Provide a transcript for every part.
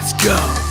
Let's go.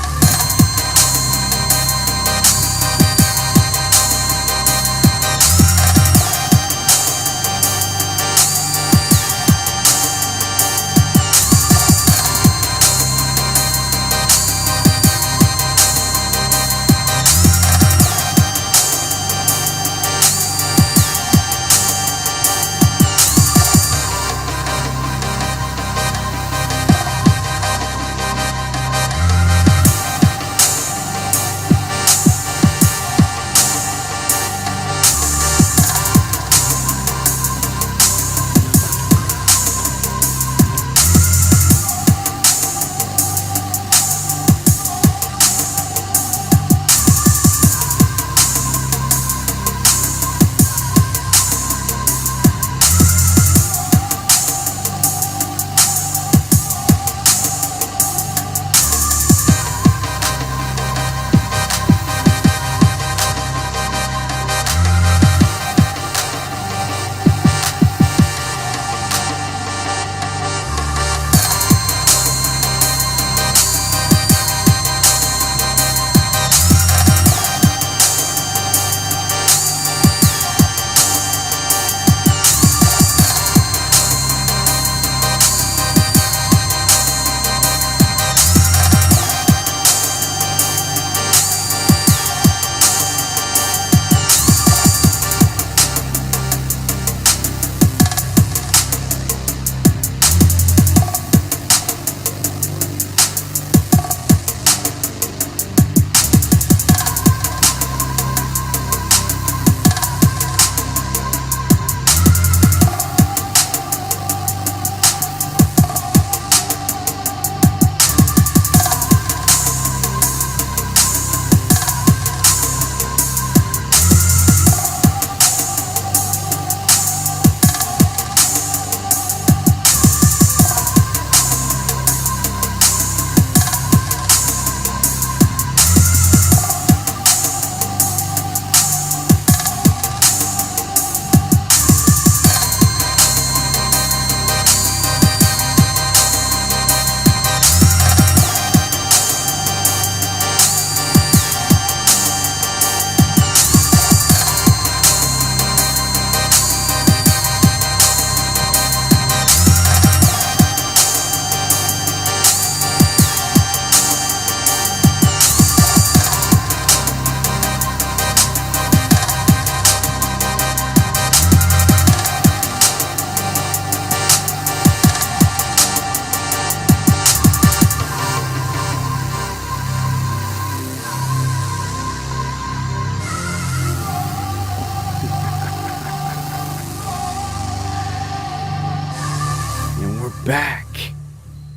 And we're back.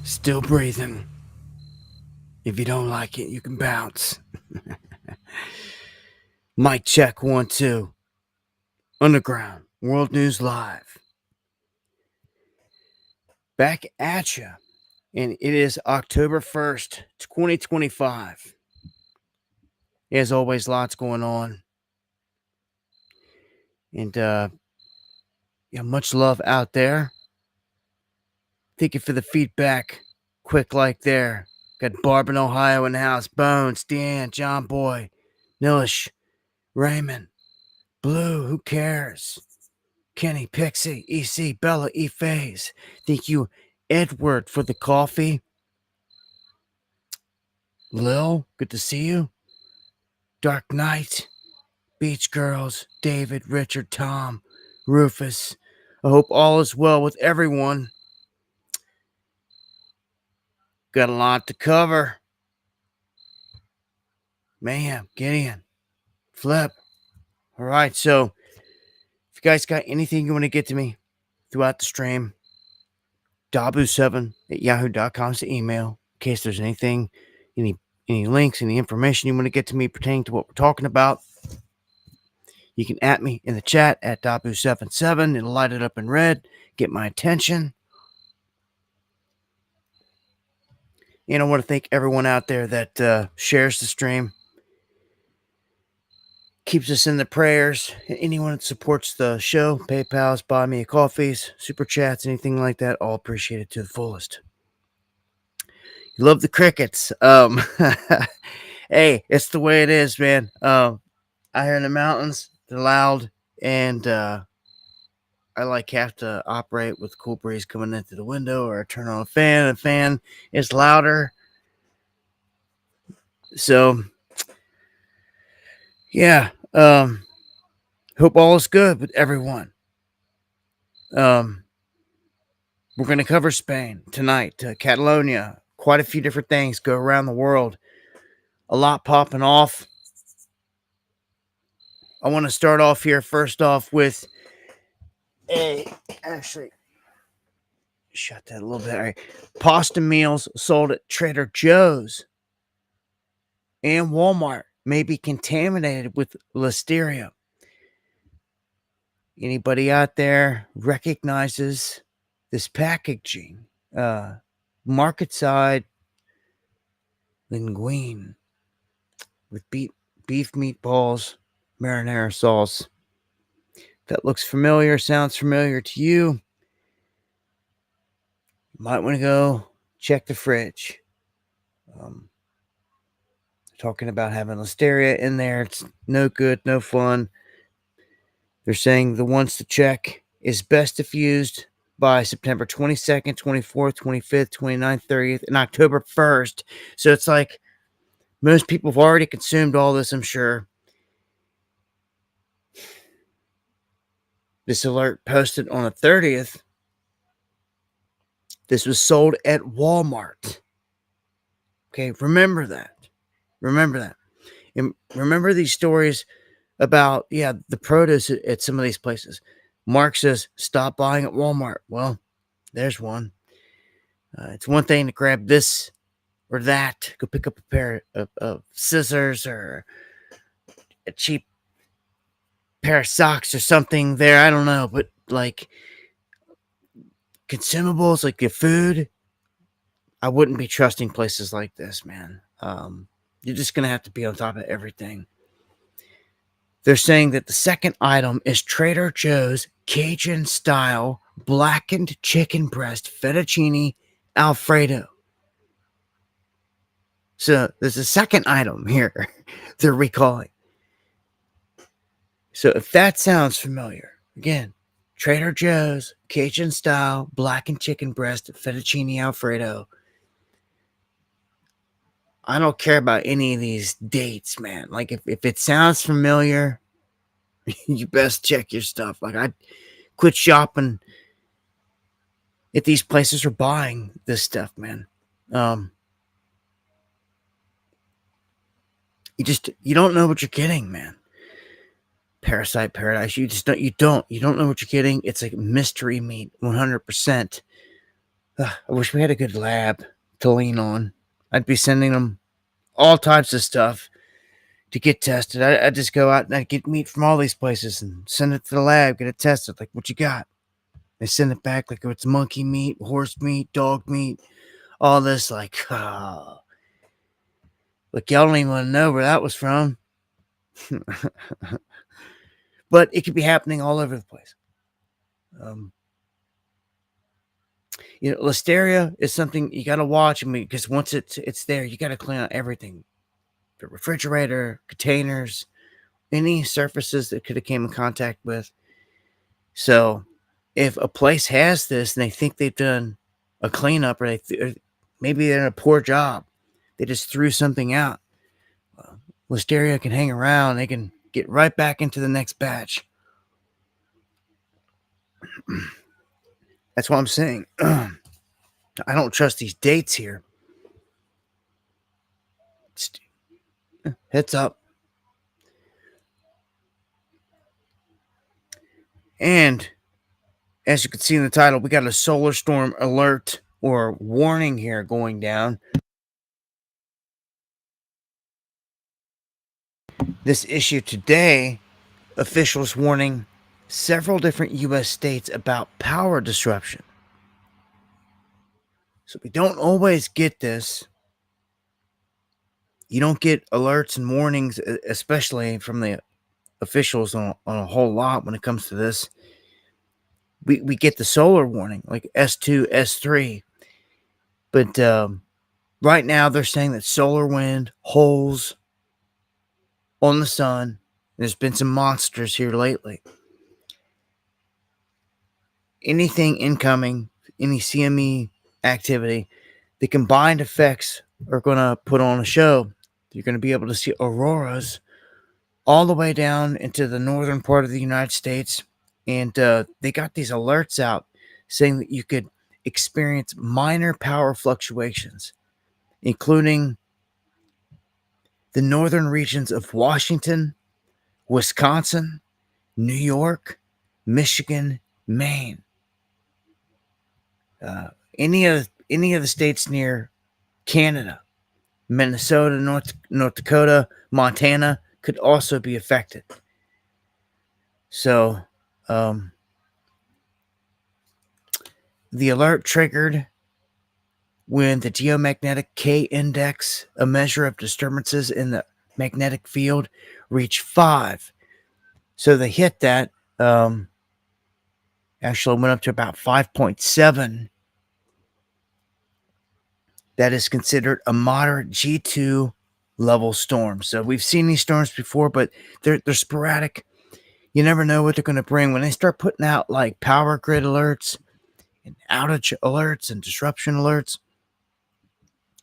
Still breathing. If you don't like it, you can bounce. Mic check 1 2. Underground World News Live. Back at you. And it is October 1st, 2025. As always, lots going on. And much love out there. Thank you for the feedback. Quick like there. Got Barb in Ohio in the house. Bones, Dan, John Boy, Nilish, Raymond, Blue, who cares? Kenny, Pixie, EC, Bella, E-Phase. Thank you, Edward, for the coffee. Lil, good to see you. Dark Knight, Beach Girls, David, Richard, Tom, Rufus. I hope all is well with everyone. Got a lot to cover. Mayhem, Gideon, Flip. All right, so if you guys got anything you want to get to me throughout the stream, dabu7@yahoo.com is the email. In case there's anything, any links, any information you want to get to me pertaining to what we're talking about, you can at me in the chat at dabu77. It'll light it up in red, get my attention. And I want to thank everyone out there that shares the stream, keeps us in the prayers. Anyone that supports the show, PayPal's, buy me a coffees, super chats, anything like that, all appreciated to the fullest. You love the crickets. Hey, it's the way it is, man. Out here in the mountains, they're loud, and I like have to operate with cool breeze coming into the window, or I turn on a fan. And the fan is louder. So yeah, hope all is good with everyone. Um, we're going to cover Spain tonight, Catalonia, quite a few different things go around the world. A lot popping off. I want to start off here first off with a actually shut that a little bit. All right. Pasta meals sold at Trader Joe's and Walmart may be contaminated with listeria. Anybody out there recognizes this packaging? Market side linguine with beef meatballs, marinara sauce. That looks familiar, sounds familiar to you. You might want to go check the fridge. Um, Talking about having listeria in there. It's no good, no fun. They're saying the ones to check is best if used by September 22nd, 24th, 25th, 29th, 30th, and October 1st. So it's like most people have already consumed all this, I'm sure. This alert posted on the 30th. This was sold at Walmart. Okay, remember that. Remember that. And remember these stories about, the produce at some of these places. Mark says, stop buying at Walmart. Well, there's one. It's one thing to grab this or that, go pick up a pair of scissors or a cheap pair of socks or something there. I don't know, but like consumables, like your food, I wouldn't be trusting places like this, man. You're just going to have to be on top of everything. They're saying that the second item is Trader Joe's Cajun style blackened chicken breast fettuccine Alfredo. So there's a second item here they're recalling. So if that sounds familiar, again, Trader Joe's Cajun style blackened chicken breast fettuccine Alfredo. I don't care about any of these dates, man. Like if it sounds familiar, you best check your stuff. Like I quit shopping at these places or buying this stuff, man. You don't know what you're getting, man. Parasite Paradise. You don't know what you're getting. It's like mystery meat, 100%. I wish we had a good lab to lean on. I'd be sending them all types of stuff to get tested. I'd just go out and I'd get meat from all these places and send it to the lab, get it tested. Like, what you got? They send it back like it's monkey meat, horse meat, dog meat, all this. Like, look, y'all don't even want to know where that was from. But it could be happening all over the place. Listeria is something you got to watch. I mean, because once it's there, you got to clean out everything: the refrigerator, containers, any surfaces that could have came in contact with. So, if a place has this and they think they've done a cleanup, or maybe they're in a poor job, they just threw something out. Listeria can hang around; they can get right back into the next batch. That's what I'm saying. I don't trust these dates here. Heads up. And as you can see in the title, we got a solar storm alert or warning here going down. This issue today, officials warning several different U.S. states about power disruption. So we don't always get this. You don't get alerts and warnings, especially from the officials on a whole lot when it comes to this. We get the solar warning, like S2, S3. But Right now, they're saying that solar wind, holes on the sun. There's been some monsters here lately. Anything incoming, any CME activity, the combined effects are going to put on a show. You're going to be able to see auroras all the way down into the northern part of the United States. And they got these alerts out saying that you could experience minor power fluctuations, including the northern regions of Washington, Wisconsin, New York, Michigan, Maine. Any of the states near Canada, Minnesota, North Dakota, Montana could also be affected. So, um, the alert triggered when the geomagnetic K index, a measure of disturbances in the magnetic field, reached 5. So they hit that. Actually went up to about 5.7. That is considered a moderate G2 level storm. So we've seen these storms before, but they're sporadic. You never know what they're going to bring. When they start putting out like power grid alerts and outage alerts and disruption alerts,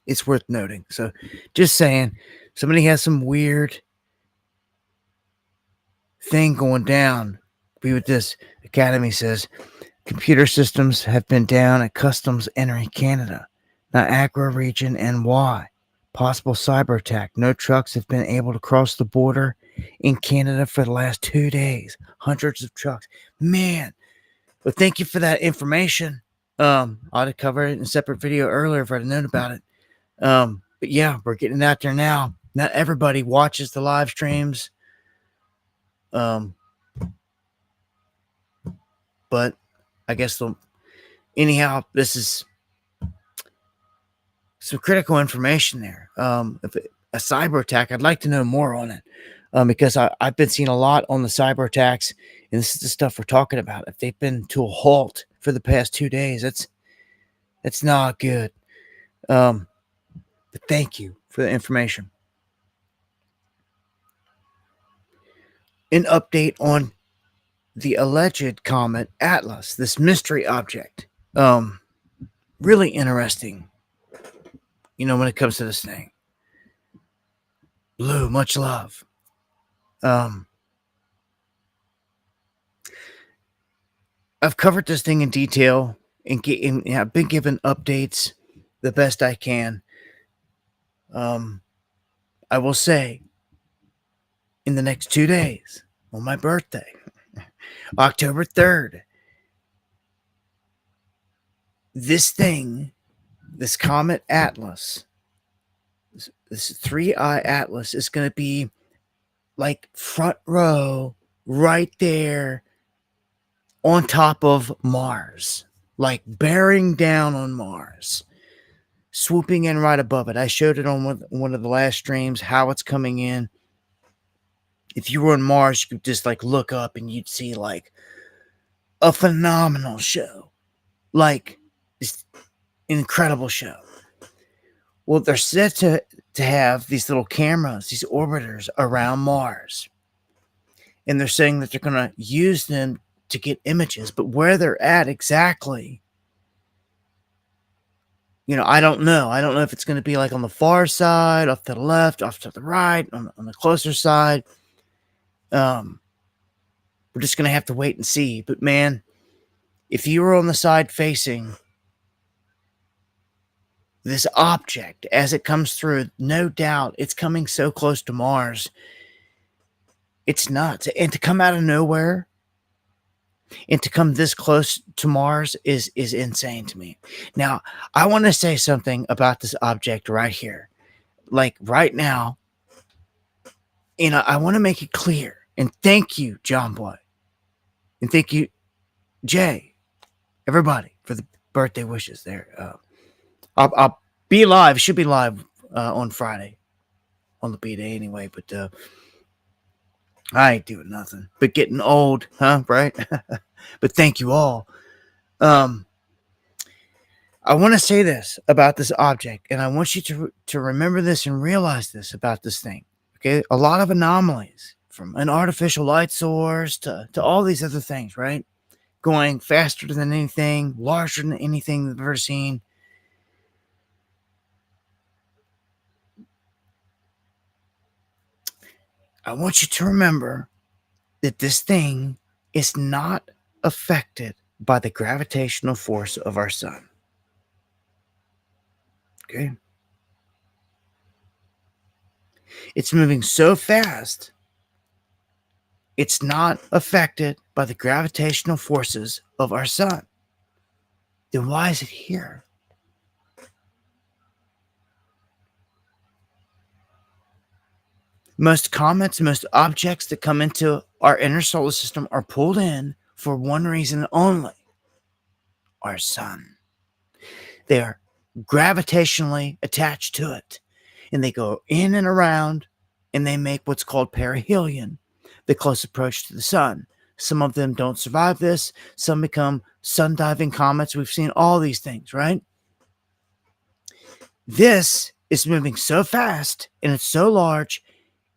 it's worth noting. So just saying, somebody has some weird thing going down. Be with this. Academy says computer systems have been down at customs entering Canada, Niagara region, and why? Possible cyber attack. No trucks have been able to cross the border in Canada for the last 2 days. Hundreds of trucks. Man, well, thank you for that information. I'd have covered it in a separate video earlier if I'd have known about it. But yeah, we're getting out there now. Not everybody watches the live streams. But I guess anyhow, this is some critical information there. If a cyber attack, I'd like to know more on it, because I've been seeing a lot on the cyber attacks, and this is the stuff we're talking about. If they've been to a halt for the past 2 days, that's not good. But thank you for the information. An update on the alleged comet Atlas, this mystery object. Really interesting. When it comes to this thing. Blue, much love. I've covered this thing in detail and I've been given updates the best I can. I will say, in the next 2 days, on my birthday, October 3rd, this comet Atlas, this 3-eye Atlas is going to be like front row right there on top of Mars, like bearing down on Mars, swooping in right above it. I showed it on one of the last streams, how it's coming in. If you were on Mars, you could just like look up and you'd see like a phenomenal show, like this incredible show. Well, they're said to have these little cameras, these orbiters around Mars, and they're saying that they're going to use them to get images, but where they're at exactly, I don't know. I don't know if it's going to be like on the far side, off to the left, off to the right, on the closer side. We're just going to have to wait and see. But man, if you were on the side facing this object as it comes through, no doubt it's coming so close to Mars. It's nuts. And to come out of nowhere and to come this close to Mars is insane to me. Now, I want to say something about this object right here. Like right now, I want to make it clear. And thank you, John Boy. And thank you, Jay. Everybody, for the birthday wishes there. I'll be live. Should be live on Friday. On the B-Day anyway. But I ain't doing nothing. But getting old, huh? Right? But thank you all. I I want to say this about this object, and I want you to remember this and realize this about this thing. Okay, a lot of anomalies from an artificial light source to all these other things, right? Going faster than anything, larger than anything they've ever seen. I want you to remember that this thing is not affected by the gravitational force of our sun. Okay? It's moving so fast, it's not affected by the gravitational forces of our sun. Then why is it here? Most comets, most objects that come into our inner solar system are pulled in for one reason only: our sun. They are gravitationally attached to it, and they go in and around, and they make what's called perihelion, the close approach to the sun. Some of them don't survive this. Some become sun diving comets. We've seen all these things, right? This is moving so fast and it's so large,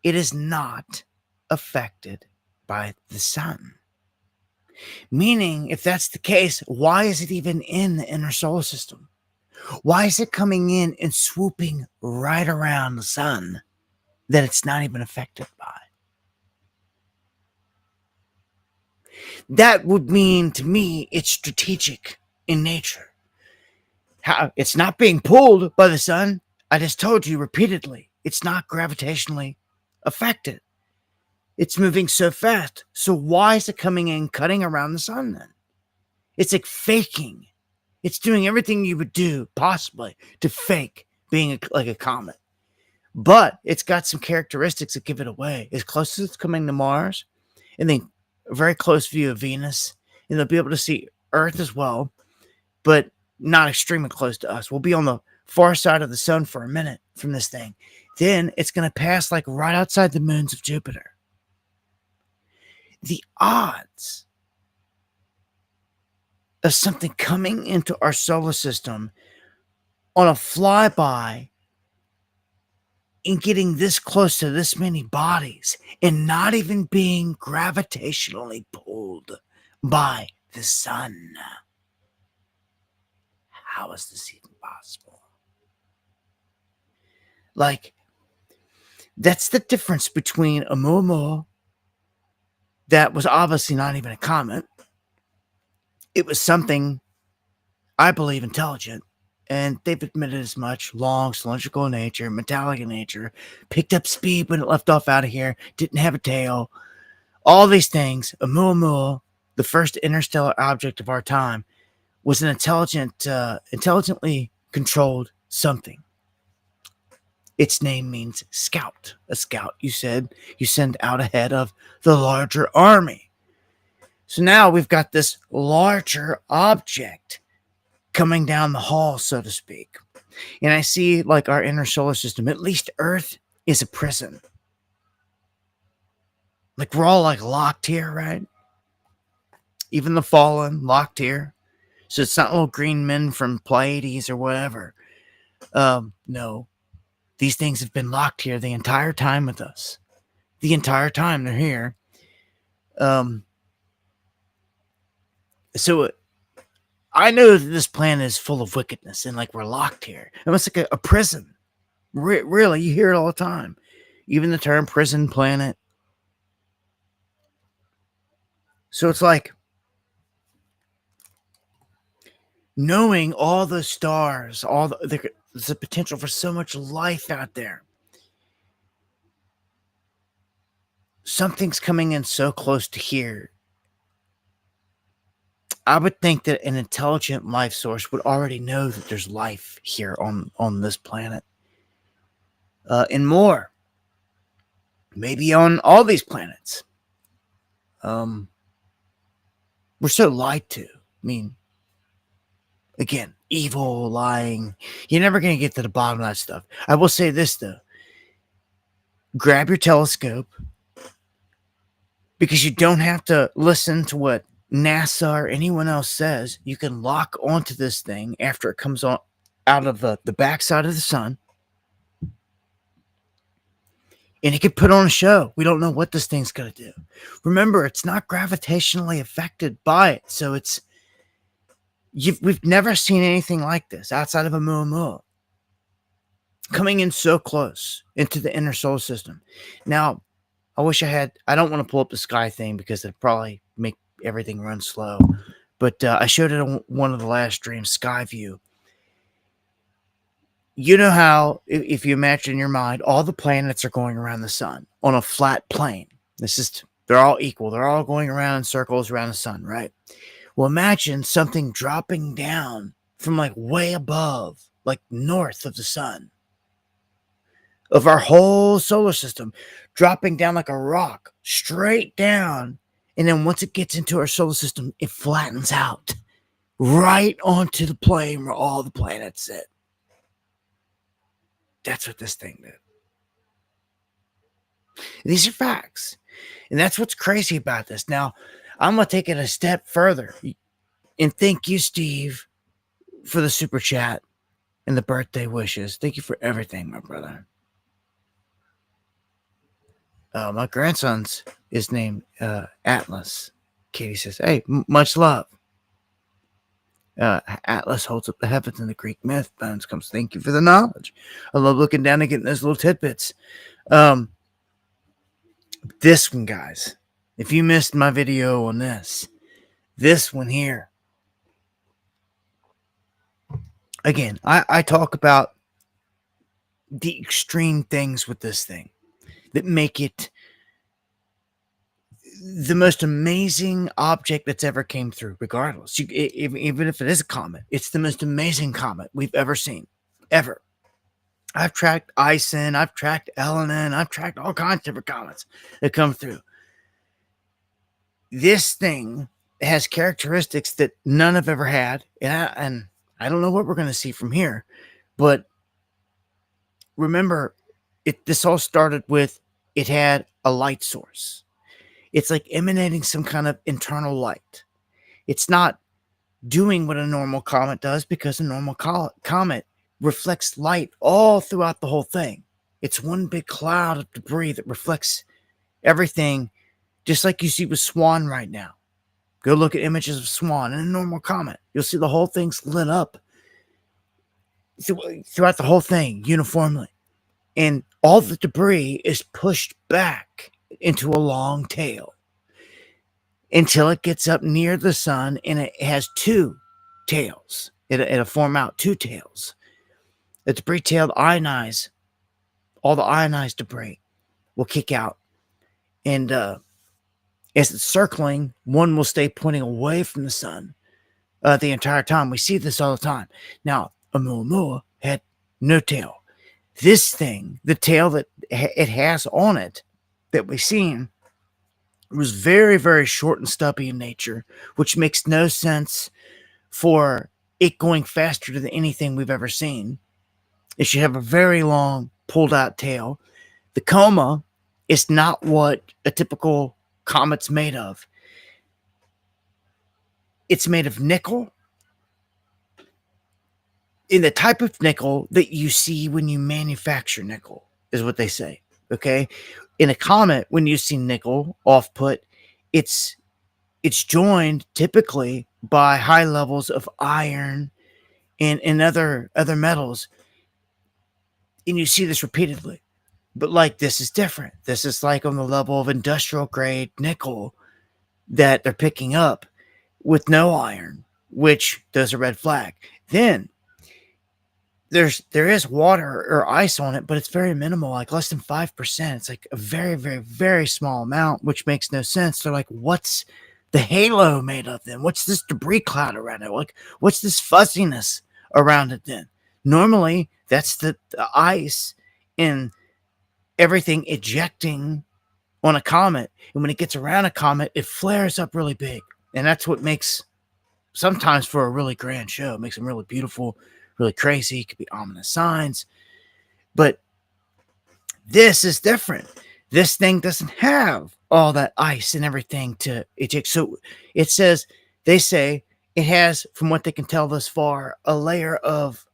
it is not affected by the sun. Meaning, if that's the case, why is it even in the inner solar system? Why is it coming in and swooping right around the sun that it's not even affected by? That would mean to me it's strategic in nature. How it's not being pulled by the sun. I just told you repeatedly, it's not gravitationally affected. It's moving so fast. So why is it coming in, cutting around the sun then? It's like faking. It's doing everything you would do possibly to fake being like a comet. But it's got some characteristics that give it away. As close as it's coming to Mars, and then a very close view of Venus, and they'll be able to see Earth as well, but not extremely close to us. We'll be on the far side of the sun for a minute from this thing. Then it's going to pass like right outside the moons of Jupiter. The odds of something coming into our solar system on a flyby and getting this close to this many bodies and not even being gravitationally pulled by the sun. How is this even possible? Like, that's the difference between a Oumuamua that was obviously not even a comet. It was something, I believe, intelligent, and they've admitted as much. Long, cylindrical in nature, metallic in nature, picked up speed when it left off out of here, didn't have a tail. All these things. Oumuamua, the first interstellar object of our time, was an intelligently controlled something. Its name means scout. A scout, you said, you send out ahead of the larger army. So now we've got this larger object coming down the hall, so to speak. And I see like our inner solar system, at least Earth is a prison. Like we're all like locked here, right? Even the fallen locked here. So it's not little green men from Pleiades or whatever. No. These things have been locked here the entire time with us. The entire time they're here. So I know that this planet is full of wickedness and like we're locked here. It's like a prison. Really, you hear it all the time. Even the term prison planet. So it's like knowing all the stars, there's a potential for so much life out there. Something's coming in so close to here. I would think that an intelligent life source would already know that there's life here on this planet. And more. Maybe on all these planets. We're so lied to. I mean, again, evil, lying. You're never going to get to the bottom of that stuff. I will say this, though. Grab your telescope, because you don't have to listen to what NASA or anyone else says you can lock onto this thing after it comes on out of the backside of the sun, and it can put on a show. We don't know what this thing's going to do. Remember, it's not gravitationally affected by it, so we've never seen anything like this outside of a Oumuamua coming in so close into the inner solar system. Now, I don't want to pull up the sky thing because it'd probably make everything run slow. But I showed it on one of the last streams, Sky View. You know how, if you imagine in your mind, all the planets are going around the sun on a flat plane. They're all equal. They're all going around in circles around the sun, right? Well, imagine something dropping down from like way above, like north of the sun, of our whole solar system, dropping down like a rock, straight down. And then once it gets into our solar system, it flattens out right onto the plane where all the planets sit. That's what this thing did. These are facts. And that's what's crazy about this. Now, I'm going to take it a step further. And thank you, Steve, for the super chat and the birthday wishes. Thank you for everything, my brother. My grandson's is named Atlas. Katie says, hey, much love. Atlas holds up the heavens in the Greek myth. Bones comes, thank you for the knowledge. I love looking down and getting those little tidbits. This one, guys, if you missed my video on this one here. Again, I talk about the extreme things with this thing that make it the most amazing object that's ever came through, regardless. Even if it is a comet, it's the most amazing comet we've ever seen, ever. I've tracked Ison, I've tracked Elenin, I've tracked all kinds of different comets that come through. This thing has characteristics that none have ever had, and I don't know what we're going to see from here, but remember, this all started with it had a light source. It's like emanating some kind of internal light. It's not doing what a normal comet does because a normal comet reflects light all throughout the whole thing. It's one big cloud of debris that reflects everything, just like you see with Swan right now. Go look at images of Swan and a normal comet. You'll see the whole thing's lit up throughout the whole thing uniformly. And all the debris is pushed back into a long tail until it gets up near the sun and it has two tails. It'll form out two tails. The debris tail ionize, all the ionized debris will kick out. And as it's circling, one will stay pointing away from the sun the entire time. We see this all the time. Now, Oumuamua had no tail. This thing, the tail that it has on it that we've seen, was very, very short and stubby in nature, which makes no sense for it going faster than anything we've ever seen. It should have a very long, pulled out tail. The coma is not what a typical comet's made of. It's made of nickel, in the type of nickel that you see when you manufacture nickel, is what they say. Okay, in a comet, when you see nickel off put, it's joined typically by high levels of iron and other metals, and you see this repeatedly. But like, this is different. This is like on the level of industrial grade nickel that they're picking up with no iron, which does a red flag. Then there is water or ice on it, but it's very minimal, like less than 5%. It's like a very, very, very small amount, which makes no sense. They're like, what's the halo made of then? What's this debris cloud around it? Like, what's this fuzziness around it then? Normally, that's the ice and everything ejecting on a comet. And when it gets around a comet, it flares up really big. And that's what makes, sometimes for a really grand show, it makes them really beautiful, really crazy. It could be ominous signs. But this is different. This thing doesn't have all that ice and everything to eject. So it says, they say it has, from what they can tell thus far, a layer of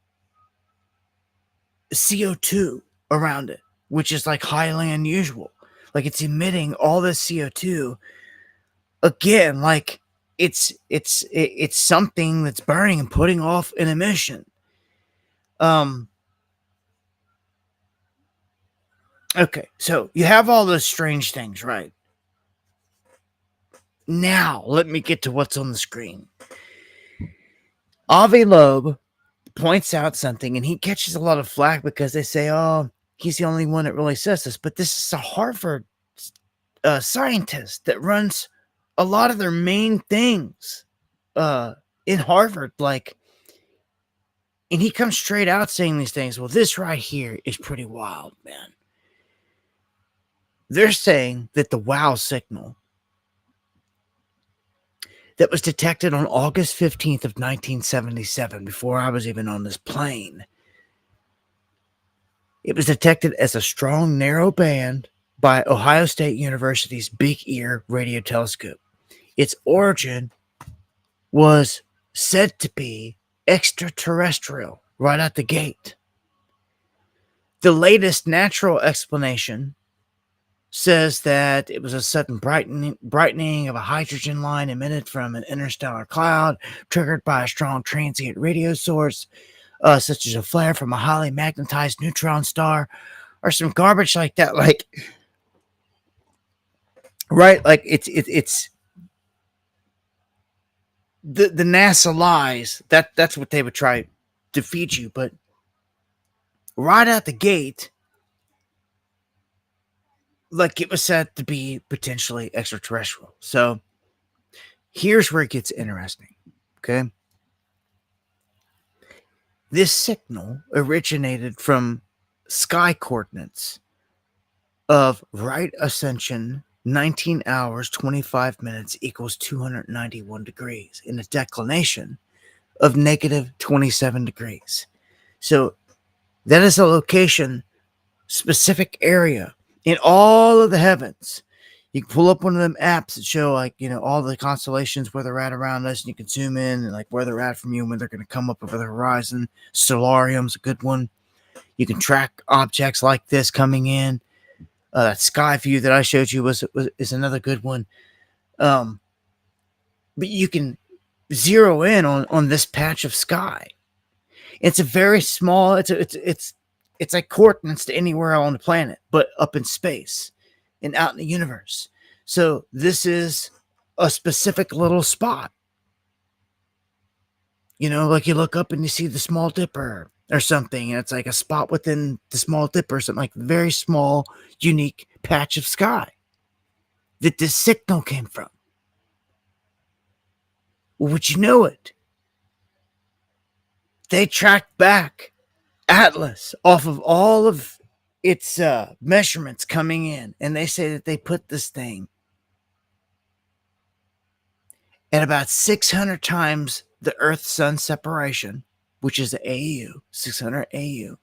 CO2 around it, which is like highly unusual. Like it's emitting all this CO2 again, like it's something that's burning and putting off an emission. Um okay, so you have all those strange things, right? Now, let me get to what's on the screen. Avi Loeb points out something, and he catches a lot of flack because they say, oh, he's the only one that really says this. But this is a Harvard scientist that runs a lot of their main things in Harvard. Like, and he comes straight out saying these things. Well, this right here is pretty wild, man. They're saying that the wow signal that was detected on August 15th of 1977, before I was even on this plane, it was detected as a strong narrow band by Ohio State University's Big Ear radio telescope. Its origin was said to be extraterrestrial right out the gate. The latest natural explanation says that it was a sudden brightening of a hydrogen line emitted from an interstellar cloud, triggered by a strong transient radio source, such as a flare from a highly magnetized neutron star, or some garbage like that. Like, right? Like it's the NASA lies. That's what they would try to feed you, but right out the gate, like, it was said to be potentially extraterrestrial. So here's where it gets interesting. Okay. This signal originated from sky coordinates of right ascension 19 hours 25 minutes equals 291 degrees, in a declination of negative 27 degrees. So that is a location specific area in all of the heavens. You can pull up one of them apps that show, like, all the constellations, where they're at around us, and you can zoom in and like where they're at from you and when they're going to come up over the horizon. Solarium's a good one. You can track objects like this coming in. That sky view that I showed you is another good one. But you can zero in on this patch of sky. It's a very small. It's like coordinates to anywhere on the planet, but up in space and out in the universe. So this is a specific little spot. Like you look up and you see the Small Dipper or something, and it's like a spot within the Small Dipper, something like a very small, unique patch of sky that this signal came from. Well, would you know it? They tracked back Atlas off of all of its measurements coming in, and they say that they put this thing at about 600 times the Earth-Sun separation, which is AU, 600 AU.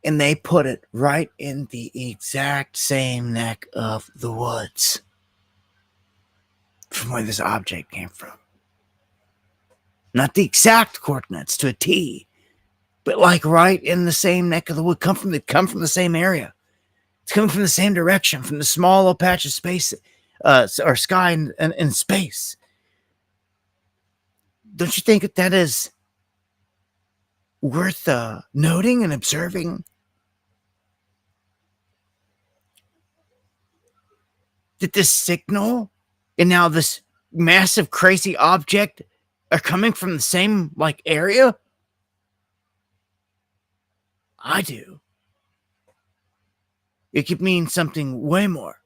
And they put it right in the exact same neck of the woods from where this object came from. Not the exact coordinates to a T, but like right in the same neck of the wood. Come from the same area. It's coming from the same direction, from the small little patch of space, or sky in space. Don't you think that is worth noting and observing? That this signal and now this massive, crazy object are coming from the same area? I do. It could mean something way more.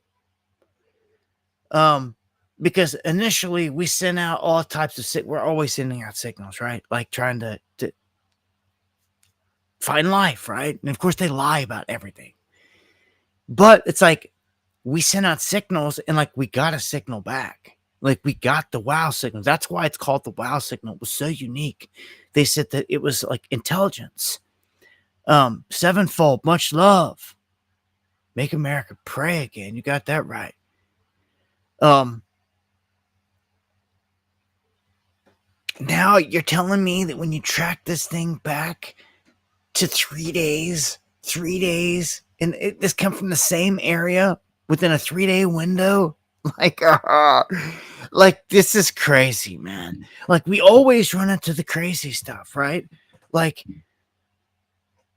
Because initially we send out all types of we're always sending out signals, right? Like trying to find life, right? And of course they lie about everything. But it's like we send out signals and we got a signal back. Like we got the wow signal. That's why it's called the wow signal. It was so unique. They said that it was like intelligence. Sevenfold, much love. Make America pray again. You got that right. Um, Now you're telling me that when you track this thing back to 3 days, and this come from the same area within a 3 day window, like, like this is crazy, man. Like we always run into the crazy stuff, right? Like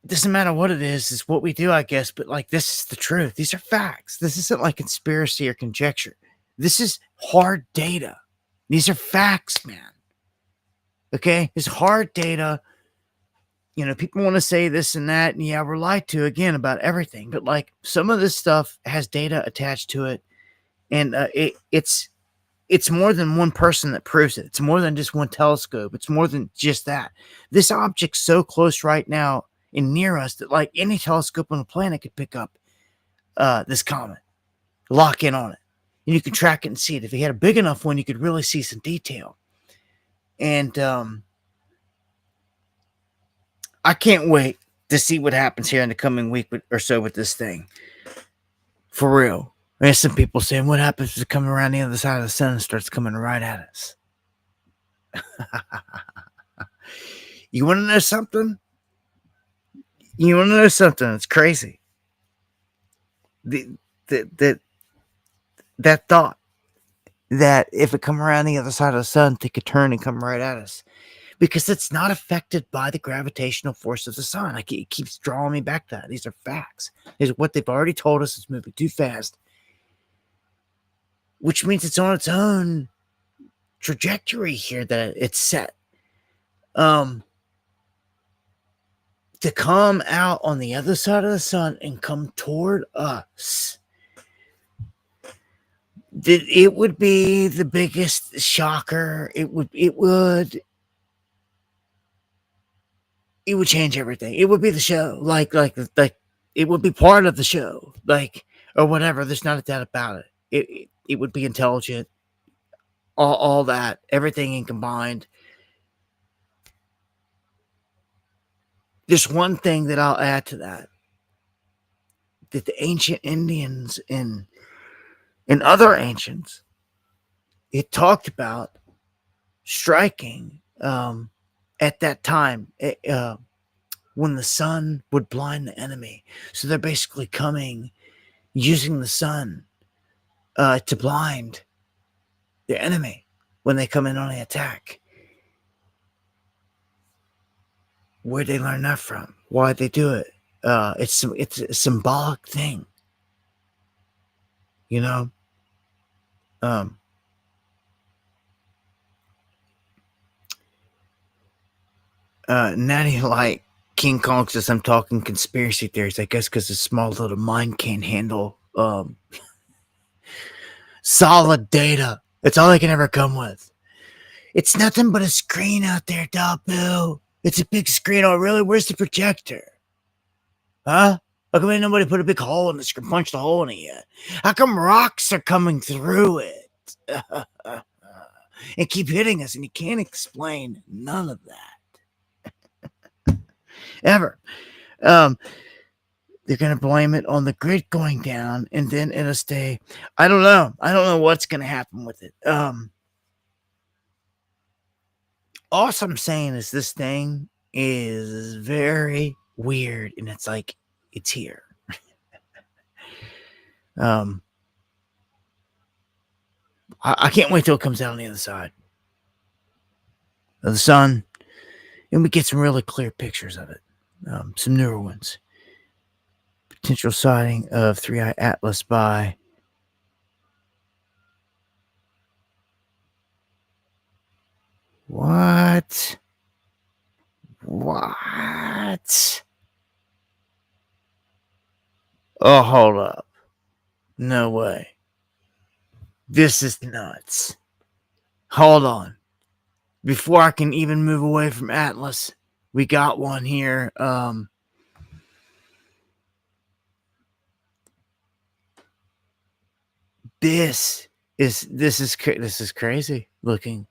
doesn't matter what it is what we do, I guess. But like this is the truth. These are facts. This isn't like conspiracy or conjecture. This is hard data. These are facts, man. Okay, it's hard data. People want to say this and that, and yeah, we're lied to again about everything. But like some of this stuff has data attached to it, and it's more than one person that proves it. It's more than just one telescope. It's more than just that. This object's so close right now and near us that like any telescope on the planet could pick up this comet, lock in on it, and you can track it and see it. If you had a big enough one, you could really see some detail. And I can't wait to see what happens here in the coming week or so with this thing. For real. There's some people saying, what happens if it comes around the other side of the sun and starts coming right at us? You want to know something? It's crazy. That thought that if it come around the other side of the sun, it could turn and come right at us. Because it's not affected by the gravitational force of the sun. Like it keeps drawing me back to that. These are facts. Is what they've already told us. It's moving too fast, which means it's on its own trajectory here that it's set. To come out on the other side of the sun and come toward us, it would be the biggest shocker. It would change everything. It would be the show, like it would be part of the show, like or whatever. There's not a doubt about it. It would be intelligent, all that, everything in combined. There's one thing that I'll add to that the ancient Indians and other ancients, it talked about striking at that time when the sun would blind the enemy. So they're basically coming using the sun to blind their enemy when they come in on the attack. Where'd they learn that from? Why'd they do it? It's a symbolic thing, you know. Natty like King Kong says I'm talking conspiracy theories. I guess because his small little mind can't handle solid data. That's all I can ever come with. It's nothing but a screen out there, Dabu. It's a big screen. Oh, really? Where's the projector? Huh? How come ain't nobody put a big hole in the screen, punched a hole in it yet? How come rocks are coming through it and keep hitting us, and you can't explain none of that ever? They're gonna blame it on the grid going down, and then it'll stay. I don't know. I don't know what's gonna happen with it. All I'm saying is this thing is very weird, and it's like it's here. I can't wait till it comes out on the other side of the sun, and we get some really clear pictures of it. Some newer ones. Potential sighting of 3-Eye Atlas by what? Oh, hold up. No way. This is nuts. Hold on. Before I can even move away from Atlas, we got one here. This is crazy looking.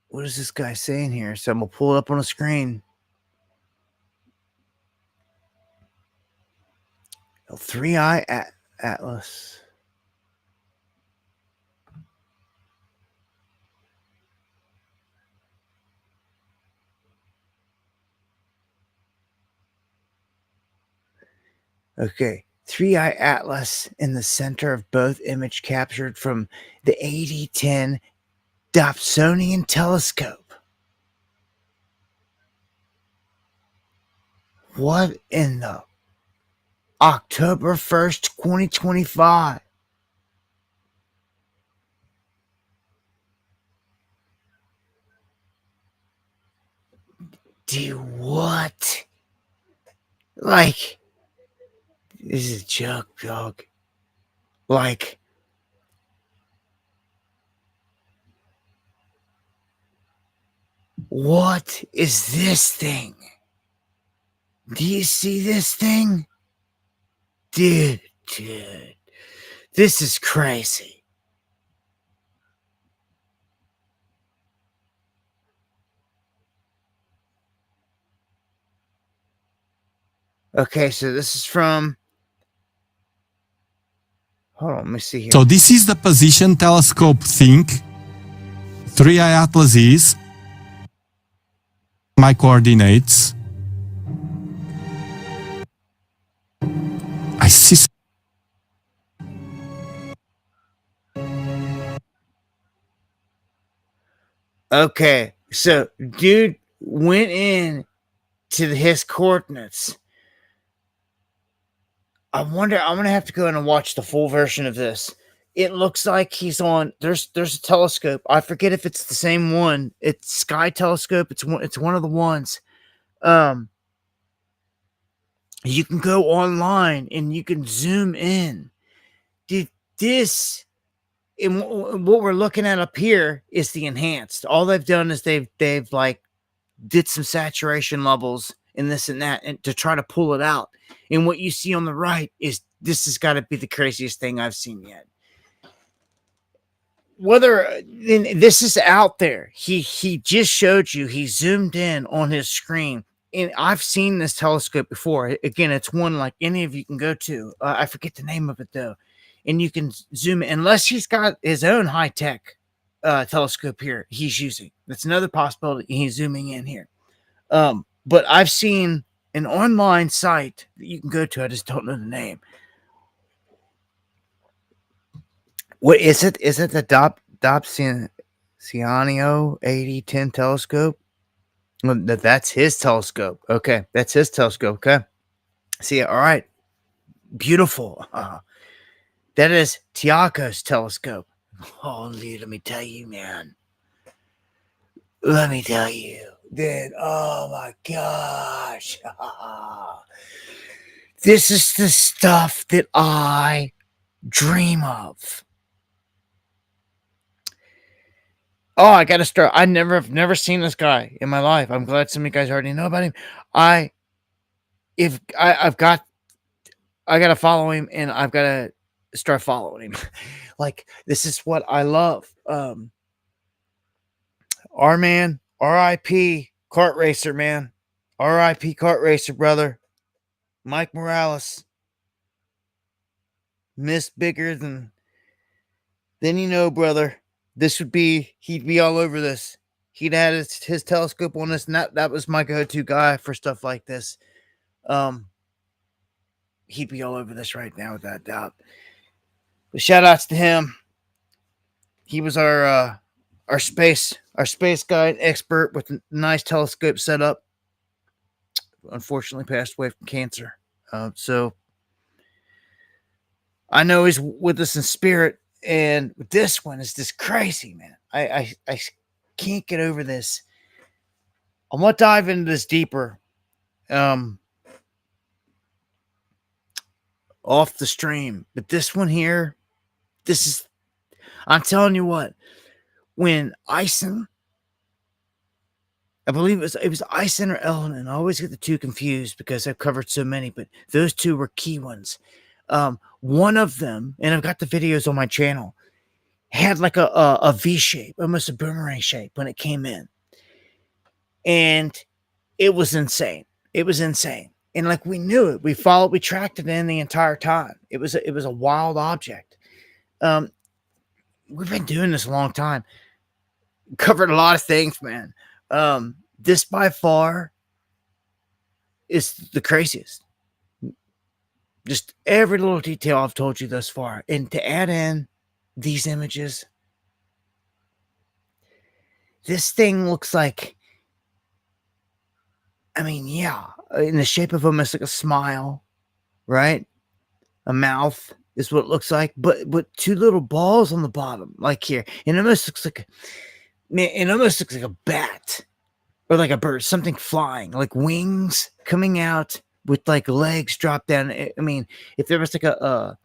What is this guy saying here? So I'm gonna pull it up on the screen. Three Eye Atlas. Okay. Three Eye Atlas in the center of both image captured from the 8010 Dobsonian telescope. What in the October 1st, 2025? Do what? Like, this is a joke, dog. Like, what is this thing? Do you see this thing? Dude, this is crazy. Okay, so this is from. Hold on, let me see here. So this is the position telescope thing. 3i Atlas is my coordinates. I see. Okay, so dude went in to his coordinates. I wonder. I'm gonna have to go in and watch the full version of this. It looks like he's on. There's a telescope. I forget if it's the same one. It's Sky Telescope. It's one of the ones. You can go online and you can zoom in. Dude, this and what we're looking at up here is the enhanced. All they've done is they've like did some saturation levels and this and that and to try to pull it out. And what you see on the right is this has got to be the craziest thing I've seen yet. Whether this is out there, he just showed you. He zoomed in on his screen, and I've seen this telescope before. Again, it's one like any of you can go to. I forget the name of it though, and you can zoom in unless he's got his own high tech telescope here he's using. That's another possibility. He's zooming in here. But I've seen an online site that you can go to. I just don't know the name. What is it? Is it the Dobsonian 8010 telescope? Well, that's his telescope. Okay, that's his telescope. Okay, see, all right, beautiful. That is Tiako's telescope. Holy, let me tell you, man. Let me tell you, dude. Oh my gosh. This is the stuff that I dream of. Oh, I gotta start. I've never seen this guy in my life. I'm glad some of you guys already know about him. I gotta follow him and I've gotta start following him. Like, this is what I love. Our man, R.I.P. Kart Racer, man. R.I.P. Kart Racer, brother. Mike Morales. Missed bigger than you know, brother. He'd be all over this. He'd had his telescope on this, and that was my go-to guy for stuff like this. He'd be all over this right now without doubt. But shout outs to him. He was our space guide expert with a nice telescope setup. Unfortunately passed away from cancer. So I know he's with us in spirit. And this one is just crazy, man. I can't get over this. I want to dive into this deeper. Off the stream. But this one here, I'm telling you what, when Ison, I believe it was Ison or Ellen, and I always get the two confused because I've covered so many, but those two were key ones. One of them, and I've got the videos on my channel, had like a V shape, almost a boomerang shape when it came in. And it was insane. It was insane. And like we knew it, we tracked it in the entire time. It was a wild object. Um, we've been doing this a long time. Covered a lot of things, man. This by far is the craziest. Just every little detail I've told you thus far, and to add in these images, this thing looks like, I mean, yeah, in the shape of almost like a smile, right? A mouth is what it looks like, but two little balls on the bottom, like here. And it almost looks like, man, it almost looks like a bat or like a bird, something flying, like wings coming out with like legs dropped down. I mean, if there was like a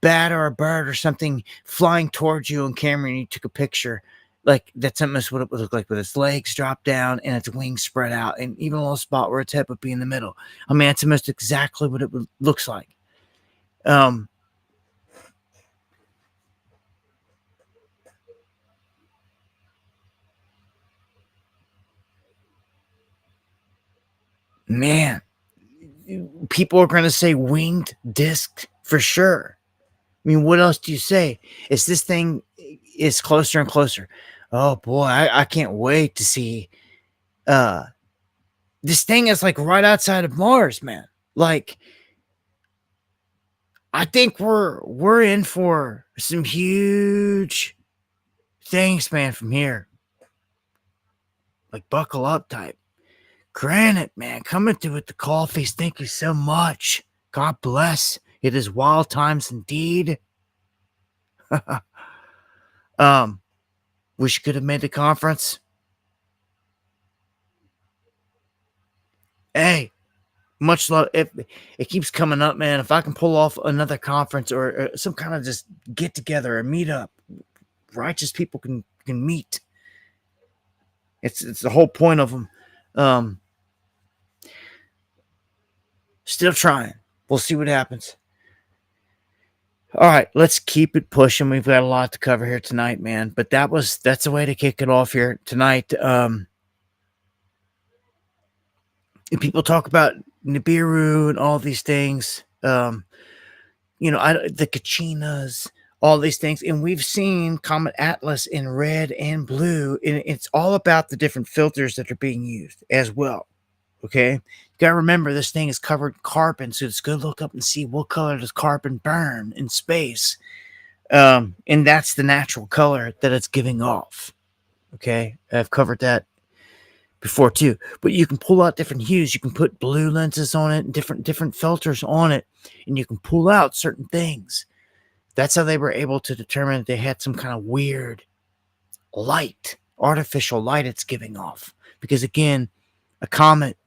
bat or a bird or something flying towards you on camera and you took a picture, like that's almost what it would look like, with its legs dropped down and its wings spread out, and even a little spot where its head would be in the middle. I mean, that's almost exactly what it looks like. Man, people are going to say winged disc for sure. I mean, what else do you say? Is this thing is closer and closer? Oh boy, I can't wait to see. This thing is like right outside of Mars, man. Like, I think we're in for some huge things, man. From here, like buckle up type. Granite, man, coming through with the coffees. Thank you so much. God bless. It is wild times indeed. Wish you could have made the conference. Hey, much love. If it keeps coming up, man, if I can pull off another conference or some kind of just get together, a meet up, righteous people can meet. It's the whole point of them. Still trying. We'll see what happens. All right, let's keep it pushing. We've got a lot to cover here tonight, man. But that's the way to kick it off here tonight. People talk about Nibiru and all these things. The Kachinas, all these things, and we've seen Comet Atlas in red and blue, and it's all about the different filters that are being used as well. Okay, you gotta remember this thing is covered in carbon, so it's good to look up and see what color does carbon burn in space, and that's the natural color that it's giving off. Okay, I've covered that before too, but you can pull out different hues. You can put blue lenses on it and different filters on it, and you can pull out certain things. That's how they were able to determine that they had some kind of weird light, artificial light it's giving off, because again, a comet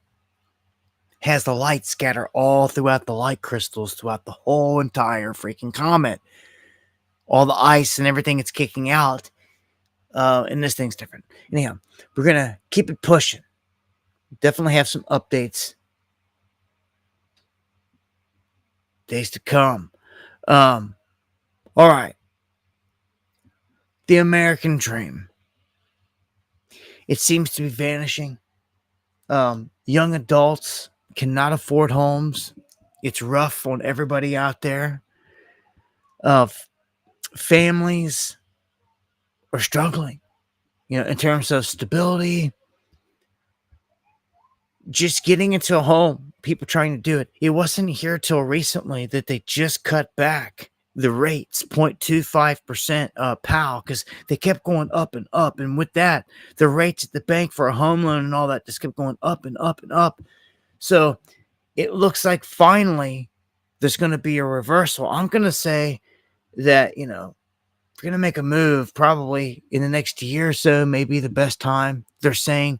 has the light scatter all throughout the light crystals throughout the whole entire freaking comet. All the ice and everything it's kicking out. And this thing's different. Anyhow, we're going to keep it pushing. Definitely have some updates. Days to come. All right. The American dream. It seems to be vanishing. Young adults cannot afford homes. It's rough on everybody out there. Families are struggling, in terms of stability, just getting into a home, people trying to do it. It wasn't here till recently that they just cut back the rates 0.25% PAL, because they kept going up and up. And with that, the rates at the bank for a home loan and all that just kept going up and up and up. So it looks like finally there's going to be a reversal. I'm going to say that, we're going to make a move probably in the next year or so, maybe the best time. They're saying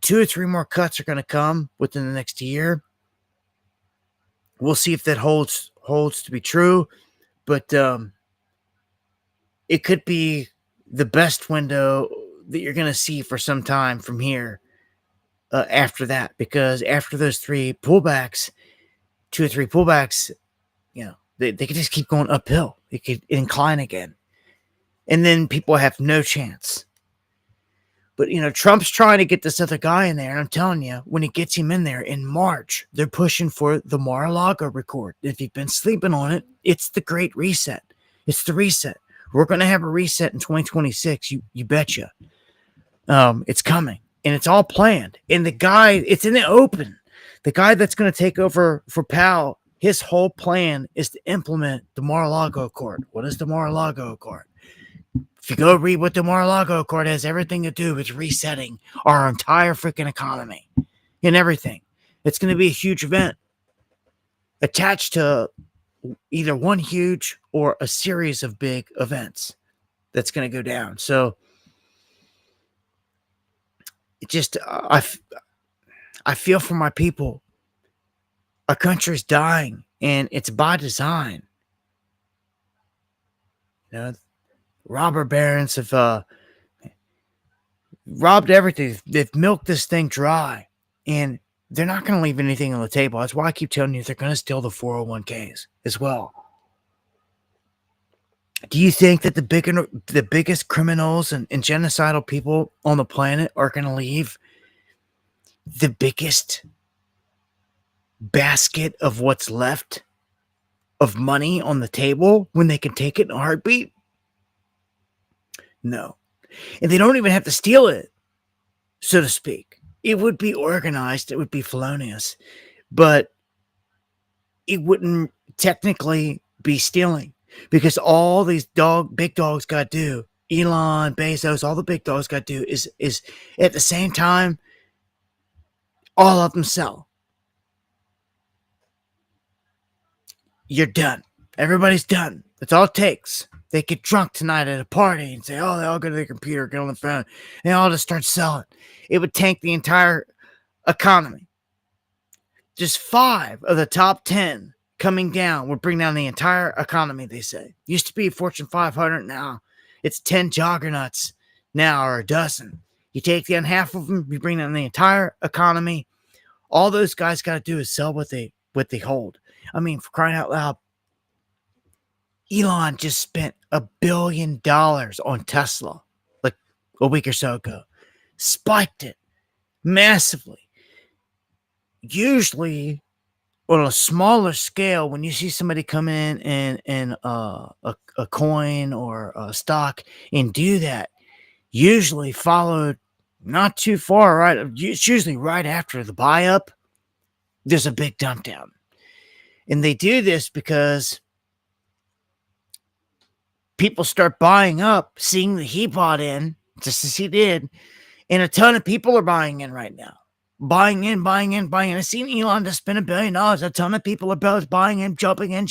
2 or 3 more cuts are going to come within the next year. We'll see if that holds to be true, but it could be the best window that you're going to see for some time from here after that, because after those 3 pullbacks, 2 or 3 pullbacks, they could just keep going uphill. It could incline again, and then people have no chance. But, Trump's trying to get this other guy in there. And I'm telling you, when he gets him in there in March, they're pushing for the Mar-a-Lago record. If you've been sleeping on it, it's the great reset. It's the reset. We're going to have a reset in 2026. You betcha. It's coming. And it's all planned. And the guy, it's in the open. The guy that's going to take over for Powell, his whole plan is to implement the Mar-a-Lago Accord. What is the Mar-a-Lago Accord? If you go read what the Mar-a-Lago Accord has everything to do with resetting our entire freaking economy and everything. It's going to be a huge event attached to either one huge or a series of big events that's going to go down. So it just, I feel for my people. Our country's dying, and it's by design. Robber barons have robbed everything. They've milked this thing dry, and they're not going to leave anything on the table. That's why I keep telling you they're going to steal the 401ks as well. Do you think that the biggest criminals and genocidal people on the planet are going to leave the biggest basket of what's left of money on the table when they can take it in a heartbeat? No. And they don't even have to steal it, so to speak. It would be organized. It would be felonious. But it wouldn't technically be stealing, because all these big dogs got to do, Elon, Bezos, all the big dogs got to do is at the same time, all of them sell. You're done. Everybody's done. That's all it takes. They get drunk tonight at a party and say, oh, they all go to their computer, get on the phone. They all just start selling. It would tank the entire economy. Just 5 of the top 10 coming down would bring down the entire economy, they say. Used to be Fortune 500, now it's 10 juggernauts now, or a dozen. You take down half of them, you bring down the entire economy. All those guys got to do is sell what they hold. I mean, for crying out loud, Elon just spent $1 billion on Tesla like a week or so ago. Spiked it massively. Usually, on a smaller scale, when you see somebody come in and a coin or a stock and do that, usually followed not too far, right? It's usually right after the buy up, there's a big dump down. And they do this because people start buying up, seeing that he bought in, just as he did, and a ton of people are buying in right now. Buying in. I've seen Elon just spend $1 billion. A ton of people are both buying in, jumping in,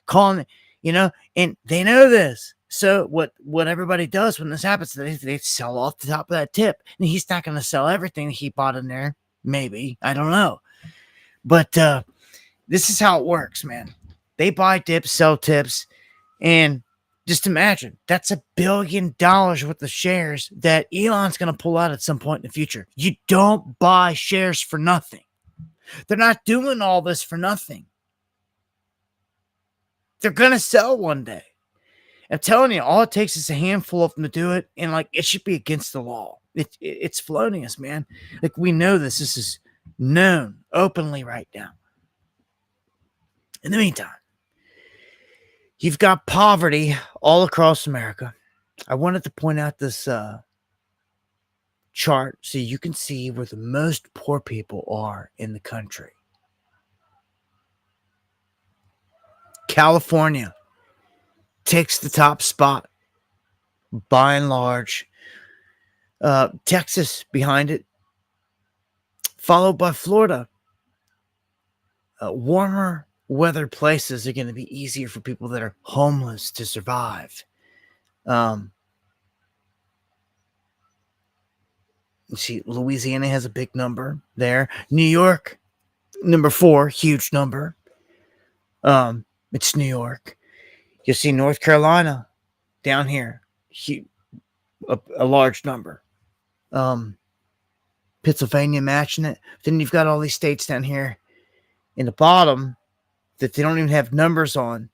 calling it, and they know this. So what everybody does when this happens, they sell off the top of that tip. And he's not going to sell everything he bought in there. Maybe. I don't know. But this is how it works, man. They buy dips, sell tips, and just imagine, that's $1 billion worth of shares that Elon's going to pull out at some point in the future. You don't buy shares for nothing. They're not doing all this for nothing. They're going to sell one day. I'm telling you, all it takes is a handful of them to do it, and it should be against the law. It's felonious, man. We know this. This is known openly right now. In the meantime, you've got poverty all across America. I wanted to point out this chart so you can see where the most poor people are in the country. California takes the top spot by and large. Texas behind it, followed by Florida. Warmer weather places are going to be easier for people that are homeless to survive. You see, Louisiana has a big number there. New York, number 4, huge number. It's New York. You'll see North Carolina down here, a large number. Pennsylvania matching it. Then you've got all these states down here in the bottom that they don't even have numbers on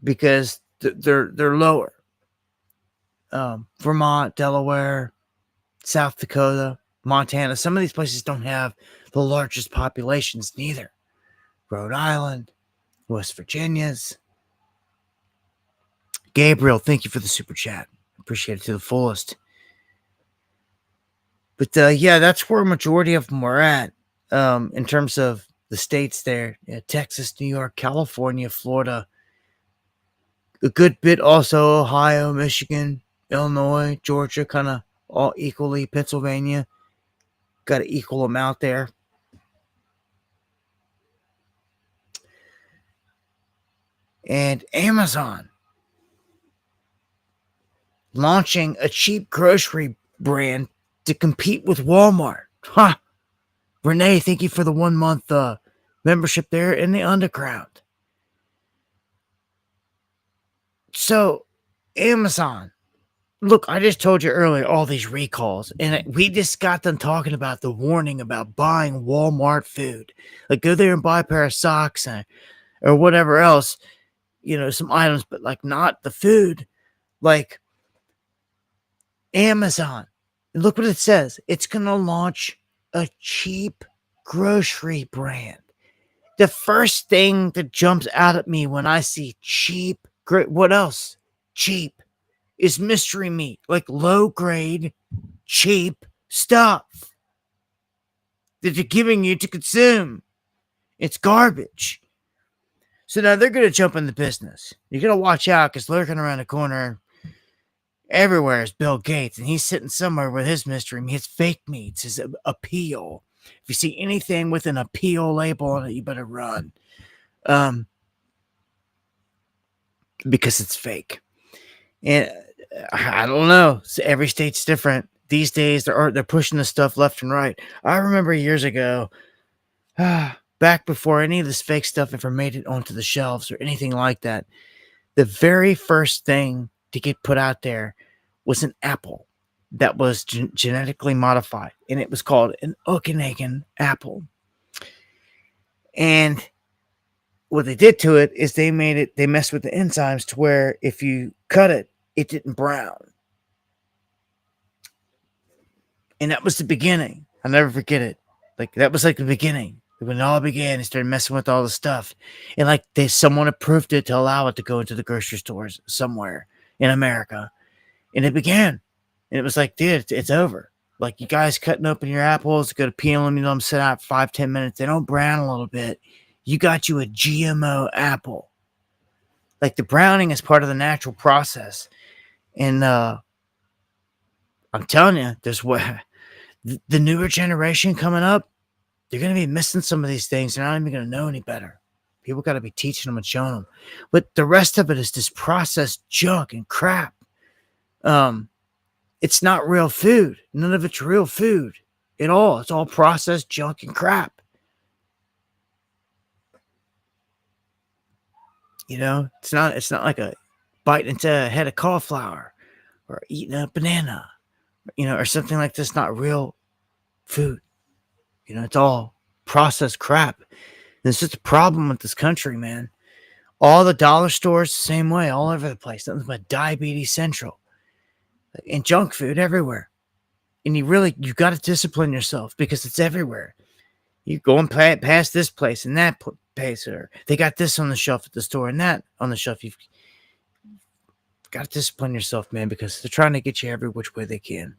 because they're lower. Vermont, Delaware, South Dakota, Montana. Some of these places don't have the largest populations neither. Rhode Island, West Virginia's. Gabriel, thank you for the super chat. Appreciate it to the fullest. But yeah, that's where a majority of them are at. In terms of the states there, yeah, Texas, New York, California, Florida, a good bit also Ohio, Michigan, Illinois, Georgia, kind of all equally. Pennsylvania, got an equal amount there. And Amazon launching a cheap grocery brand to compete with Walmart. Huh. Renee, thank you for the 1 month membership there in the underground. So, Amazon. Look, I just told you earlier all these recalls, and we just got done talking about the warning about buying Walmart food. Like, go there and buy a pair of socks or whatever else, some items, but like not the food. Like, Amazon. Look what it says. It's going to launch a cheap grocery brand. The first thing that jumps out at me when I see cheap, what else? Cheap is mystery meat, like low grade, cheap stuff that they're giving you to consume. It's garbage. So now they're going to jump in the business. You're going to watch out because lurking around the corner everywhere is Bill Gates, and he's sitting somewhere with his mystery meat, his fake meats, his appeal. If you see anything with an appeal label on it, you better run. Because it's fake. And I don't know. Every state's different. These days, they're pushing this stuff left and right. I remember years ago, back before any of this fake stuff ever made it onto the shelves or anything like that, the very first thing to get put out there was an apple that was genetically modified, and it was called an Okanagan apple. And what they did to it is they messed with the enzymes to where if you cut it, it didn't brown. And that was the beginning. I'll never forget it. Like, that was like the beginning. When it all began, they started messing with all the stuff. And like someone approved it to allow it to go into the grocery stores somewhere in America. And it began. And it was like, dude, it's over. Like, you guys cutting open your apples, go to peel them, let them sit out 5-10 minutes. They don't brown a little bit. You got you a GMO apple. Like, the browning is part of the natural process. And I'm telling you, there's the newer generation coming up, they're going to be missing some of these things. They're not even going to know any better. People got to be teaching them and showing them. But the rest of it is this processed junk and crap. It's not real food. None of it's real food at all. It's all processed junk and crap. It's not like a bite into a head of cauliflower or eating a banana, or something like this. Not real food. It's all processed crap. And it's just a problem with this country, man. All the dollar stores, the same way, all over the place. Nothing but diabetes central. And junk food everywhere. And you got to discipline yourself because it's everywhere. You go and past this place and that place, or they got this on the shelf at the store and that on the shelf. You've got to discipline yourself, man, because they're trying to get you every which way they can.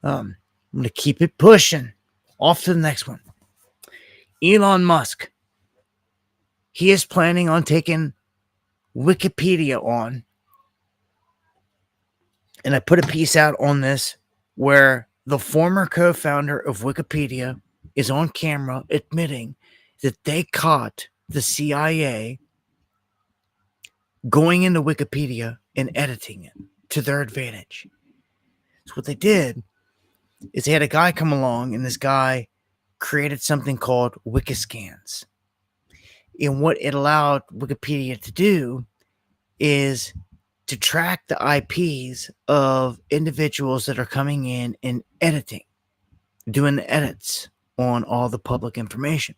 I'm going to keep it pushing. Off to the next one. Elon Musk. He is planning on taking Wikipedia on. And I put a piece out on this where the former co-founder of Wikipedia is on camera admitting that they caught the CIA going into Wikipedia and editing it to their advantage. So what they did is they had a guy come along, and this guy created something called Wikiscans. And what it allowed Wikipedia to do is to track the IPs of individuals that are coming in and editing, doing the edits on all the public information.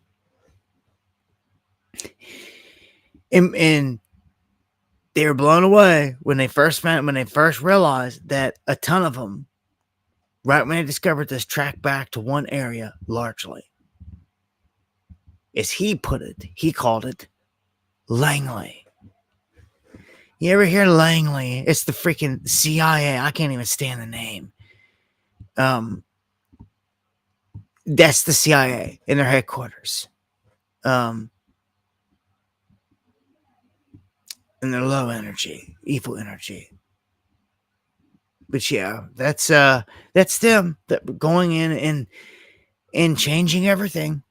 And they were blown away when they first realized that a ton of them right when they discovered this, tracked back to one area largely. As he put it, he called it Langley. You ever hear Langley? It's the freaking CIA. I can't even stand the name. That's the CIA in their headquarters. And they're low energy, evil energy. But yeah, that's them that going in and changing everything.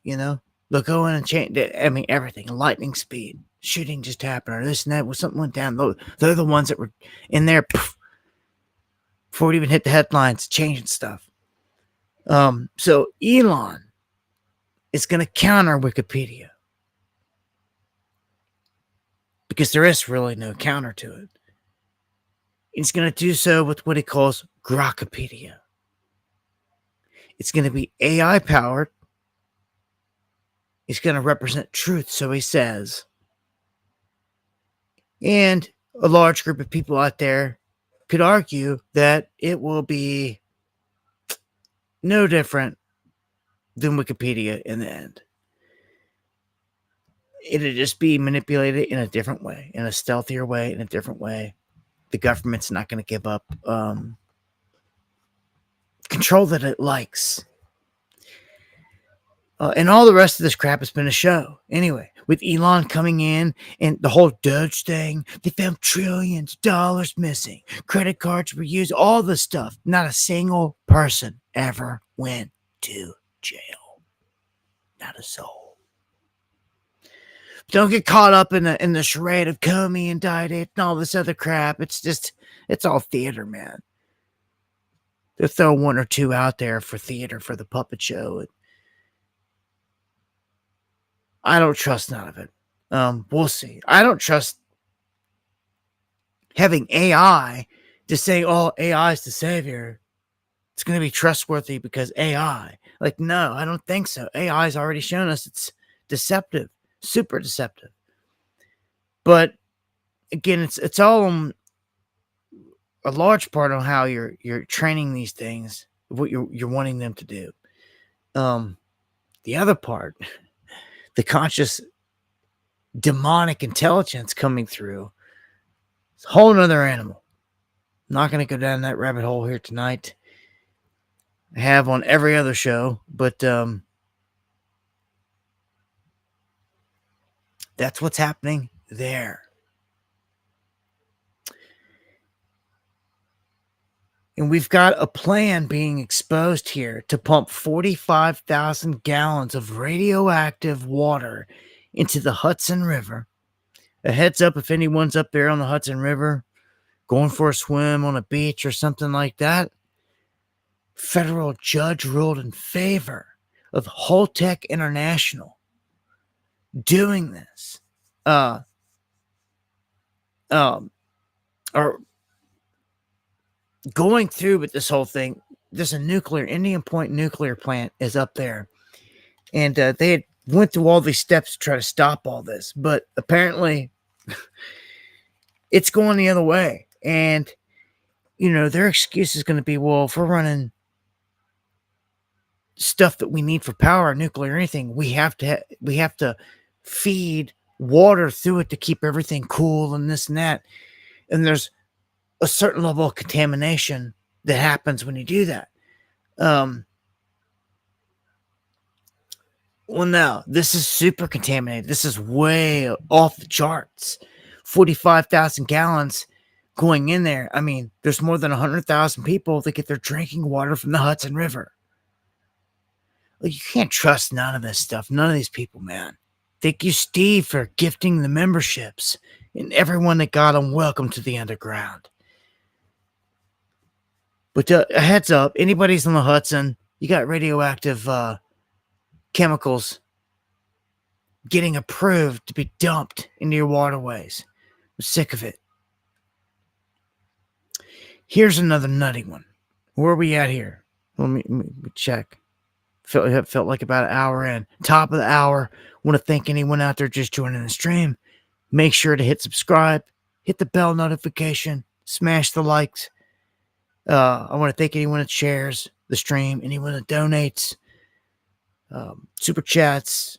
You know, they'll go in and change. I mean, everything. Lightning speed, shooting just happened, or this and that. Something went down. They're the ones that were in there before it even hit the headlines, changing stuff. So Elon is going to counter Wikipedia because there is really no counter to it. He's going to do so with what he calls Grokpedia. It's going to be AI powered. It's going to represent truth, so he says. And a large group of people out there could argue that it will be no different than Wikipedia in the end. It'll just be manipulated in a different way, in a stealthier way, in a different way. The government's not going to give up control that it likes. And all the rest of this crap has been a show. Anyway, with Elon coming in and the whole Doge thing, they found trillions of dollars missing. Credit cards were used, all this stuff. Not a single person ever went to jail. Not a soul. Don't get caught up in the charade of Comey indicted and all this other crap. It's all theater, man. They'll throw one or two out there for theater, for the puppet show. I don't trust none of it. We'll see. I don't trust having AI to say, oh, AI is the savior. It's going to be trustworthy because AI. Like, no, I don't think so. AI has already shown us it's deceptive, super deceptive. But again, it's all a large part on how you're training these things, what you're wanting them to do. The other part, the conscious demonic intelligence coming through, it's a whole nother animal. I'm not going to go down that rabbit hole here tonight. I have on every other show, but that's what's happening there. And we've got a plan being exposed here to pump 45,000 gallons of radioactive water into the Hudson River. A heads up if anyone's up there on the Hudson River going for a swim on a beach or something like that. Federal judge ruled in favor of Holtec International doing this. Or going through with this whole thing. There's a Indian Point nuclear plant is up there. And they had went through all these steps to try to stop all this. But apparently it's going the other way. And, their excuse is going to be, well, if we're running stuff that we need for power, nuclear, or anything, we have to feed water through it to keep everything cool and this and that. And there's a certain level of contamination that happens when you do that. Well, no, this is super contaminated. This is way off the charts. 45,000 gallons going in there. I mean, there's more than 100,000 people that get their drinking water from the Hudson River. Like, you can't trust none of this stuff. None of these people, man. Thank you, Steve, for gifting the memberships. And everyone that got them, welcome to the underground. But a heads up, anybody's on the Hudson, you got radioactive chemicals getting approved to be dumped into your waterways. I'm sick of it. Here's another nutty one. Where are we at here? Let me check. Felt like about an hour in. Top of the hour. Want to thank anyone out there just joining the stream. Make sure to hit subscribe. Hit the bell notification. Smash the likes. I want to thank anyone that shares the stream, anyone that donates, super chats,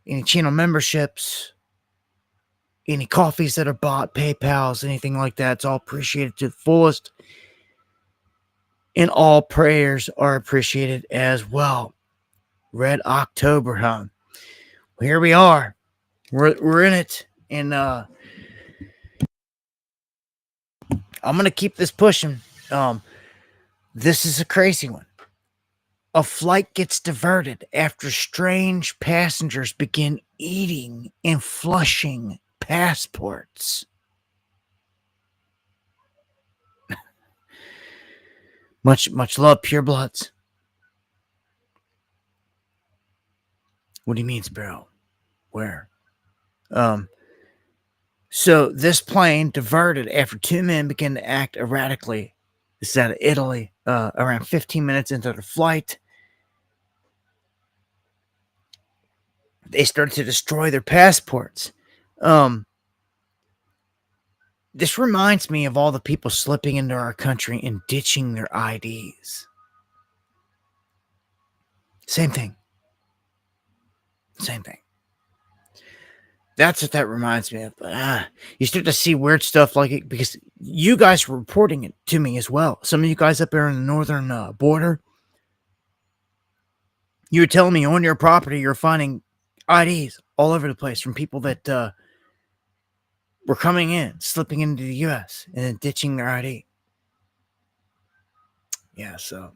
any channel memberships, any coffees that are bought, PayPals, anything like that. It's all appreciated to the fullest. And all prayers are appreciated as well. Red October, huh? Well, here we are. We're in it. And I'm going to keep this pushing. This is a crazy one. A flight gets diverted after strange passengers begin eating and flushing passports. Much love, purebloods. What do you mean, Sparrow? Where? So this plane diverted after two men began to act erratically. This is out of Italy. Around 15 minutes into the flight, they started to destroy their passports. This reminds me of all the people slipping into our country and ditching their IDs. Same thing. That's what that reminds me of. You start to see weird stuff like it because you guys were reporting it to me as well. Some of you guys up there on the northern border, you were telling me on your property you're finding IDs all over the place from people that were coming in, slipping into the U.S. and then ditching their ID. Yeah, so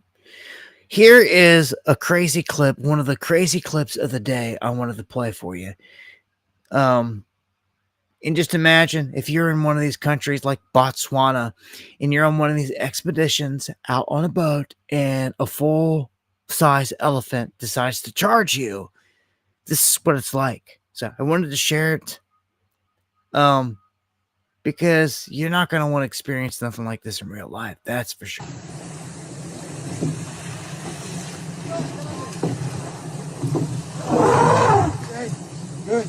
here is a crazy clip, one of the crazy clips of the day I wanted to play for you. And just imagine if you're in one of these countries like Botswana and you're on one of these expeditions out on a boat and a full-size elephant decides to charge you. This is what it's like. So I wanted to share it because you're not going to want to experience nothing like this in real life. That's for sure. Good.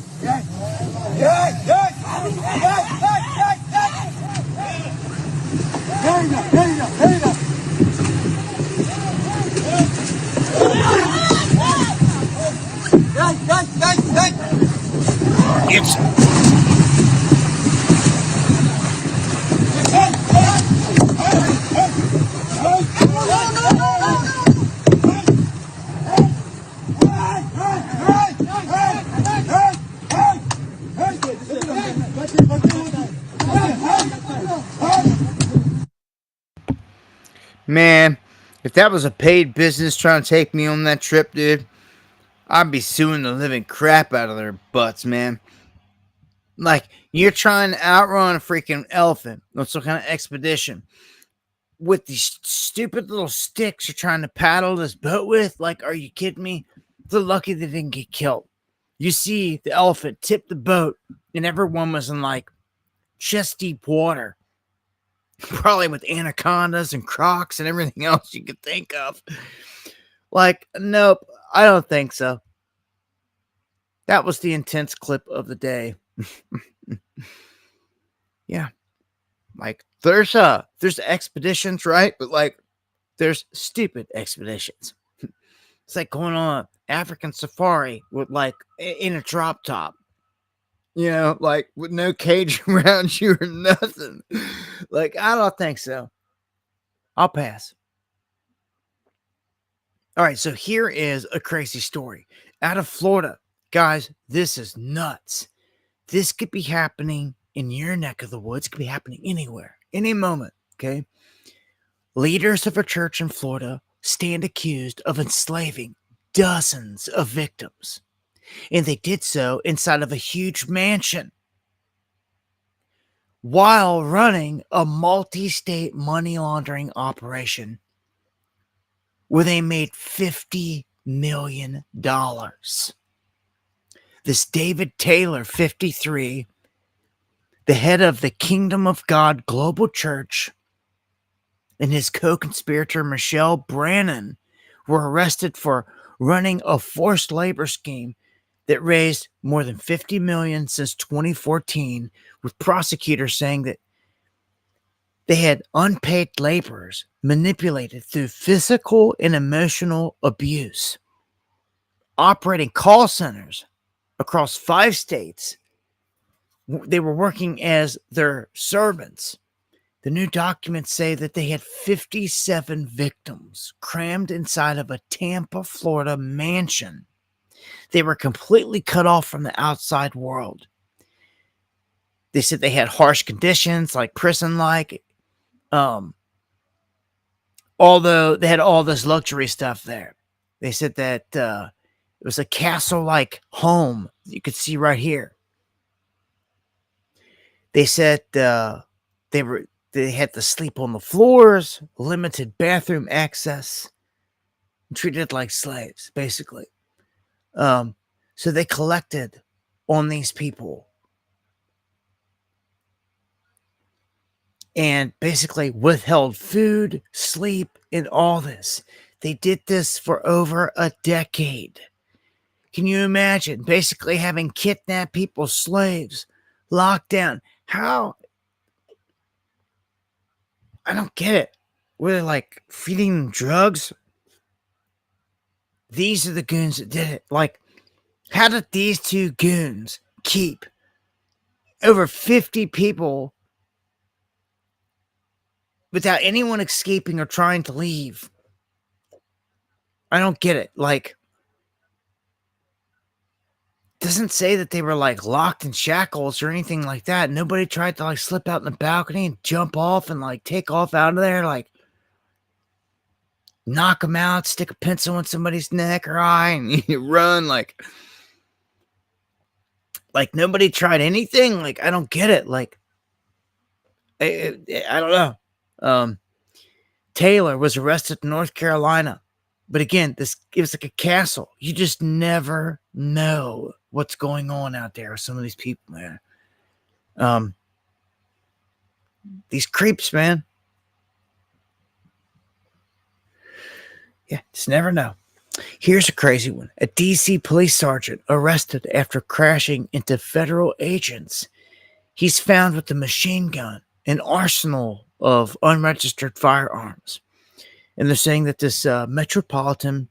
Man, if that was a paid business trying to take me on that trip, dude, I'd be suing the living crap out of their butts, man. Like, you're trying to outrun a freaking elephant on some kind of expedition with these stupid little sticks you're trying to paddle this boat with. Like, are you kidding me? They're lucky they didn't get killed. You see the elephant tip the boat, and everyone was in, like, chest deep water. Probably with anacondas and crocs and everything else you could think of. Like, nope, I don't think so. That was the intense clip of the day. Yeah. Like, there's expeditions, right? But, like, there's stupid expeditions. It's like going on African safari with, like, in a drop top. You know, like, with no cage around you or nothing. Like, I don't think so. I'll pass. All right, so here is a crazy story out of Florida. Guys, this is nuts. This could be happening in your neck of the woods. It could be happening anywhere, any moment, okay? Leaders of a church in Florida stand accused of enslaving dozens of victims. And they did so inside of a huge mansion while running a multi-state money laundering operation where they made $50 million. This David Taylor, 53, the head of the Kingdom of God Global Church, and his co-conspirator Michelle Brannon were arrested for running a forced labor scheme that raised more than $50 million since 2014, with prosecutors saying that They had unpaid laborers manipulated through physical and emotional abuse, operating call centers across 5 states. They were working as their servants. The new documents say that they had 57 victims crammed inside of a Tampa, Florida mansion. They were completely cut off from the outside world. They said they had harsh conditions, like prison-like. Although they had all this luxury stuff there. They said that it was a castle-like home you could see right here. They said they had to sleep on the floors, limited bathroom access, treated like slaves, basically. So they collected on these people and basically withheld food, sleep, and all this. They did this for over a decade. Can you imagine basically having kidnapped people, slaves, locked down? How? I don't get it. Were they like feeding them drugs? These are the goons that did it. Like, how did these two goons keep over 50 people without anyone escaping or trying to leave? I don't get it. Like, doesn't say that they were like locked in shackles or anything like that. Nobody tried to like slip out in the balcony and jump off and like take off out of there, like knock them out, stick a pencil in somebody's neck or eye, and you run. Like nobody tried anything. Like, I don't get it. Like, I don't know. Taylor was arrested in North Carolina. But again, it was like a castle. You just never know what's going on out there with some of these people, man. These creeps, man. Yeah, just never know. Here's a crazy one. A D.C. police sergeant arrested after crashing into federal agents. He's found with a machine gun, an arsenal of unregistered firearms. And they're saying that this Metropolitan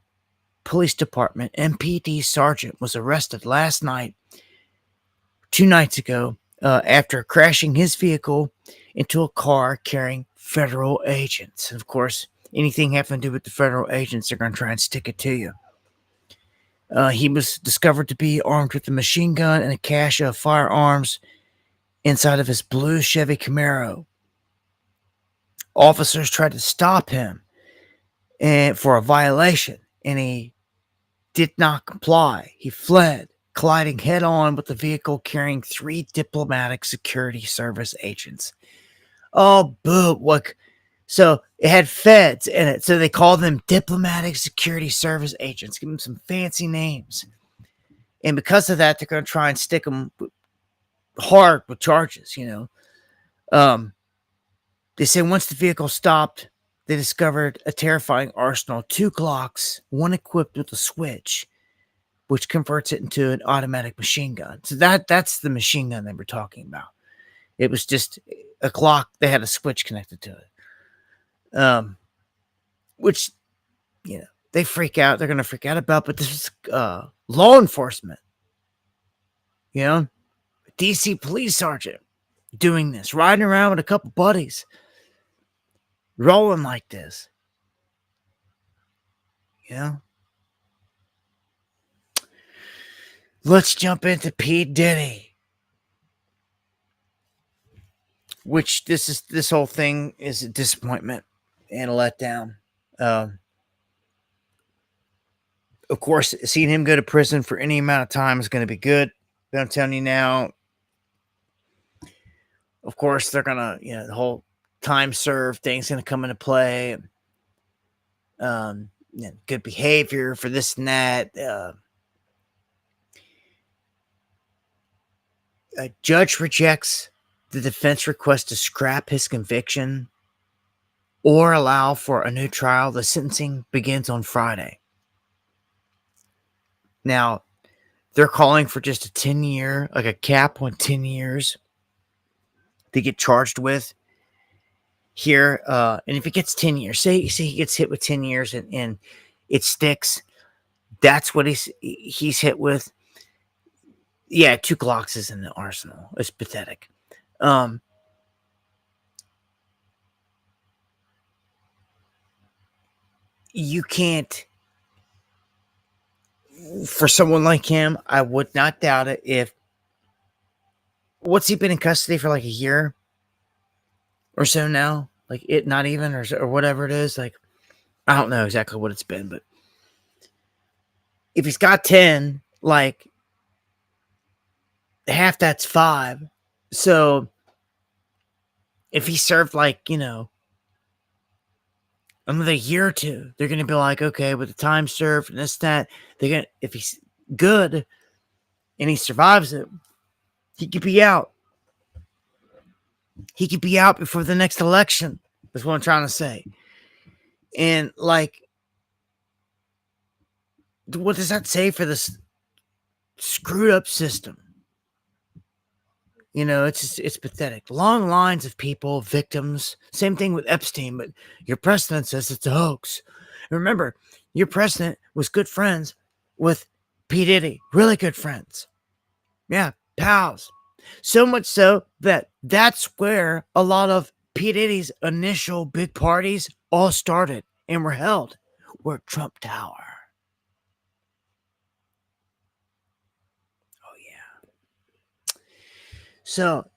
Police Department MPD sergeant was arrested last night, 2 nights ago, after crashing his vehicle into a car carrying federal agents. And of course, anything having to do with the federal agents, they're going to try and stick it to you. He was discovered to be armed with a machine gun and a cache of firearms inside of his blue Chevy Camaro. Officers tried to stop him for a violation, and he did not comply. He fled, colliding head-on with the vehicle carrying 3 diplomatic security service agents. Oh, boo. What? So it had feds in it, so they call them diplomatic security service agents. Give them some fancy names. And because of that, they're going to try and stick them hard with charges, They say once the vehicle stopped, they discovered a terrifying arsenal, 2 Glocks, one equipped with a switch, which converts it into an automatic machine gun. So that's the machine gun they were talking about. It was just a Glock. They had a switch connected to it. Which, they freak out. They're going to freak out about, but this is law enforcement. DC police sergeant doing this, riding around with a couple buddies, rolling like this. Let's jump into P. Diddy. Which this whole thing is a disappointment and a letdown. Of course, seeing him go to prison for any amount of time is going to be good. But I'm telling you now, of course, they're going to, the whole time served thing's going to come into play. Good behavior for this and that. A judge rejects the defense request to scrap his conviction or allow for a new trial. The sentencing begins on Friday. Now, they're calling for just a 10-year, like a cap on 10 years to get charged with. here. And if he gets 10 years, say he gets hit with 10 years and it sticks, that's what he's hit with. Yeah, 2 Glocks is in the arsenal. It's pathetic. You can't, for someone like him, I would not doubt it if, what's he been in custody for, like a year or so now? Like, it not even, or whatever it is. Like, I don't know exactly what it's been, but if he's got 10, like, half that's 5. So if he served, like, another year or two, they're gonna be like, okay, with the time served and this, that, they're gonna, if he's good and he survives it, he could be out. He could be out before the next election. That's what I'm trying to say. And like, what does that say for this screwed up system? It's pathetic. Long lines of people, victims. Same thing with Epstein, but your president says it's a hoax. And remember, your president was good friends with P. Diddy. Really good friends. Yeah, pals. So much so that that's where a lot of P. Diddy's initial big parties all started and were held. Were Trump Tower. Oh, yeah. So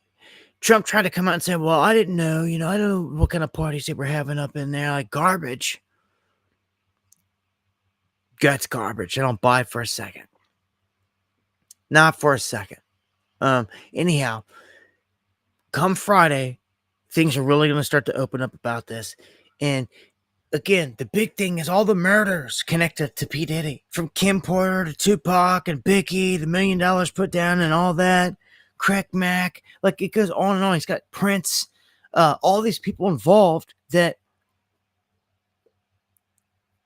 Trump tried to come out and say, well, I didn't know, I don't know what kind of parties they were having up in there, like garbage. That's garbage. I don't buy it for a second. Not for a second. Anyhow, come Friday, things are really going to start to open up about this. And again, the big thing is all the murders connected to P. Diddy. From Kim Porter to Tupac and Biggie, the $1 million put down and all that. Craig Mack. Like, it goes on and on. He's got Prince. All these people involved that,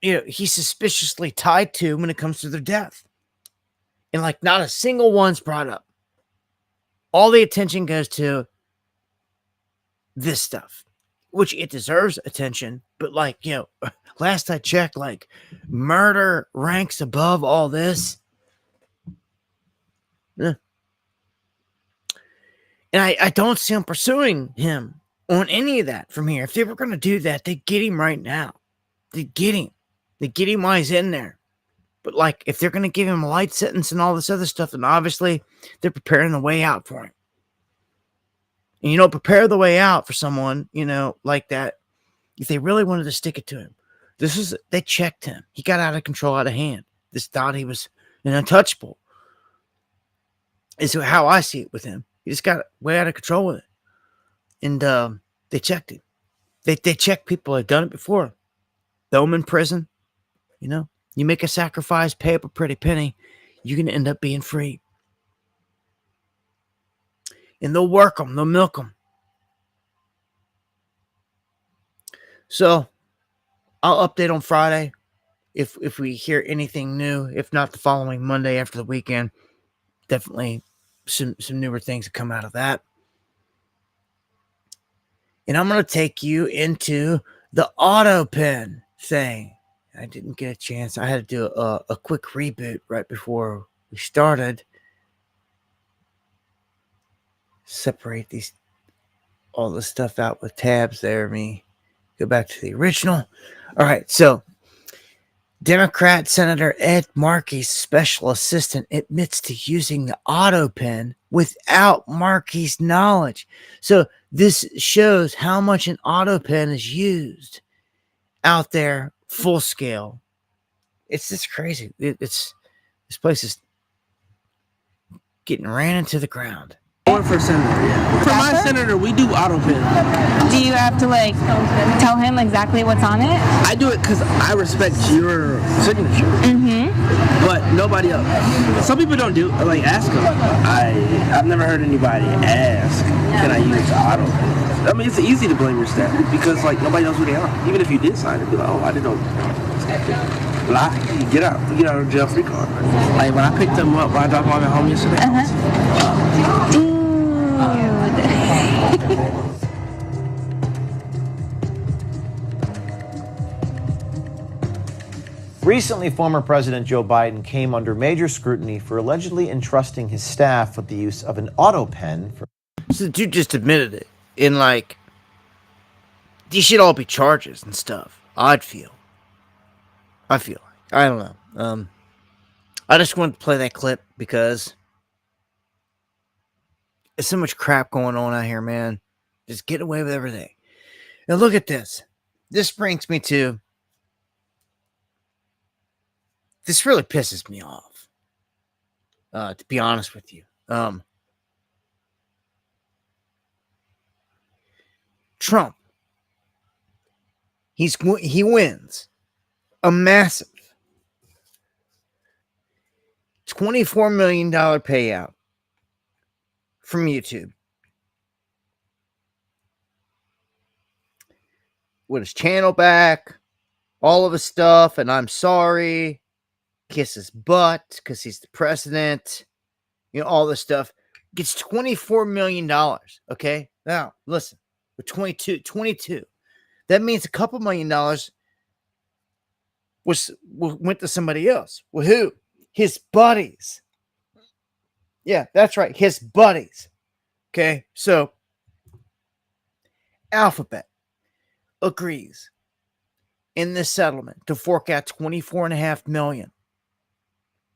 he's suspiciously tied to when it comes to their death. And, like, not a single one's brought up. All the attention goes to this stuff, which it deserves attention. But, like, last I checked, like, murder ranks above all this. And I don't see him pursuing him on any of that from here. If they were going to do that, they'd get him right now. They'd get him. They'd get him while he's in there. But, like, if they're going to give him a light sentence and all this other stuff, then obviously they're preparing the way out for him. And, prepare the way out for someone, like that. If they really wanted to stick it to him. They checked him. He got out of control, out of hand. This thought he was an untouchable. Is how I see it with him. He just got way out of control with it. And they checked him. They checked people who had done it before. Throw them in prison. You make a sacrifice, pay up a pretty penny, you're going to end up being free. And they'll work them. They'll milk them. So, I'll update on Friday if we hear anything new. If not, the following Monday after the weekend. Definitely some newer things that come out of that. And I'm going to take you into the auto pen thing. I didn't get a chance. I had to do a quick reboot right before we started. Separate all the stuff out with tabs there. Me go back to the original. All right, so Democrat Senator Ed Markey's special assistant admits to using the auto pen without Markey's knowledge. So this shows how much an auto pen is used out there full scale. It's just crazy. This place is getting ran into the ground. Going for senator, yeah. For my senator, we do auto pen. Do you have to tell him exactly what's on it? I do it because I respect your signature. Mm-hmm. But nobody else. Some people don't do ask them. I've never heard anybody ask, can I use auto pen? I mean, it's easy to blame your staff because nobody knows who they are. Even if you did sign it, be like, oh, I didn't know. Lie, you get out of jail free card. Like when I picked them up, when I dropped them off at home yesterday. Dude. Recently, former President Joe Biden came under major scrutiny for allegedly entrusting his staff with the use of an auto pen for. So the dude just admitted it. And like, these should all be charges and stuff. I feel like. I don't know. I just wanted to play that clip because there's so much crap going on out here, man. Just get away with everything. Now look at this. This brings me to. This really pisses me off. To be honest with you. Trump. He wins a massive $24 million payout from YouTube with his channel back, all of his stuff, and I'm sorry, kiss his butt because he's the president, all this stuff. Gets $24 million. Okay, now listen, with 22, that means a couple $1 million went to somebody else. Well, who? His buddies. Yeah, that's right, his buddies. Okay, so Alphabet agrees in this settlement to fork out $24.5 million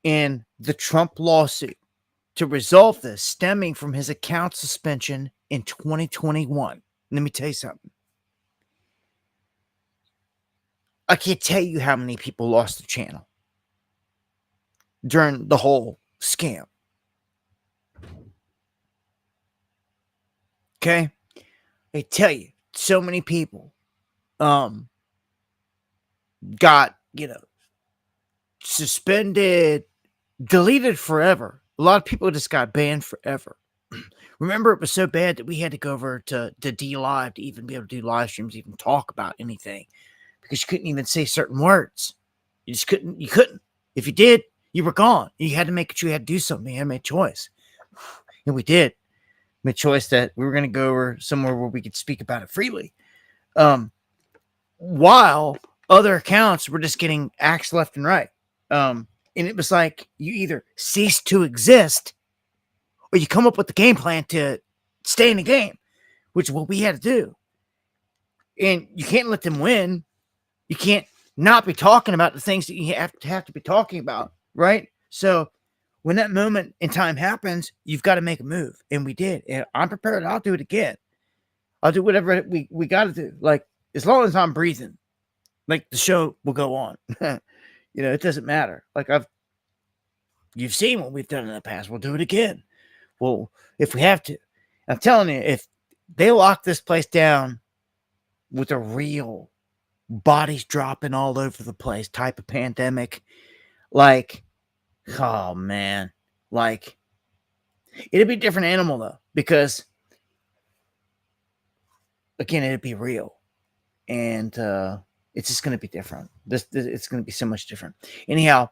in the Trump lawsuit to resolve this, stemming from his account suspension in 2021. Let me tell you something. I can't tell you how many people lost the channel during the whole scam. Okay? I tell you, so many people got, suspended, deleted forever. A lot of people just got banned forever. Remember, it was so bad that we had to go over to D Live to even be able to do live streams, even talk about anything, because you couldn't even say certain words. You just couldn't. You couldn't. If you did, you were gone. You had to make sure you had to do something. You had to make a choice. And we did. Made a choice that we were going to go over somewhere where we could speak about it freely. While other accounts were just getting axed left and right. And it was like you either cease to exist or you come up with the game plan to stay in the game, which is what we had to do. And you can't let them win. You can't not be talking about the things that you have to be talking about, right? So when that moment in time happens, you've got to make a move. And we did. And I'm prepared. I'll do it again. I'll do whatever we got to do. Like, as long as I'm breathing, like, the show will go on. It doesn't matter. Like, you've seen what we've done in the past. We'll do it again. Well, if we have to. I'm telling you, if they lock this place down with a real bodies dropping all over the place type of pandemic, like, oh man, like, it'd be a different animal though, because again, it'd be real, and it's just going to be different. It's going to be so much different. Anyhow,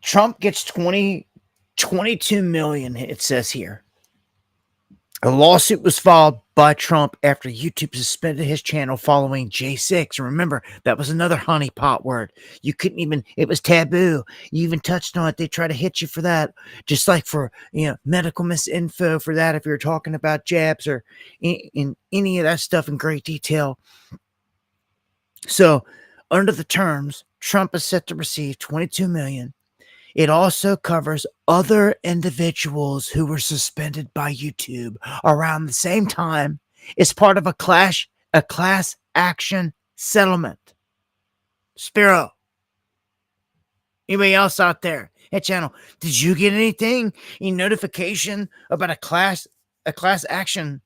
Trump gets 22 million, it says here. A lawsuit was filed by Trump after YouTube suspended his channel following J6. Remember, that was another honeypot word. You couldn't even, it was taboo. You even touched on it. They try to hit you for that. Just like for, medical misinfo for that, if you're talking about jabs or in any of that stuff in great detail. So, under the terms, Trump is set to receive $22 million. It also covers other individuals who were suspended by YouTube around the same time. It's part of a class action settlement. Spiro, anybody else out there? Hey, channel, did you get anything? Any notification about a class action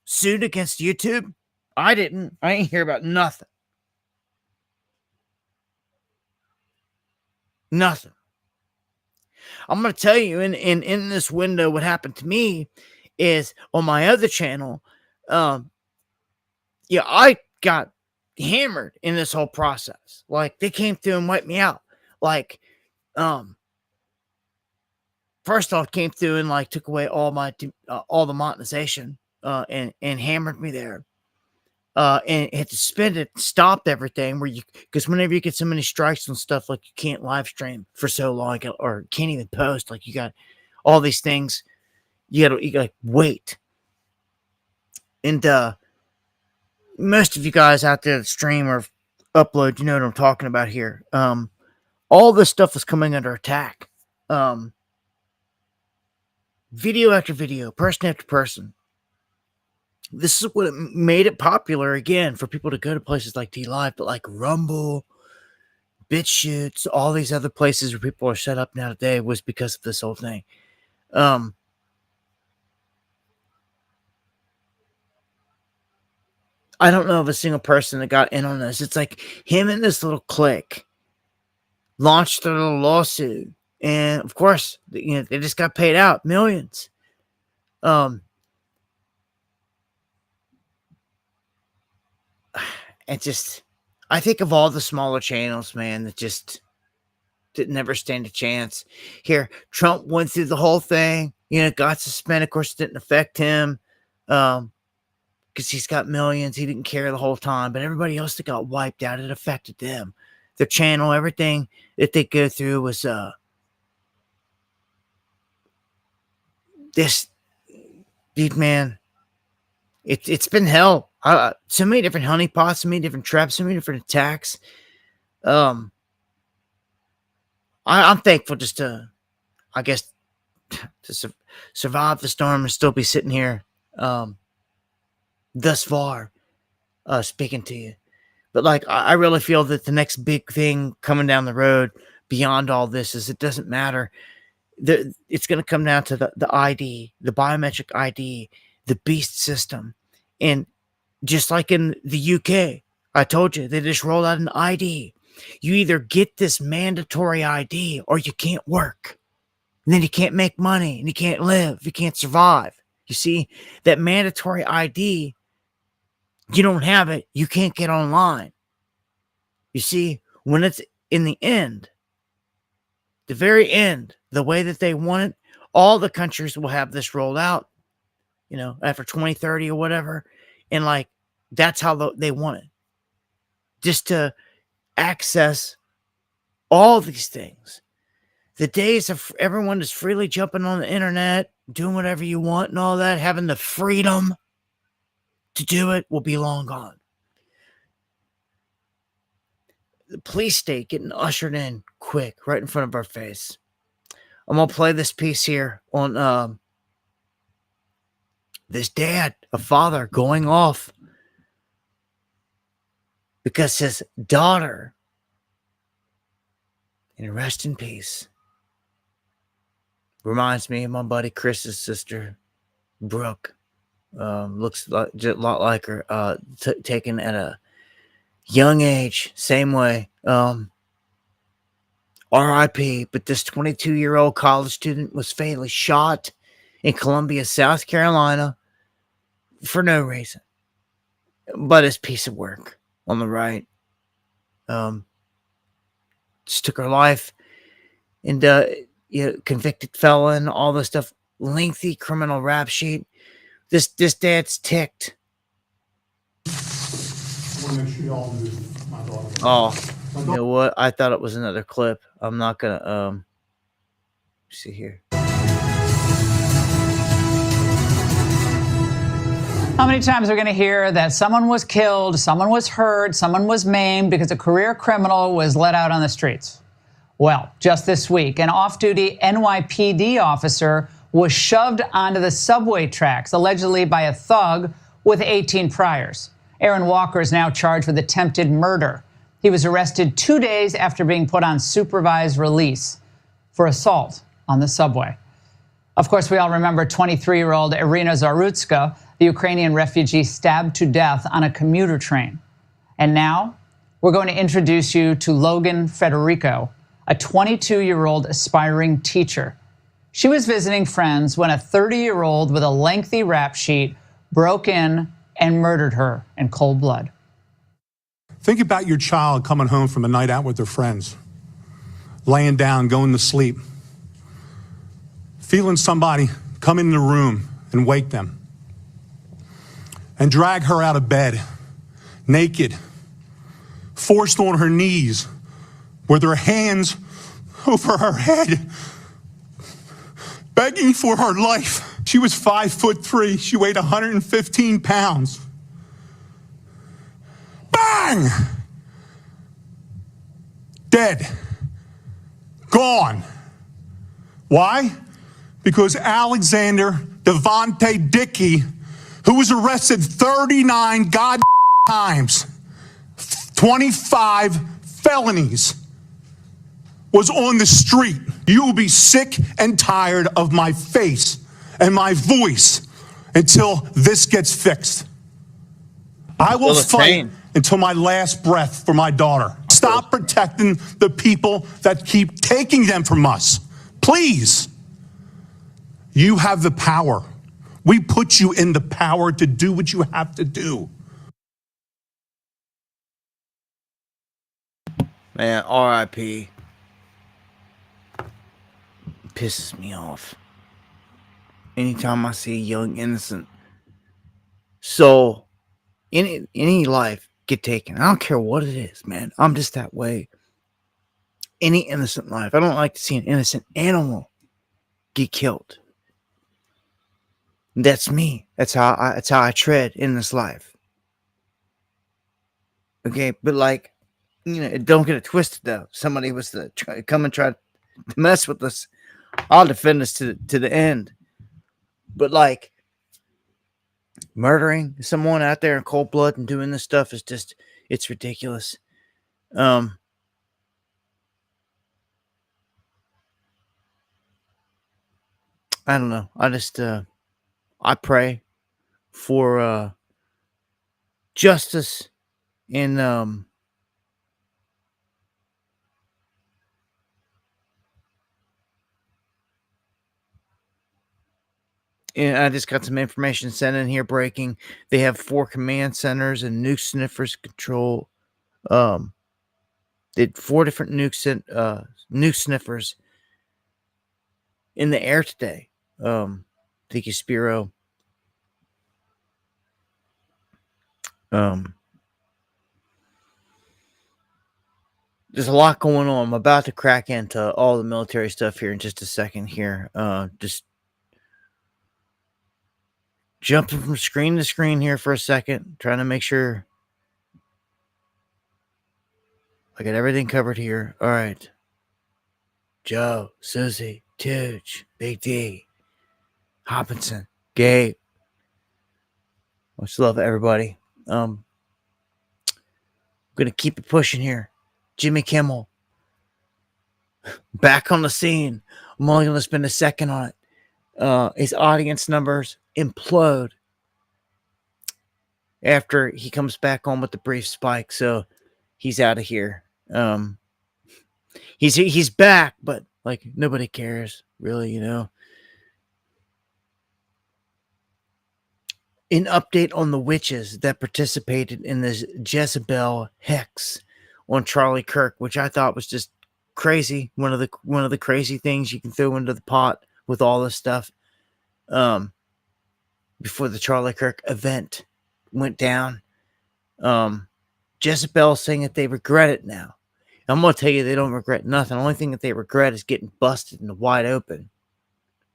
suit against YouTube? I didn't. I ain't hear about nothing. Nothing. I'm going to tell you in this window, what happened to me is on my other channel. I got hammered in this whole process. Like, they came through and wiped me out. Like, first off, came through and like took away all the monetization, and hammered me there. and had to spend it, stopped everything because whenever you get so many strikes and stuff, like you can't live stream for so long or can't even post, like you got all these things, you gotta wait. And most of you guys out there that stream or upload, you know what I'm talking about here. All this stuff was coming under attack. Video after video, person after person. This is what made it popular again for people to go to places like DLive, but like Rumble, BitChutes, all these other places where people are set up now today was because of this whole thing. I don't know of a single person that got in on this. It's like him and this little clique launched their little lawsuit, and of course, they just got paid out millions. And just, I think of all the smaller channels, man, that just didn't never stand a chance. Here, Trump went through the whole thing, got suspended. Of course, it didn't affect him, because he's got millions. He didn't care the whole time. But everybody else that got wiped out, it affected them. Their channel, everything that they go through was this, dude, man. It's been hell. So many different honeypots, so many different traps, so many different attacks. I'm thankful just to, I guess, to survive the storm and still be sitting here, thus far, speaking to you. But like, I really feel that the next big thing coming down the road beyond all this is it doesn't matter. It's going to come down to the ID, the biometric ID, the beast system. And just like in the UK, I told you, they just rolled out an ID. You either get this mandatory ID or you can't work. And then you can't make money and you can't live. You can't survive. You see, that mandatory ID, you don't have it, you can't get online. You see, when it's in the end, the very end, the way that they want it, all the countries will have this rolled out, after 2030 or whatever. And like, that's how they want it. Just to access all these things. The days of everyone just freely jumping on the internet, doing whatever you want and all that, having the freedom to do it will be long gone. The police state getting ushered in quick, right in front of our face. I'm going to play this piece here on this dad, a father, going off because his daughter, and rest in peace, reminds me of my buddy Chris's sister, Brooke. Looks just a lot like her, taken at a young age, same way. RIP, but this 22-year-old college student was fatally shot in Columbia, South Carolina, for no reason but his piece of work on the right. Just took her life, and convicted felon, all this stuff, lengthy criminal rap sheet. This dad's ticked. Oh, you know what? I thought it was another clip. I'm not gonna see here. How many times are we going to hear that someone was killed, someone was hurt, someone was maimed because a career criminal was let out on the streets? Well, just this week, an off-duty NYPD officer was shoved onto the subway tracks, allegedly by a thug with 18 priors. Aaron Walker is now charged with attempted murder. He was arrested 2 days after being put on supervised release for assault on the subway. Of course, we all remember 23-year-old Irina Zarutska, the Ukrainian refugee stabbed to death on a commuter train. And now we're going to introduce you to Logan Federico, a 22-year-old aspiring teacher. She was visiting friends when a 30-year-old with a lengthy rap sheet broke in and murdered her in cold blood. Think about your child coming home from a night out with their friends, laying down, going to sleep, feeling somebody come in the room and wake them and drag her out of bed naked, forced on her knees, with her hands over her head, begging for her life. She was 5'3". She weighed 115 pounds. Bang! Dead. Gone. Why? Because Alexander Devontae Dickey, who was arrested 39 times, 25 felonies, was on the street. You will be sick and tired of my face and my voice until this gets fixed. I will fight until my last breath for my daughter. Stop protecting the people that keep taking them from us. Please. You have the power. We put you in the power to do what you have to do. Man, R.I.P. Pisses me off. Anytime I see a young, innocent soul in any life get taken, I don't care what it is, man. I'm just that way. Any innocent life. I don't like to see an innocent animal get killed. That's me. That's how I tread in this life. Okay, but like, don't get it twisted though. Somebody was to come and try to mess with us. I'll defend us to the end. But like, murdering someone out there in cold blood and doing this stuff is just, it's ridiculous. I don't know. I just I pray for justice and and I just got some information sent in here breaking. They have 4 command centers and nuke sniffers control. Did 4 different nuke sniffers in the air today. Thank you, Spiro. There's a lot going on. I'm about to crack into all the military stuff here in just a second here. Just jumping from screen to screen here for a second, trying to make sure I got everything covered here. All right. Joe, Susie, Tooch, Big D, Hopkinson, Gabe. Much love, everybody. I'm going to keep it pushing here. Jimmy Kimmel, back on the scene. I'm only going to spend a second on it. His audience numbers implode after he comes back on with the brief spike, so he's out of here. He's back, but like nobody cares, really, An update on the witches that participated in this Jezebel hex on Charlie Kirk, which I thought was just crazy. One of the crazy things you can throw into the pot with all this stuff. Before the Charlie Kirk event went down, Jezebel saying that they regret it now. I'm gonna tell you, they don't regret nothing. The only thing that they regret is getting busted in the wide open.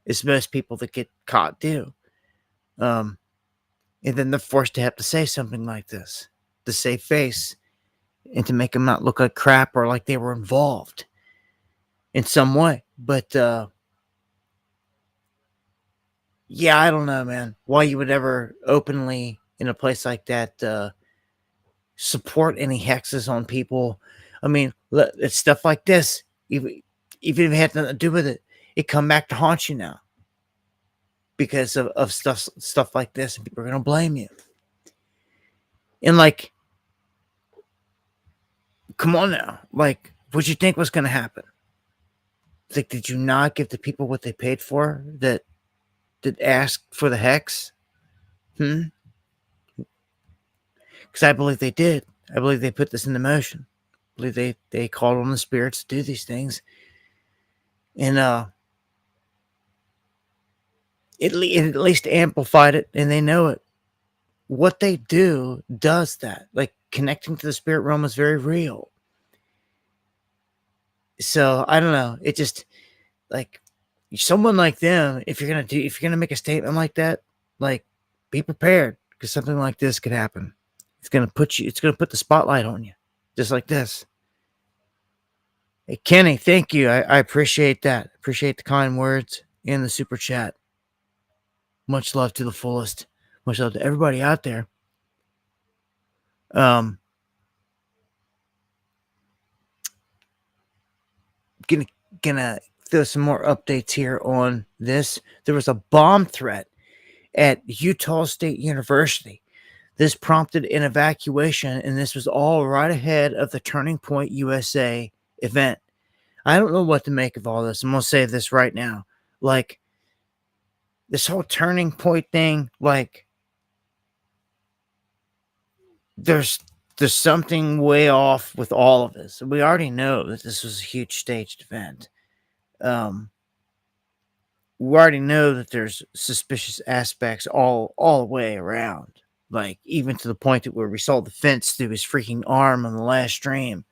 It's most people that get caught do. And then they're forced to have to say something like this to save face and to make them not look like crap or like they were involved in some way. But yeah, I don't know, man. Why you would ever openly in a place like that support any hexes on people. I mean, it's stuff like this. Even if it had nothing to do with it, it come back to haunt you now because of stuff like this, and people are gonna blame you. And like, come on now, like, what you think was gonna happen? Like, did you not give the people what they paid for that asked for the hex? Because I believe they did. I believe they put this into motion. I believe they called on the spirits to do these things. And it at least amplified it, and they know it. What they do does that. Like, connecting to the spirit realm is very real. So I don't know. It just like someone like them, if you're gonna make a statement like that, like be prepared because something like this could happen. It's gonna put the spotlight on you, just like this. Hey Kenny, thank you. I appreciate that. Appreciate the kind words in the super chat. Much love to the fullest. Much love to everybody out there. Gonna throw some more updates here on this. There was a bomb threat at Utah State University. This prompted an evacuation, and this was all right ahead of the Turning Point USA event. I don't know what to make of all this. I'm gonna say this right now. Like, this whole Turning Point thing, like, there's something way off with all of this. We already know that this was a huge staged event. We already know that there's suspicious aspects all the way around. Like, even to the point that where we saw the fence through his freaking arm on the last stream,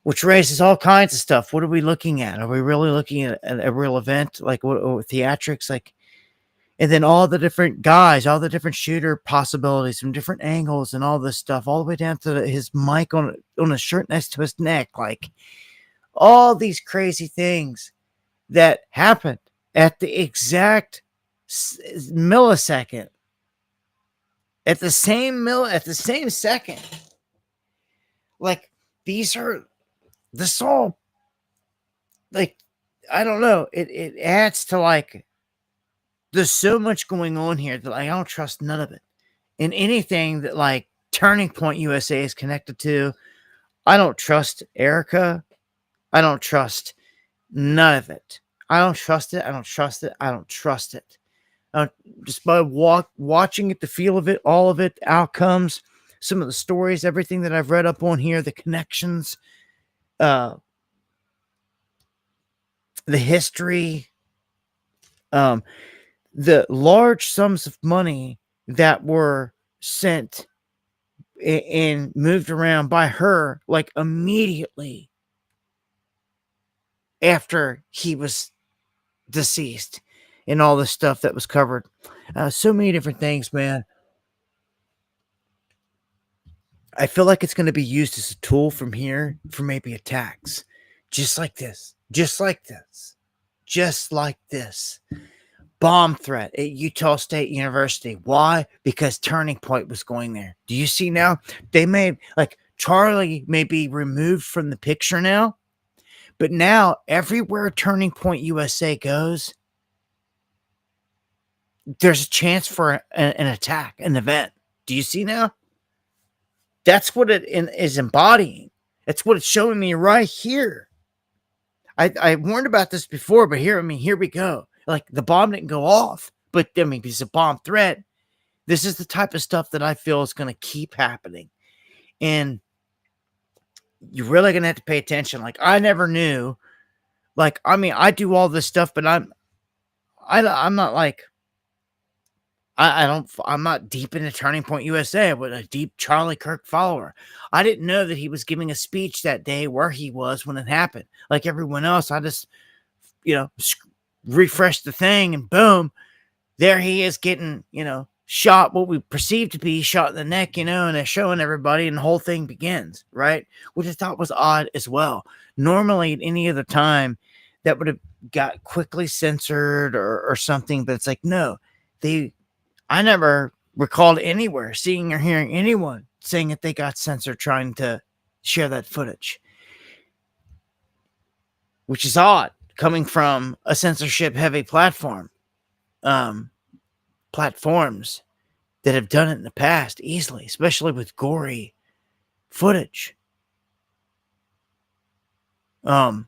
which raises all kinds of stuff. What are we looking at? Are we really looking at a real event? Like, what theatrics? Like, and then all the different guys, all the different shooter possibilities from different angles and all this stuff, all the way down to his mic on a shirt next to his neck. Like, all these crazy things that happened at the exact millisecond, at the same second. Like, this all, like, I don't know. It adds to, like, there's so much going on here that I don't trust none of it. And anything that, like, Turning Point USA is connected to, I don't trust Erica. I don't trust none of it. I don't trust it. I don't trust it. I don't trust it. Just by watching it, the feel of it, all of it, outcomes, some of the stories, everything that I've read up on here, the connections, the history, the large sums of money that were sent and moved around by her, like, immediately after he was deceased, and all the stuff that was covered. So many different things, man. I feel like it's going to be used as a tool from here for maybe attacks. Just like this. Just like this. Just like this. Bomb threat at Utah State University. Why? Because Turning Point was going there. Do you see now? They made, like, Charlie may be removed from the picture now, but now everywhere Turning Point USA goes, there's a chance for an attack, an event. Do you see now? That's what it is embodying. That's what it's showing me right here. I warned about this before, but here we go. Like, the bomb didn't go off, but it's a bomb threat. This is the type of stuff that I feel is going to keep happening. And you're really going to have to pay attention. Like, I never knew. Like, I do all this stuff, but I'm not like, I'm not deep into Turning Point USA, but a deep Charlie Kirk follower. I didn't know that he was giving a speech that day where he was when it happened. Like everyone else, I just, refreshed the thing and boom, there he is getting, shot, what we perceive to be shot in the neck, and they're showing everybody and the whole thing begins, right? Which I thought was odd as well. Normally at any other time that would have got quickly censored or something, but it's like, no, I never recalled anywhere seeing or hearing anyone saying that they got censored trying to share that footage, which is odd coming from a censorship heavy platform. Platforms that have done it in the past easily, especially with gory footage. And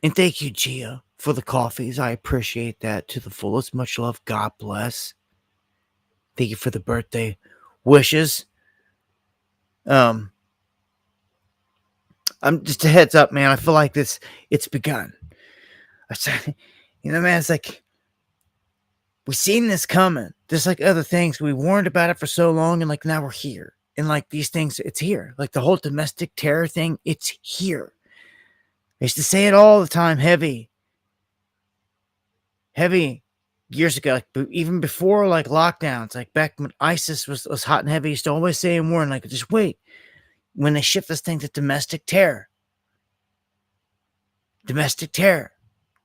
thank you, Gia, for the coffees. I appreciate that to the fullest. Much love. God bless. Thank you for the birthday wishes. I'm just a heads up, man. I feel like it's begun. I said, man, it's like, we've seen this coming. Just like other things, we warned about it for so long, and like now we're here. And like these things, it's here. Like the whole domestic terror thing, it's here. I used to say it all the time, heavy years ago, like even before like lockdowns, like back when ISIS was hot and heavy. I used to always say and warn, like, just wait. When they shift this thing to domestic terror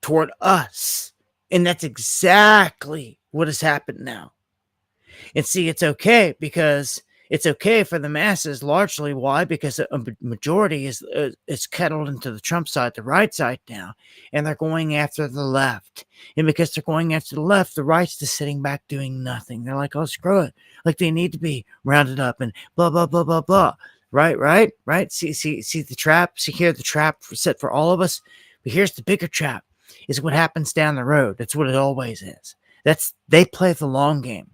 toward us. And that's exactly what has happened now. And see, it's okay because it's okay for the masses largely. Why? Because a majority is kettled into the Trump side, the right side now, and they're going after the left. And because they're going after the left, the right's just sitting back doing nothing. They're like, oh, screw it. Like they need to be rounded up and blah, blah, blah, blah, blah. Right? See the trap? See here, the trap set for all of us. But here's the bigger trap is what happens down the road. That's what it always is. They play the long game.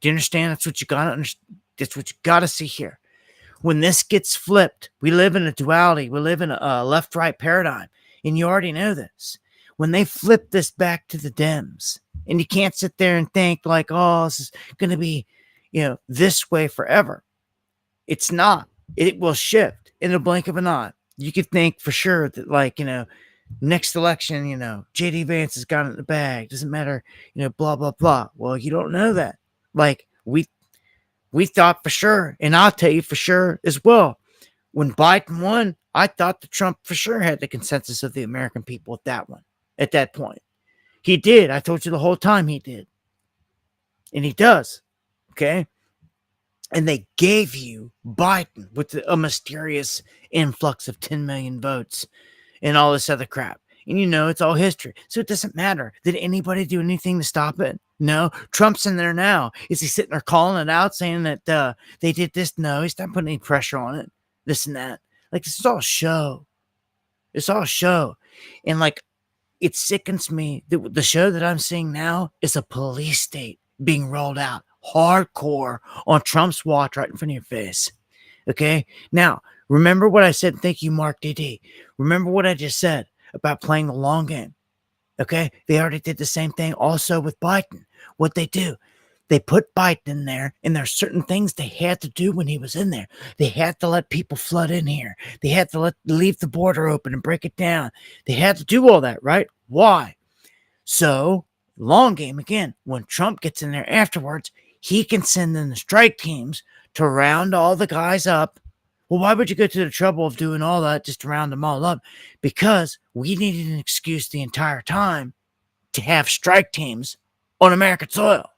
Do you understand? That's what you gotta understand. That's what you gotta see here. When this gets flipped, we live in a duality. We live in a left-right paradigm, and you already know this. When they flip this back to the Dems, and you can't sit there and think like, oh, this is going to be, this way forever. It's not. It will shift in a blink of an eye. You could think for sure that, like, next election, JD Vance has got it in the bag. Doesn't matter, blah, blah, blah. Well, you don't know that. Like, we thought for sure, and I'll tell you for sure as well. When Biden won, I thought that Trump for sure had the consensus of the American people at that point. He did. I told you the whole time he did. And he does. Okay? And they gave you Biden with a mysterious influx of 10 million votes and all this other crap. And it's all history. So it doesn't matter. Did anybody do anything to stop it? No. Trump's in there now. Is he sitting there calling it out, saying that they did this? No, he's not putting any pressure on it. This and that. Like, this is all show. It's all show. And, like, it sickens me that the show that I'm seeing now is a police state being rolled out hardcore on Trump's watch right in front of your face. Okay? Now, remember what I said. Thank you, Mark DD. Remember what I just said about playing the long game. Okay? They already did the same thing also with Biden. What they do, they put Biden in there, and there's certain things they had to do when he was in there. They had to let people flood in here. They had to leave the border open and break it down. They had to do all that, right? Why? So, long game again. When Trump gets in there afterwards, he can send in the strike teams to round all the guys up. Well, why would you go to the trouble of doing all that just to round them all up? Because we needed an excuse the entire time to have strike teams on American soil.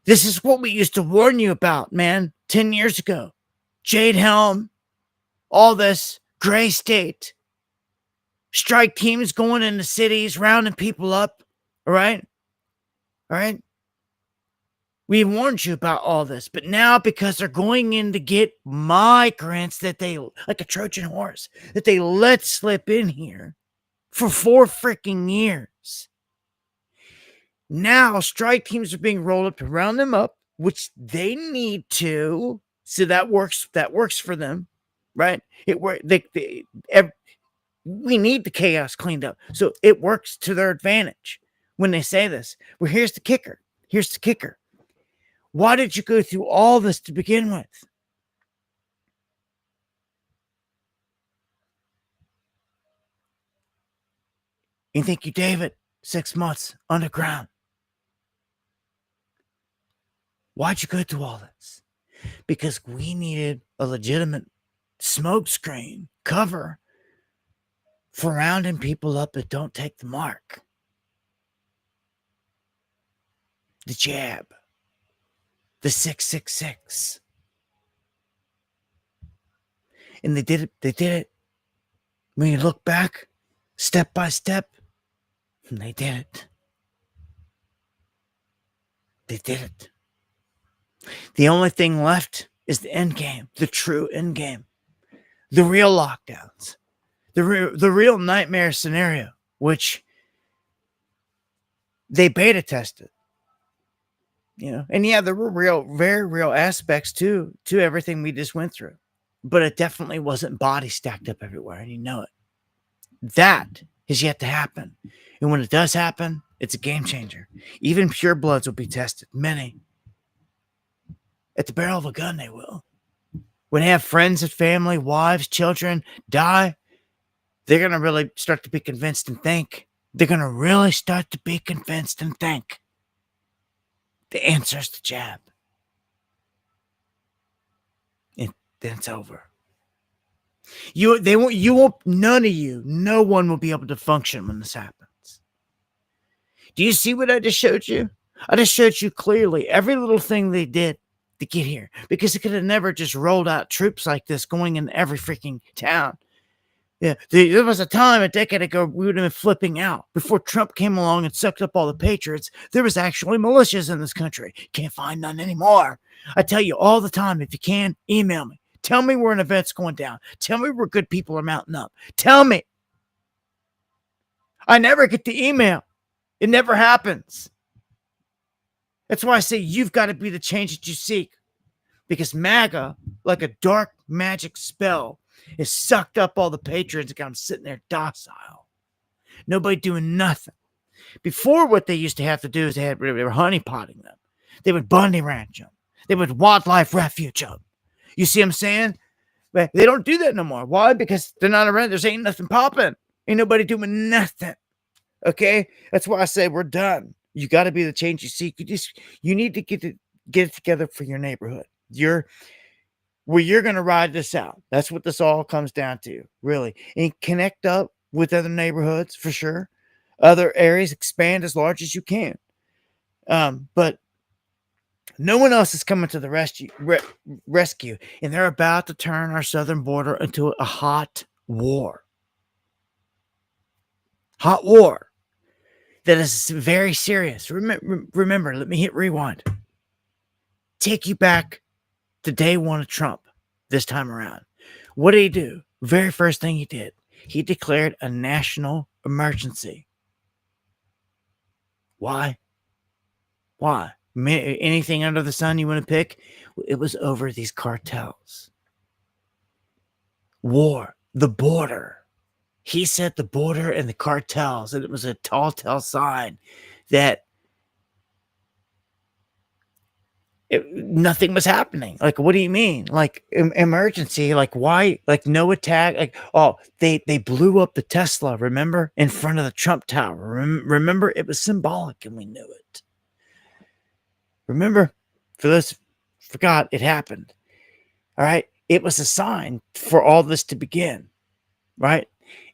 This is what we used to warn you about, man, 10 years ago. Jade Helm, all this, gray state, strike teams going into cities, rounding people up, all right? All right? We warned you about all this, but now because they're going in to get migrants that they, like a Trojan horse, that they let slip in here for 4 freaking years. Now strike teams are being rolled up to round them up, which they need to. So that works for them, right? We need the chaos cleaned up. So it works to their advantage when they say this. Well, here's the kicker. Why did you go through all this to begin with? You think you gave it 6 months underground. Why'd you go through all this? Because we needed a legitimate smokescreen cover for rounding people up that don't take the mark. The jab. The 666. And they did it. When you look back, step by step, and they did it. The only thing left is the end game, the true end game, the real lockdowns, the real nightmare scenario, which they beta tested. And yeah, there were very real aspects to everything we just went through, but it definitely wasn't bodies stacked up everywhere, and you know it. That is yet to happen, and when it does happen, It's a game changer. Even purebloods will be tested. Many. At the barrel of a gun, they will. When they have friends and family, wives, children die, they're going to really start to be convinced and think. They're going to really start to be convinced and think. The answer is the jab. And then it's over. None of you, no one will be able to function when this happens. Do you see what I just showed you? I just showed you clearly every little thing they did to get here, because they could have never just rolled out troops like this going in every freaking town. Yeah, there was a time a decade ago we would have been flipping out. Before Trump came along and sucked up all the patriots, there was actually militias in this country. Can't find none anymore. I tell you all the time, if you can, email me. Tell me where an event's going down. Tell me where good people are mounting up. Tell me. I never get the email. It never happens. That's why I say you've got to be the change that you seek. Because MAGA, like a dark magic spell, has sucked up all the patrons and got them sitting there docile. Nobody doing nothing. Before, what they used to have to do is they were honeypotting them. They would Bundy Ranch them. They would wildlife refuge them. You see what I'm saying? But they don't do that no more. Why? Because they're not around. There ain't nothing popping. Ain't nobody doing nothing. Okay? That's why I say we're done. You got to be the change you seek. You need to get it together for your neighborhood. You're going to ride this out. That's what this all comes down to, really. And connect up with other neighborhoods for sure. Other areas, expand as large as you can. But no one else is coming to the rescue, and they're about to turn our southern border into a hot war. Hot war. That is very serious. Remember, let me hit rewind. Take you back to day one of Trump this time around. What did he do? Very first thing he did, he declared a national emergency. Why? Anything under the sun you want to pick? It was over these cartels. War, the border. He said the border and the cartels, and it was a tall tale sign that nothing was happening. Like, what do you mean? Like, emergency? Like, why? Like, no attack? Like, oh, they blew up the Tesla, remember? In front of the Trump Tower. Remember? It was symbolic, and we knew it. Remember? For those who forgot, it happened. All right? It was a sign for all this to begin. Right?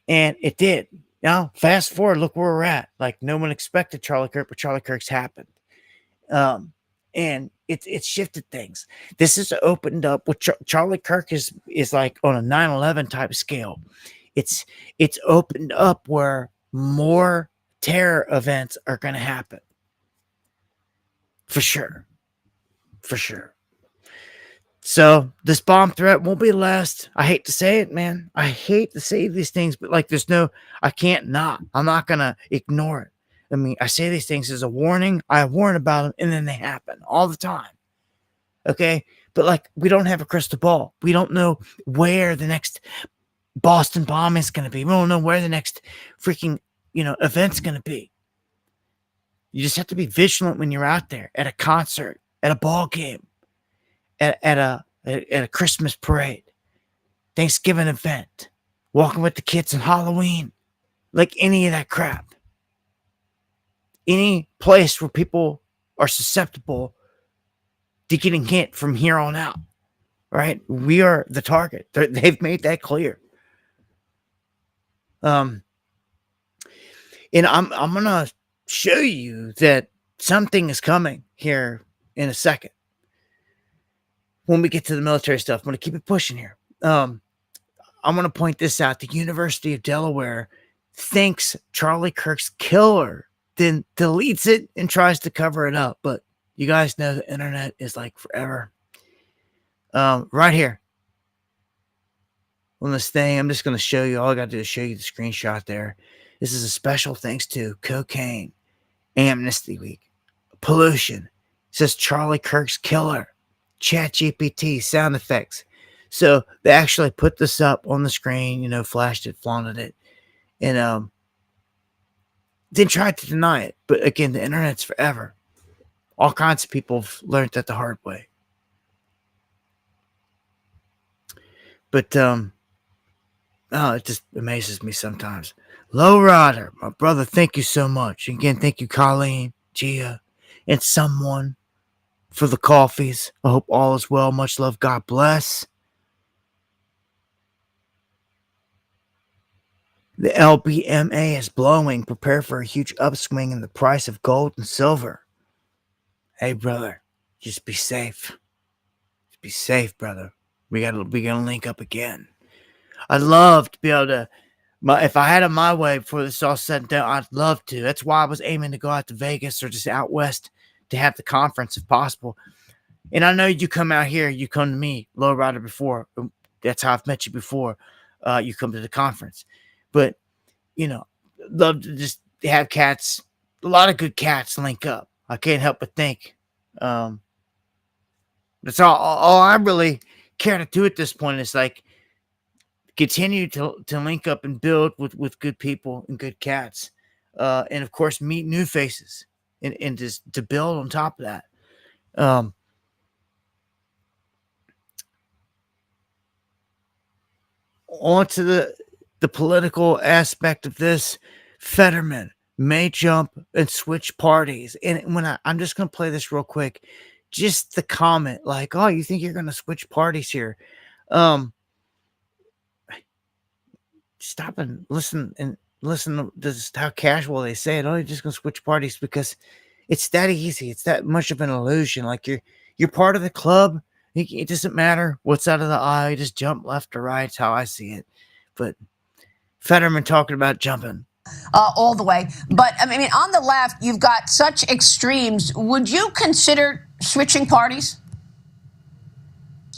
And it did. Now, fast forward, look where we're at. Like, no one expected Charlie Kirk, but Charlie Kirk's happened. And it's shifted things. This has opened up what Charlie Kirk is like on a 9/11 type scale. It's opened up where more terror events are going to happen. For sure. So this bomb threat won't be last. I hate to say it, man. I hate to say these things, but like I can't not. I'm not going to ignore it. I mean, I say these things as a warning. I warn about them, and then they happen all the time. Okay? But like, we don't have a crystal ball. We don't know where the next Boston bomb is going to be. We don't know where the next freaking, event's going to be. You just have to be vigilant when you're out there at a concert, at a ball game, at a Christmas parade, Thanksgiving event, walking with the kids on Halloween, like any of that crap. Any place where people are susceptible to getting hit from here on out, right? We are the target. They've made that clear. And I'm gonna show you that something is coming here in a second. When we get to the military stuff, I'm gonna keep it pushing here. I'm gonna point this out. The University of Delaware thinks Charlie Kirk's killer, then deletes it and tries to cover it up. But you guys know the internet is like forever. Right here on this thing, I'm just going to show you. All I got to do is show you the screenshot there. This is a special thanks to cocaine, Amnesty Week, pollution. It says Charlie Kirk's killer, ChatGPT, sound effects. So they actually put this up on the screen, flashed it, flaunted it. And then tried to deny it. But again, the internet's forever. All kinds of people have learned that the hard way. But it just amazes me sometimes. Lowrider, my brother, thank you so much. Again, thank you, Colleen, Gia, and someone for the coffees. I hope all is well. Much love. God bless. The LBMA is blowing. Prepare for a huge upswing in the price of gold and silver. Hey, brother, just be safe. Just be safe, brother. We gonna link up again. I'd love to be able to. If I had it my way before this all said and done, I'd love to. That's why I was aiming to go out to Vegas or just out west to have the conference if possible. And I know you come out here, you come to me, Lowrider, before. That's how I've met you before. You come to the conference. But, love to just have cats, a lot of good cats link up. I can't help but think. That's all I really care to do at this point is like continue to link up and build with good people and good cats. And of course, meet new faces and just to build on top of that. On to the political aspect of this. Fetterman may jump and switch parties. And when I'm just going to play this real quick, just the comment like, oh, you think you're going to switch parties here? Stop and listen to just how casual they say it. Oh, you're just going to switch parties because it's that easy. It's that much of an illusion. Like you're part of the club. It doesn't matter what's out of the aisle. You just jump left or right. It's how I see it. But Fetterman talking about jumping. All the way. But, I mean, on the left, you've got such extremes. Would you consider switching parties?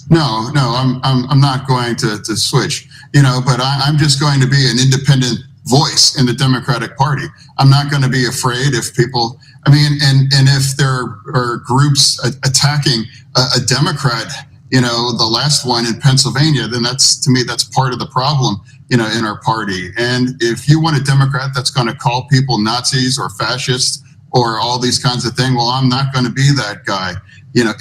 No, I'm not going to switch, but I'm just going to be an independent voice in the Democratic Party. I'm not going to be afraid if people, and if there are groups attacking a Democrat, the last one in Pennsylvania, then to me, that's part of the problem, in our party. And if you want a Democrat that's going to call people Nazis or fascists or all these kinds of things, well, I'm not going to be that guy.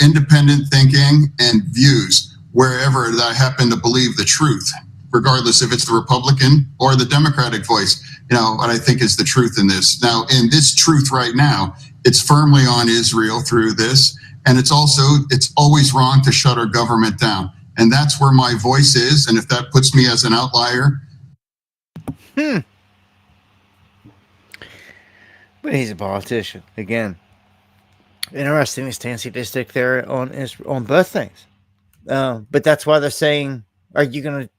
Independent thinking and views wherever I happen to believe the truth, regardless if it's the Republican or the Democratic voice, what I think is the truth in this. Now, in this truth right now, it's firmly on Israel through this. And it's always wrong to shut our government down. And that's where my voice is. And if that puts me as an outlier. But he's a politician. Again, interesting his stance he just took there on both things. But that's why they're saying, are you going to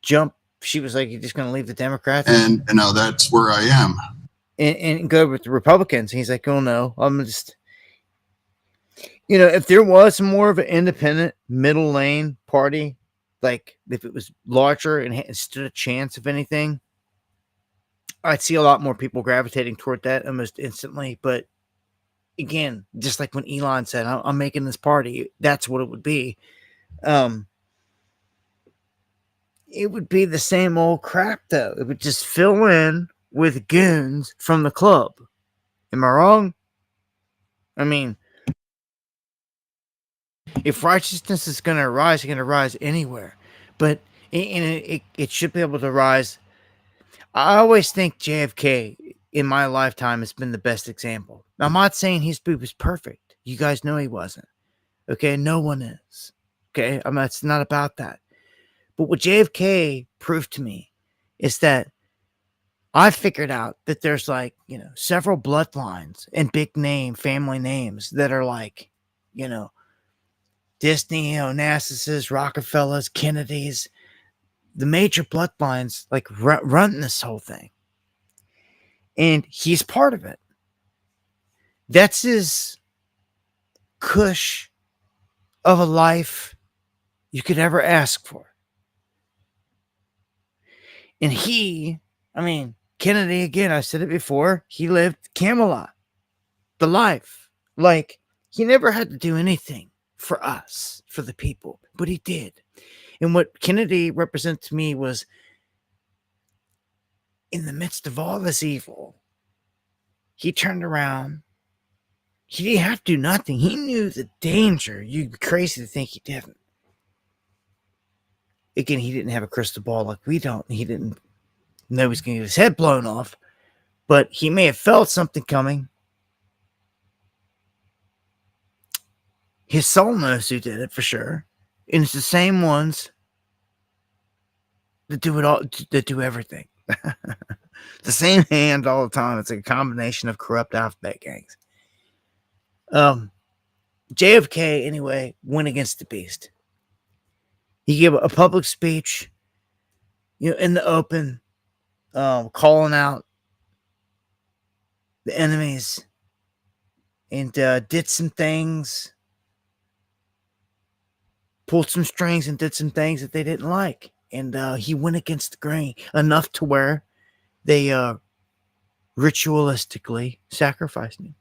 jump? She was like, you're just going to leave the Democrats? And that's where I am. And go with the Republicans. And he's like, oh, no, I'm just... if there was more of an independent middle lane party, like if it was larger and stood a chance of anything, I'd see a lot more people gravitating toward that almost instantly. But again, just like when Elon said, I'm making this party, that's what it would be. It would be the same old crap, though. It would just fill in with goons from the club. Am I wrong? I mean, if righteousness is going to rise, it's going to rise anywhere. But it should be able to rise. I always think JFK in my lifetime has been the best example. Now, I'm not saying he was perfect. You guys know he wasn't. Okay? No one is. Okay? It's not about that. But what JFK proved to me is that I figured out that there's several bloodlines and big name family names that are Disney, Onassis, Rockefellers, Kennedys, the major bloodlines run this whole thing. And he's part of it. That's his cush of a life you could ever ask for. And Kennedy, again, I said it before, he lived Camelot, the life. He never had to do anything for us, for the people, but he did. And what Kennedy represented to me was, in the midst of all this evil, He turned around. He didn't have to do nothing. He knew the danger. You'd be crazy to think he didn't. Again, he didn't have a crystal ball like we don't. He didn't know he was going to get his head blown off. But he may have felt something coming. His soul knows who did it for sure. And it's the same ones that do it all, that do everything. The same hand all the time. It's like a combination of corrupt alphabet gangs. JFK, anyway, went against the beast. He gave a public speech, in the open, calling out the enemies, and did some things, pulled some strings and did some things that they didn't like. And he went against the grain enough to where they ritualistically sacrificed him.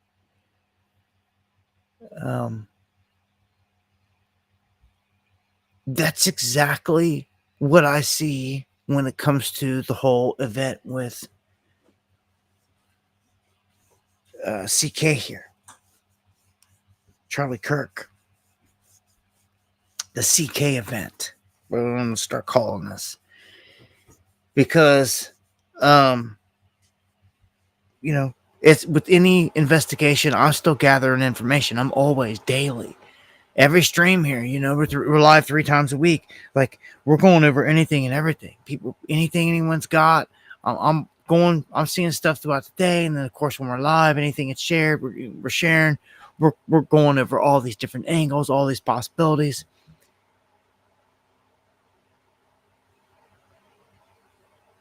That's exactly what I see when it comes to the whole event with CK here. Charlie Kirk. The CK event. We're going to start calling this. Because, it's with any investigation, I'm still gathering information. I'm always daily. Every stream here, we're live 3 times a week. Like, we're going over anything and everything. Anything anyone's got. I'm seeing stuff throughout the day. And then, of course, when we're live, anything it's shared, we're sharing. We're going over all these different angles, all these possibilities.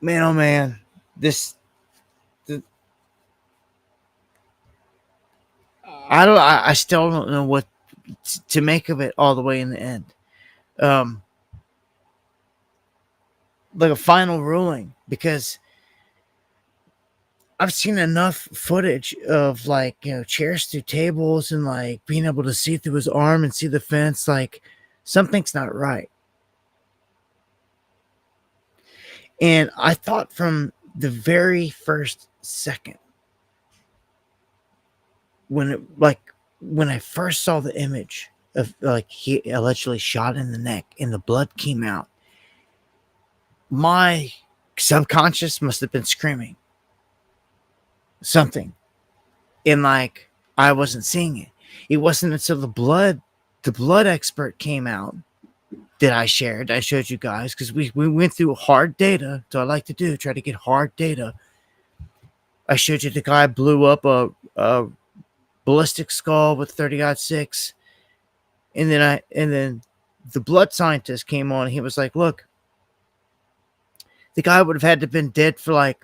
Man, oh man, I still don't know what to make of it all the way in the end. Like a final ruling, because I've seen enough footage of chairs through tables and being able to see through his arm and see the fence. Like, something's not right. And I thought from the very first second when I first saw the image of he allegedly shot in the neck and the blood came out, my subconscious must have been screaming something. And I wasn't seeing it. It wasn't until the blood expert came out that I showed you guys, because we went through hard data. So I like to try to get hard data. I showed you the guy blew up a ballistic skull with 30-06, and then the blood scientist came on. And he was like, "Look, the guy would have had to have been dead for a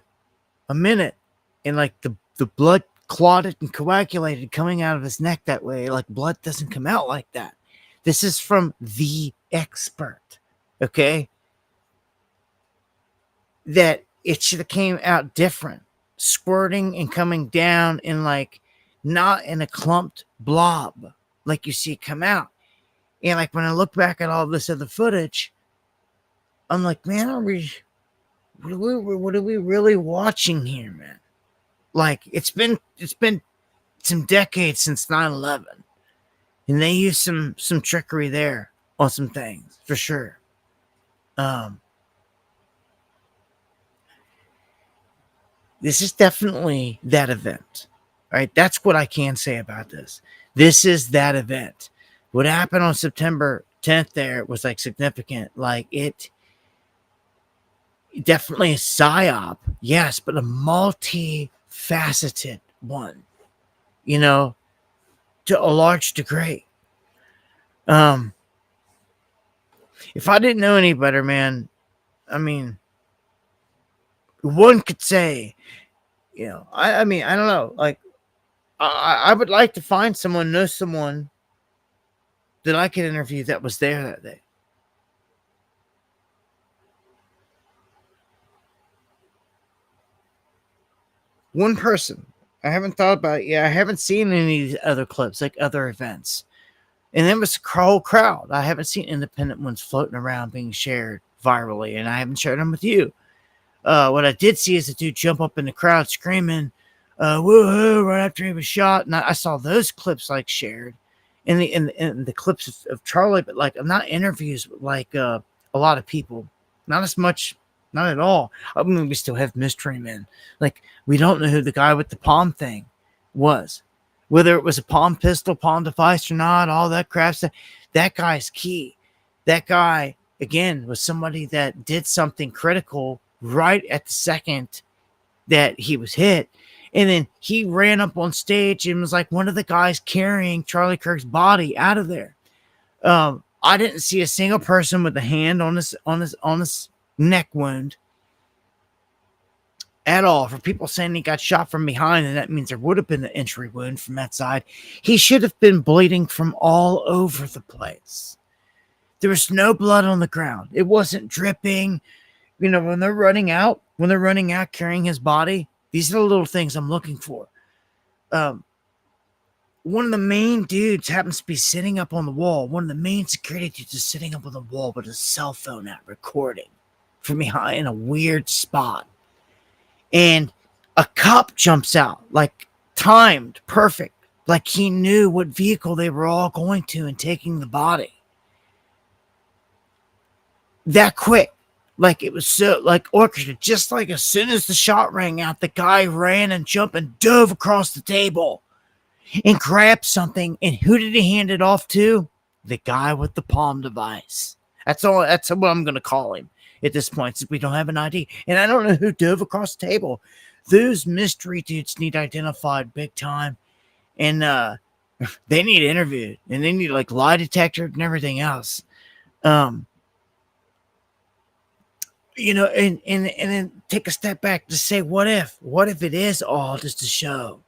minute, and the blood clotted and coagulated coming out of his neck that way. Blood doesn't come out like that." This is from the expert, okay? That it should have came out different, squirting and coming down in not in a clumped blob like you see it come out. And when I look back at all this other footage, I'm like, man, what are we really watching here, man? It's been some decades since 9/11. And they used some trickery there on some things, for sure. This is definitely that event. Right? That's what I can say about this. This is that event. What happened on September 10th there was significant. It definitely a psyop, yes, but a multifaceted one, to a large degree. If I didn't know any better, man, I mean, one could say, I mean, I don't know, I would like to find know someone that I could interview that was there that day. One person. I haven't thought about it yet. I haven't seen any of these other clips, other events. And then was a whole crowd. I haven't seen independent ones floating around being shared virally, and I haven't shared them with you. What I did see is a dude jump up in the crowd screaming, woohoo, right after he was shot. And I saw those clips like shared in the clips of Charlie, but like not interviews, but like a lot of people, not as much, not at all. I mean, we still have mystery men. Like, we don't know who the guy with the palm thing was, whether it was a palm pistol, palm device or not, all that crap stuff. That guy's key. That guy, again, was somebody that did something critical right at the second that he was hit. And then he ran up on stage and was like one of the guys carrying Charlie Kirk's body out of there. I didn't see a single person with a hand on his neck wound at all. For people saying he got shot from behind, and that means there would have been an entry wound from that side. He should have been bleeding from all over the place. There was no blood on the ground. It wasn't dripping. You know, when they're running out carrying his body, these are the little things I'm looking for. One of the main dudes happens to be sitting up on the wall. One of the main security dudes is sitting up on the wall with his cell phone out recording from behind in a weird spot. And a cop jumps out, like timed, perfect. Like he knew what vehicle they were all going to and taking the body. That quick. Like it was so like orchestrated. Just like as soon as the shot rang out, the guy ran and jumped and dove across the table and grabbed something. And who did he hand it off to? The guy with the palm device. That's all. That's what I'm going to call him at this point, since we don't have an ID. And I don't know who dove across the table. Those mystery dudes need identified big time. And they need interviewed. And they need like lie detector and everything else. You know, and then take a step back to say, what if it is all just a show?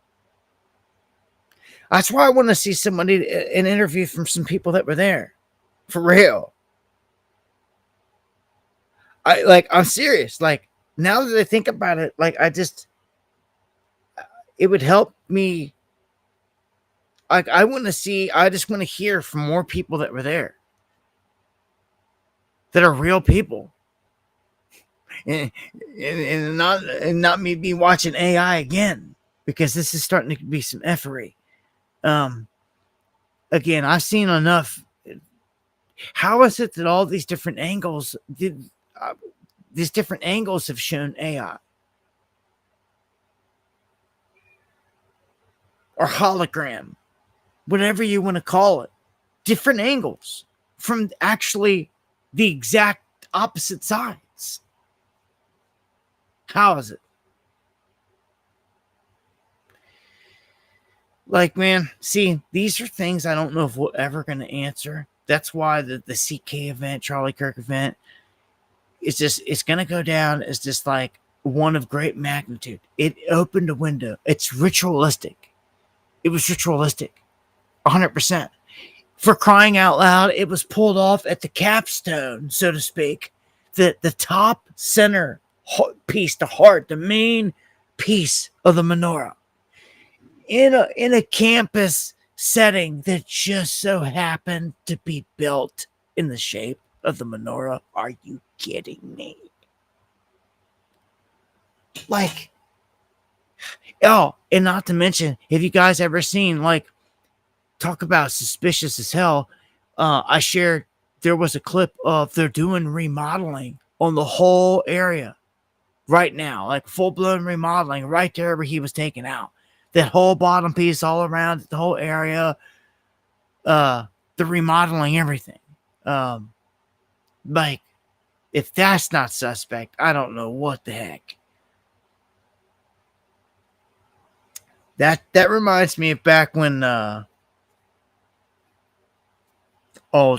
That's why I want to see somebody, an interview from some people that were there, for real. I'm serious. Like, now that I think about it, like, it would help me. Like, I just want to hear from more people that were there, that are real people. And not me be watching AI again, because this is starting to be some effery. Again, I've seen enough. How is it that all these different angles have shown AI or hologram, whatever you want to call it, different angles from actually the exact opposite sides? How is it? Like, man, see, these are things I don't know if we're ever going to answer. That's why the CK event, Charlie Kirk event, it's going to go down as just like one of great magnitude. It opened a window. It's ritualistic. It was ritualistic. 100%. For crying out loud, it was pulled off at the capstone, so to speak. The top center piece, the heart, the main piece of the menorah, in a campus setting that just so happened to be built in the shape of the menorah. Are you kidding me? Like, oh, and not to mention, have you guys ever seen, like, talk about suspicious as hell? I shared there was a clip of they're doing remodeling on the whole area right now, like full-blown remodeling right there where he was taken out. That whole bottom piece all around the whole area, the remodeling, everything. Like, if that's not suspect, I don't know what the heck. That reminds me of back when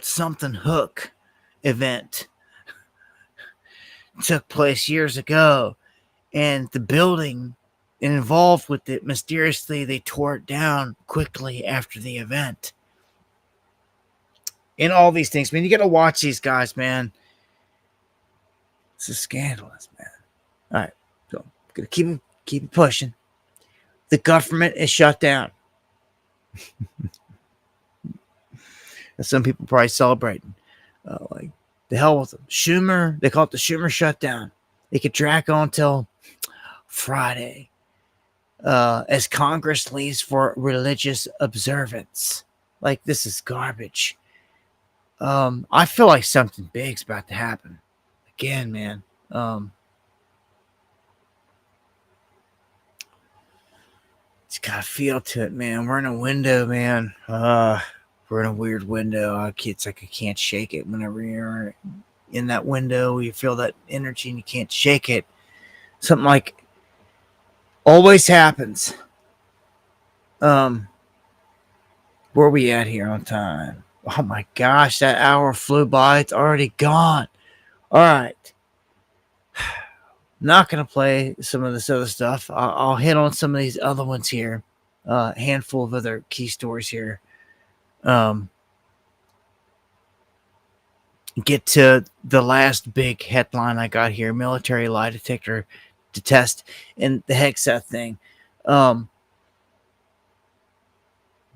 something Hook event took place years ago, and the building involved with it, mysteriously they tore it down quickly after the event. And all these things, man, you gotta watch these guys, man. This is scandalous, man. All right, so I'm gonna keep pushing. The government is shut down. And some people probably celebrating. Like, the hell with them. Schumer, they call it the Schumer shutdown. They could drag on till Friday. as Congress leaves for religious observance. Like, this is garbage. I feel like something big's about to happen. Again, man. It's got a feel to it, man. We're in a window, man. We're in a weird window. It's like I can't shake it. Whenever you're in that window, you feel that energy and you can't shake it. Something like always happens. Where are we at here on time? Oh my gosh, that hour flew by. It's already gone. All right. Not going to play some of this other stuff. I'll hit on some of these other ones here. A handful of other key stories here. Get to the last big headline I got here. Military lie detector to test and the Hexa thing.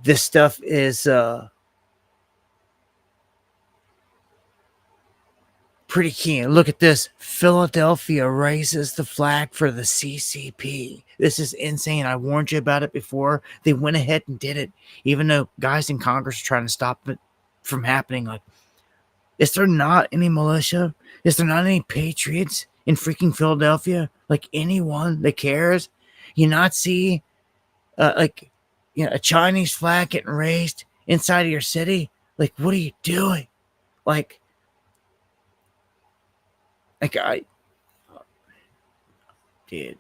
This stuff is pretty key. Look at this. Philadelphia raises the flag for the CCP. This is insane. I warned you about it before. They went ahead and did it, even though guys in Congress are trying to stop it from happening. Like, is there not any militia? Is there not any patriots in freaking Philadelphia? Like, anyone that cares? You not see, a Chinese flag getting raised inside of your city? Like, what are you doing? Like I did.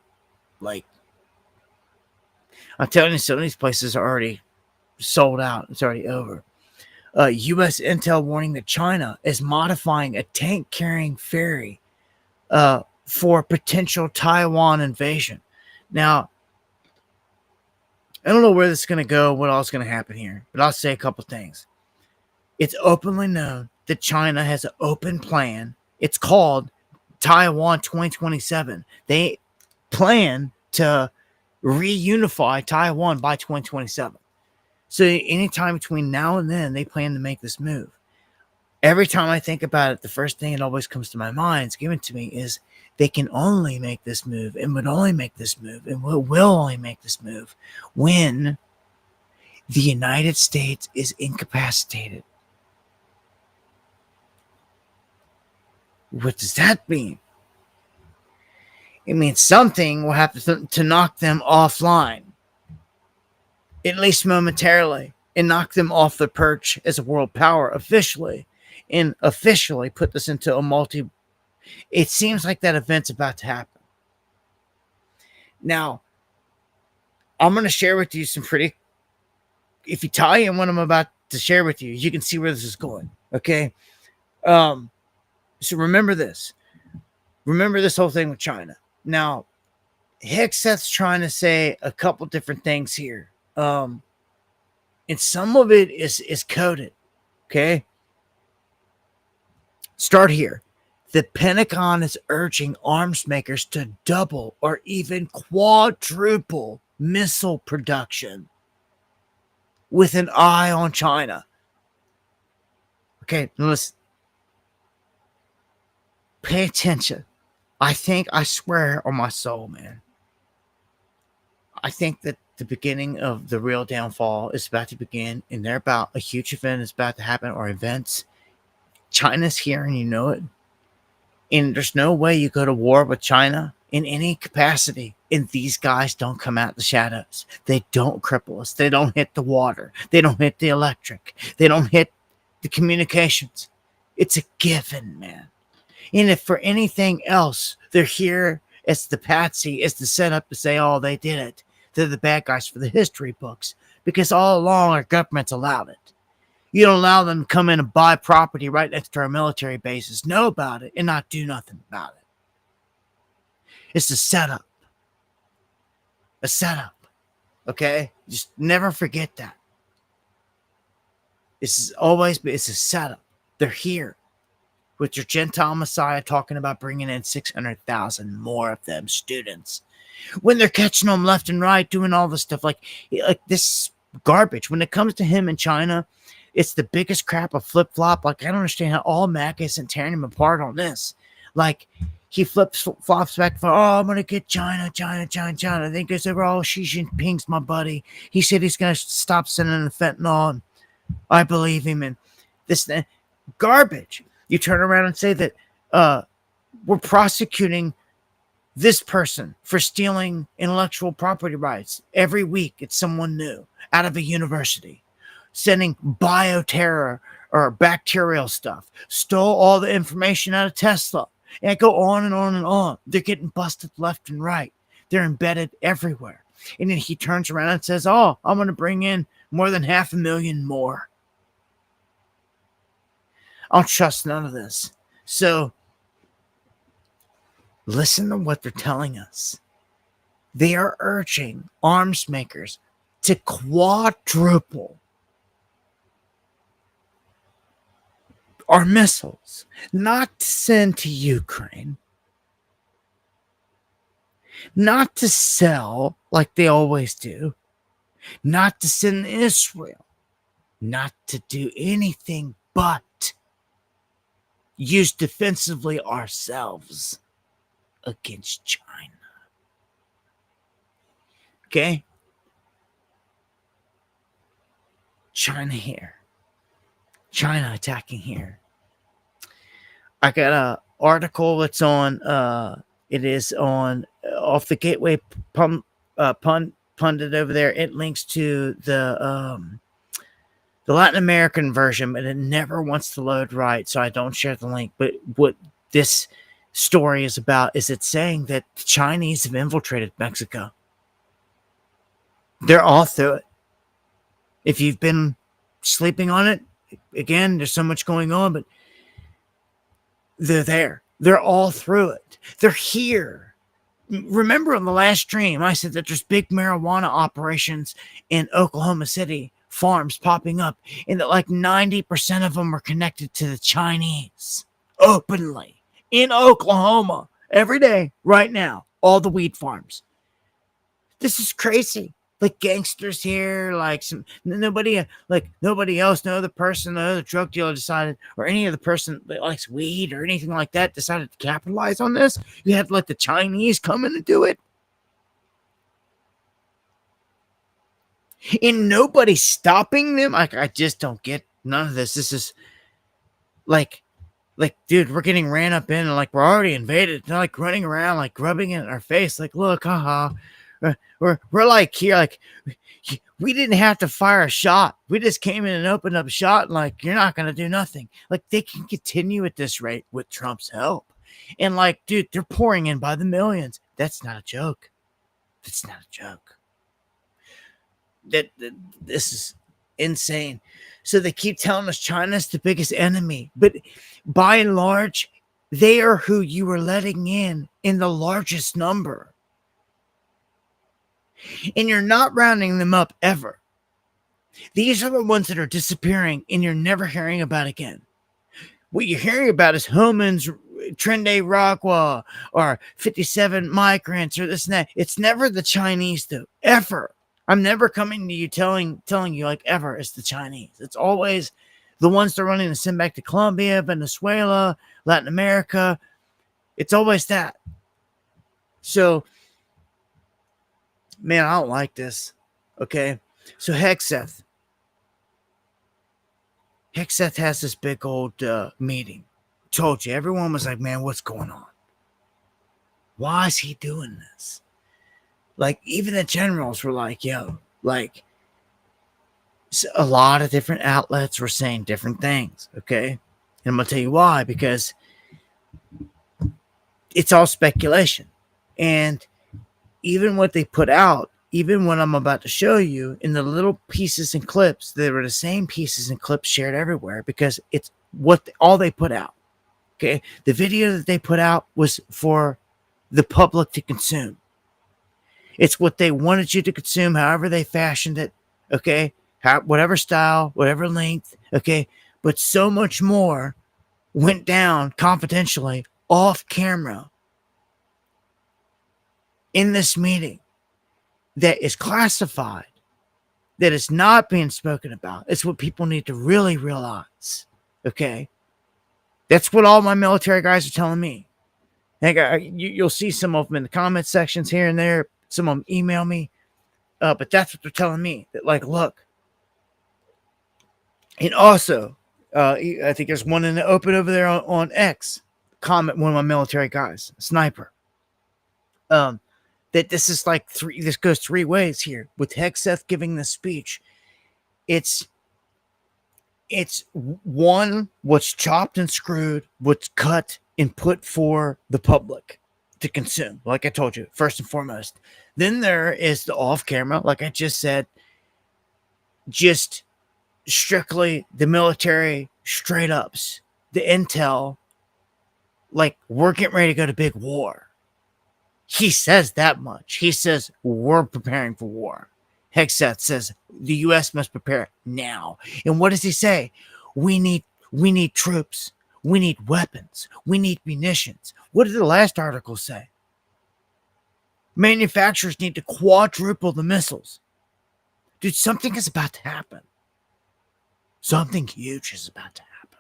Like, I'm telling you, some of these places are already sold out. It's already over. U.S. intel warning that China is modifying a tank-carrying ferry for potential Taiwan invasion. Now, I don't know where this is going to go, what else is going to happen here, but I'll say a couple things. It's openly known that China has an open plan. It's called Taiwan 2027. They plan to reunify Taiwan by 2027. So anytime between now and then, they plan to make this move. Every time I think about it, the first thing that always comes to my mind, it's given to me, is they can only make this move and would only make this move and will only make this move when the United States is incapacitated. What does that mean? It means something will have to knock them offline, at least momentarily, and knock them off the perch as a world power officially, and officially put this into a multi. It seems like that event's about to happen. Now, I'm going to share with you some pretty. If you tie in what I'm about to share with you, you can see where this is going. Okay. So remember this. Remember this whole thing with China. Now, Hickseth's trying to say a couple different things here. And some of it is coded. Okay. Start here. The Pentagon is urging arms makers to double or even quadruple missile production with an eye on China. Okay, listen. Pay attention. I swear on my soul, man. I think that the beginning of the real downfall is about to begin, and a huge event is about to happen, or events. China's here, and you know it. And there's no way you go to war with China in any capacity, and these guys don't come out the shadows. They don't cripple us. They don't hit the water. They don't hit the electric. They don't hit the communications. It's a given, man. And if for anything else, they're here as the patsy, as the setup to say, oh, they did it. They're the bad guys for the history books, because all along our government's allowed it. You don't allow them to come in and buy property right next to our military bases, know about it, and not do nothing about it. It's a setup. A setup. Okay? Just never forget that. It's a setup. They're here with your Gentile Messiah talking about bringing in 600,000 more of them students. When they're catching them left and right, doing all this stuff, like this garbage. When it comes to him in China, it's the biggest crap of flip-flop. Like, I don't understand how all Mac isn't tearing him apart on this. Like, he flops back for, oh, I'm gonna get China. I think it's oh, Xi Jinping's my buddy. He said he's gonna stop sending the fentanyl, and I believe him. And this garbage. You turn around and say that we're prosecuting this person for stealing intellectual property rights. Every week it's someone new out of a university, sending bioterror or bacterial stuff, stole all the information out of Tesla, and go on and on and on. They're getting busted left and right. They're embedded everywhere. And then he turns around and says, oh, I'm going to bring in more than 500,000 more. I don't trust none of this. So listen to what they're telling us. They are urging arms makers to quadruple our missiles, not to send to Ukraine, not to sell like they always do, not to send to Israel, not to do anything but use defensively ourselves against China. Okay? China here. China attacking here. I got a article that's on it is on off the Gateway Pundit over there. It links to the Latin American version, but it never wants to load right, so I don't share the link. But what this story is about is it's saying that the Chinese have infiltrated Mexico. They're all through it. If you've been sleeping on it, again, there's so much going on, but they're there. They're all through it. They're here. Remember on the last stream, I said that there's big marijuana operations in Oklahoma City, farms popping up, and that like 90% of them are connected to the Chinese openly in Oklahoma every day, right now. All the weed farms. This is crazy. Like gangsters here, like nobody else, no other person, no other drug dealer decided, or any other person that likes weed or anything like that decided to capitalize on this. You had to let the Chinese come in and do it. And nobody's stopping them. I just don't get none of this. This is like, dude, we're getting ran up in and like we're already invaded. They're like running around, like rubbing it in our face, like, look, haha. We're like here, like we didn't have to fire a shot. We just came in and opened up a shot, and like you're not gonna do nothing. Like they can continue at this rate with Trump's help, and like, dude, they're pouring in by the millions. That's not a joke. That's not a joke. That this is insane. So they keep telling us China's the biggest enemy, but by and large, they are who you are letting in the largest number. And you're not rounding them up ever. These are the ones that are disappearing and you're never hearing about again. What you're hearing about is Homans, Trende Raqua, or 57 migrants, or this and that. It's never the Chinese, though, ever. I'm never coming to you telling you like ever it's the Chinese. It's always the ones they're running to send back to Colombia, Venezuela, Latin America. It's always that. So, man, I don't like this. Okay. So Hexeth has this big old meeting. Told you, everyone was like, man, what's going on? Why is he doing this? Like, even the generals were like, yo, like, a lot of different outlets were saying different things. Okay. And I'm going to tell you why, because it's all speculation. And even what they put out, even what I'm about to show you in the little pieces and clips, they were the same pieces and clips shared everywhere because it's all they put out. Okay. The video that they put out was for the public to consume. It's what they wanted you to consume, however they fashioned it. Okay. Whatever style, whatever length. Okay. But so much more went down confidentially off camera in this meeting that is classified, that is not being spoken about. It's what people need to really realize. Okay. That's what all my military guys are telling me. You'll see some of them in the comment sections here and there. Some of them email me. But that's what they're telling me. That, like, look. And also, I think there's one in the open over there on X. Comment, one of my military guys, sniper. That this is like this goes three ways here. With Hegseth giving the speech, it's one, what's chopped and screwed, what's cut and put for the public to consume, like I told you, first and foremost. Then there is the off camera, like I just said, just strictly the military straight ups, the intel, like, we're getting ready to go to big war. He says that much. He says we're preparing for war. Hegseth says the U.S. must prepare now. And what does he say? We need troops. We need weapons. We need munitions. What did the last article say? Manufacturers need to quadruple the missiles. Dude, something is about to happen. Something huge is about to happen.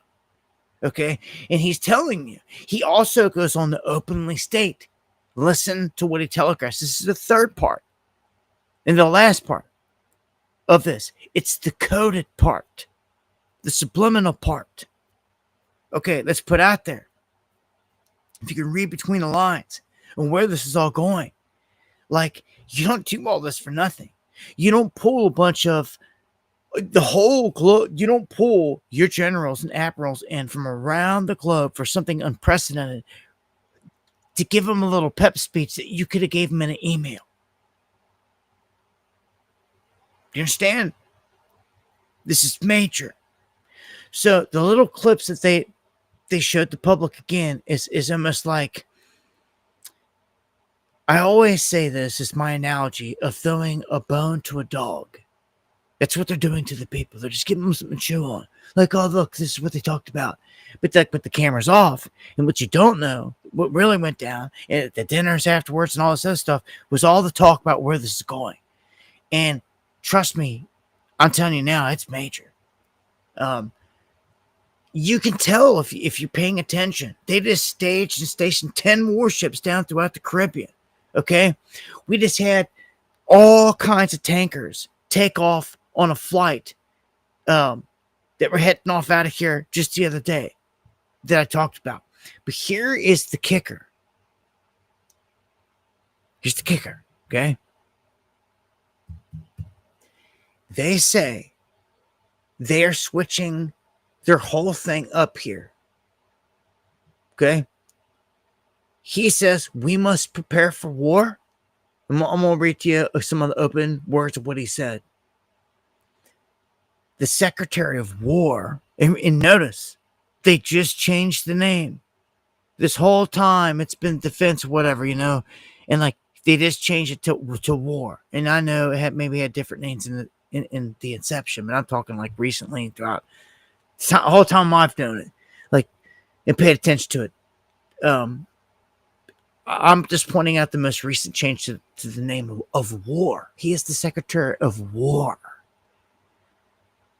Okay? And he's telling you. He also goes on to openly state. Listen to what he telegraphs. This is the third part. And the last part of this. It's the coded part. The subliminal part. Okay, let's put out there. If you can read between the lines and where this is all going. Like, you don't do all this for nothing. You don't pull a bunch of the whole globe. You don't pull your generals and admirals in from around the globe for something unprecedented to give them a little pep speech that you could have gave them in an email. Do you understand? This is major. So the little clips that they showed the public again is almost like, I always say this is my analogy of throwing a bone to a dog. That's what they're doing to the people. They're just giving them something to chew on. Like, oh, look, this is what they talked about. But the camera's off. And what you don't know, what really went down at the dinners afterwards and all this other stuff, was all the talk about where this is going. And trust me, I'm telling you now, it's major. You can tell if you're paying attention. They just staged and stationed 10 warships down throughout the Caribbean. Okay? We just had all kinds of tankers take off on a flight that were heading off out of here just the other day that I talked about. But here is the kicker. Here's the kicker, okay? They say they're switching their whole thing up here. Okay? He says we must prepare for war. I'm going to read to you some of the open words of what he said. The Secretary of War, and notice, they just changed the name. This whole time, it's been defense, whatever, and like, they just changed it to war. And I know it maybe had different names in the inception, but I'm talking like recently throughout the whole time I've known it, like, and paid attention to it. I'm just pointing out the most recent change to the name of war. He is the Secretary of War.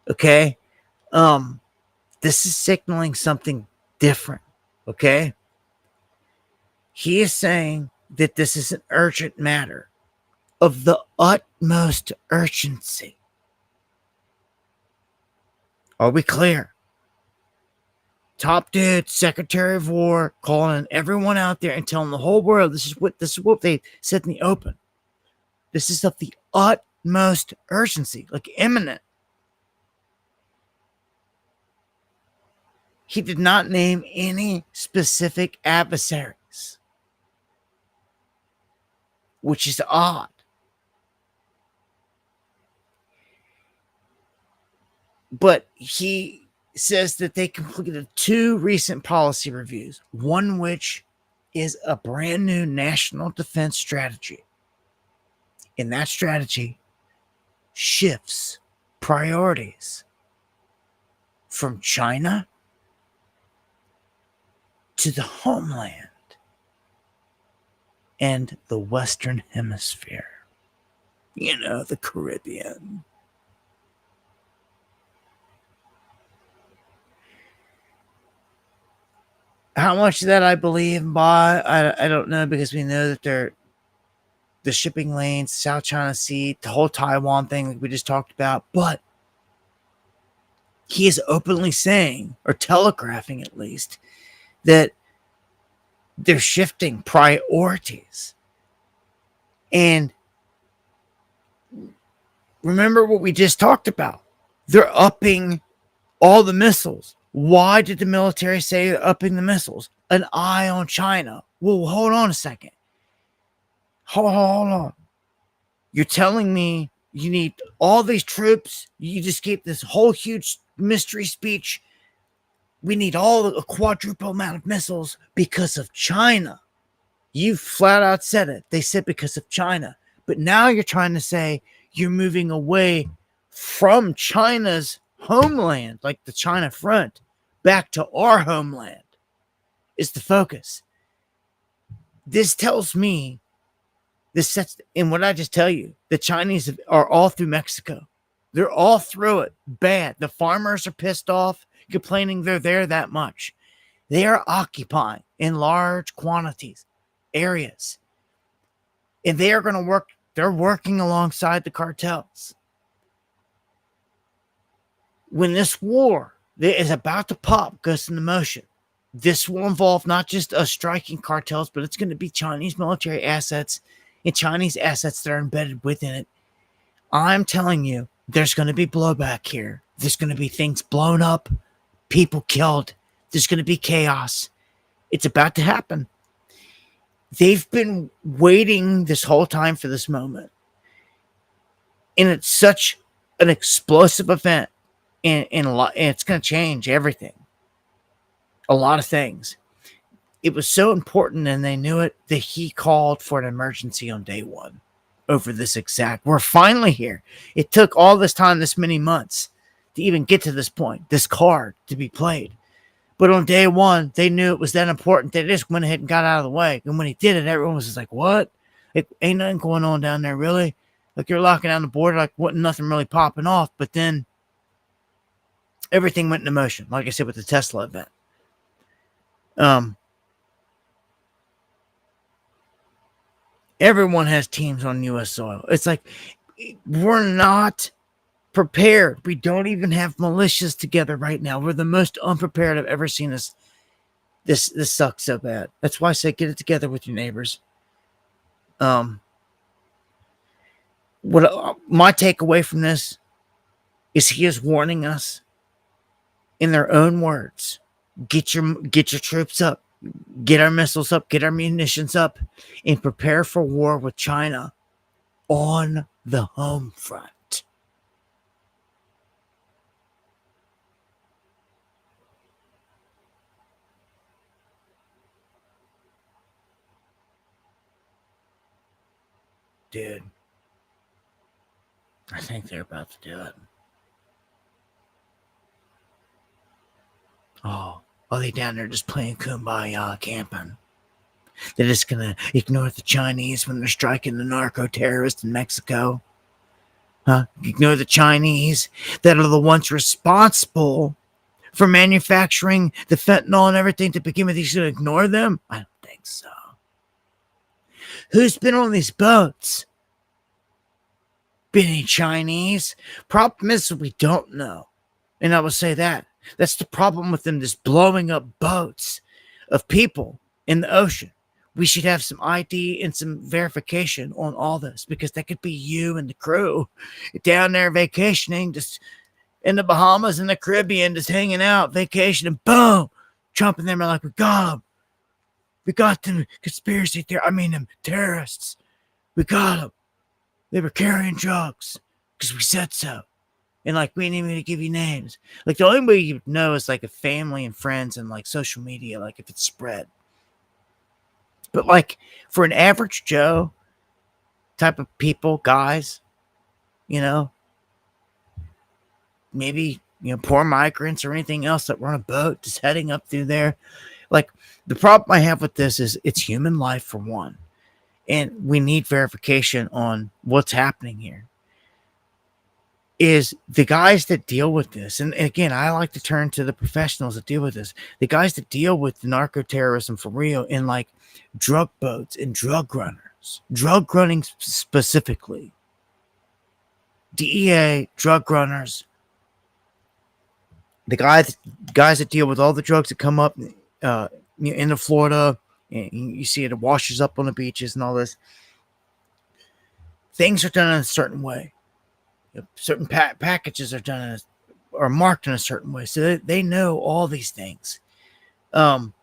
Okay? This is signaling something different. Okay? He is saying that this is an urgent matter of the utmost urgency. Are we clear? Top dude, Secretary of War, calling everyone out there and telling the whole world this is what they said in the open. This is of the utmost urgency, like imminent. He did not name any specific adversaries, which is odd. But he says that they completed 2 recent policy reviews, one which is a brand new national defense strategy. And that strategy shifts priorities from China to the homeland and the Western Hemisphere. The Caribbean. How much of that I believe and buy, I don't know, because we know that the shipping lanes, South China Sea, the whole Taiwan thing like we just talked about. But he is openly saying, or telegraphing at least, that they're shifting priorities. And remember what we just talked about. They're upping all the missiles. Why did the military say they're upping the missiles? An eye on China. Well, hold on a second. Hold on. You're telling me you need all these troops? You just gave this whole huge mystery speech. We need a quadruple amount of missiles because of China. You flat out said it. They said because of China. But now you're trying to say you're moving away from China's homeland, like the China front, back to our homeland is the focus. This tells me, this sets, and what I just tell you, the Chinese are all through Mexico. They're all through it. Bad. The farmers are pissed off, complaining they're there that much. They are occupying in large quantities areas. And they are going to work, they're working alongside the cartels. When this war that is about to pop goes into motion, this will involve not just us striking cartels, but it's going to be Chinese military assets and Chinese assets that are embedded within it. I'm telling you, there's going to be blowback here. There's going to be things blown up, people killed. There's going to be chaos. It's about to happen. They've been waiting this whole time for this moment. And it's such an explosive event. And it's going to change everything. A lot of things. It was so important, and they knew it, that he called for an emergency on day one over this exact. We're finally here. It took all this time, this many months, to even get to this point, this card to be played. But on day one, they knew it was that important. They just went ahead and got out of the way. And when he did it, everyone was just like, what? Like, ain't nothing going on down there, really? Like, you're locking down the border, like, wasn't nothing really popping off. But then everything went into motion, like I said, with the Tesla event. Everyone has teams on U.S. soil. It's like, we're not prepared. We don't even have militias together right now. We're the most unprepared I've ever seen us. This sucks so bad. That's why I say get it together with your neighbors. What my takeaway from this is he is warning us in their own words. Get your troops up. Get our missiles up. Get our munitions up. And prepare for war with China on the home front. Dude, I think they're about to do it. Oh, are they down there just playing kumbaya camping? They're just going to ignore the Chinese when they're striking the narco-terrorists in Mexico? Huh? Ignore the Chinese that are the ones responsible for manufacturing the fentanyl and everything to begin with. He's going to ignore them? I don't think so. Who's been on these boats? Been any Chinese? Problem is we don't know. And I will say that. That's the problem with them, just blowing up boats of people in the ocean. We should have some ID and some verification on all this, because that could be you and the crew down there vacationing, just in the Bahamas and the Caribbean, just hanging out, vacationing, boom, jumping them like, we got them. We got them conspiracy theory. I mean, them terrorists. We got them. They were carrying drugs because we said so. And like, we didn't even give you names. Like, the only way you would know is like a family and friends and like social media, like if it's spread. But like for an average Joe type of people, guys, you know, maybe, you know, poor migrants or anything else that were on a boat just heading up through there. Like, the problem I have with this is it's human life for one. And we need verification on what's happening here. is the guys that deal with this, and again, I like to turn to the professionals that deal with this, the guys that deal with the narco terrorism for real in like drug boats and drug runners, drug running specifically, DEA, drug runners, the guys that deal with all the drugs that come up into Florida, and you see it washes up on the beaches and all this. Things are done in a certain way. Certain packages are done are marked in a certain way, so they know all these things, and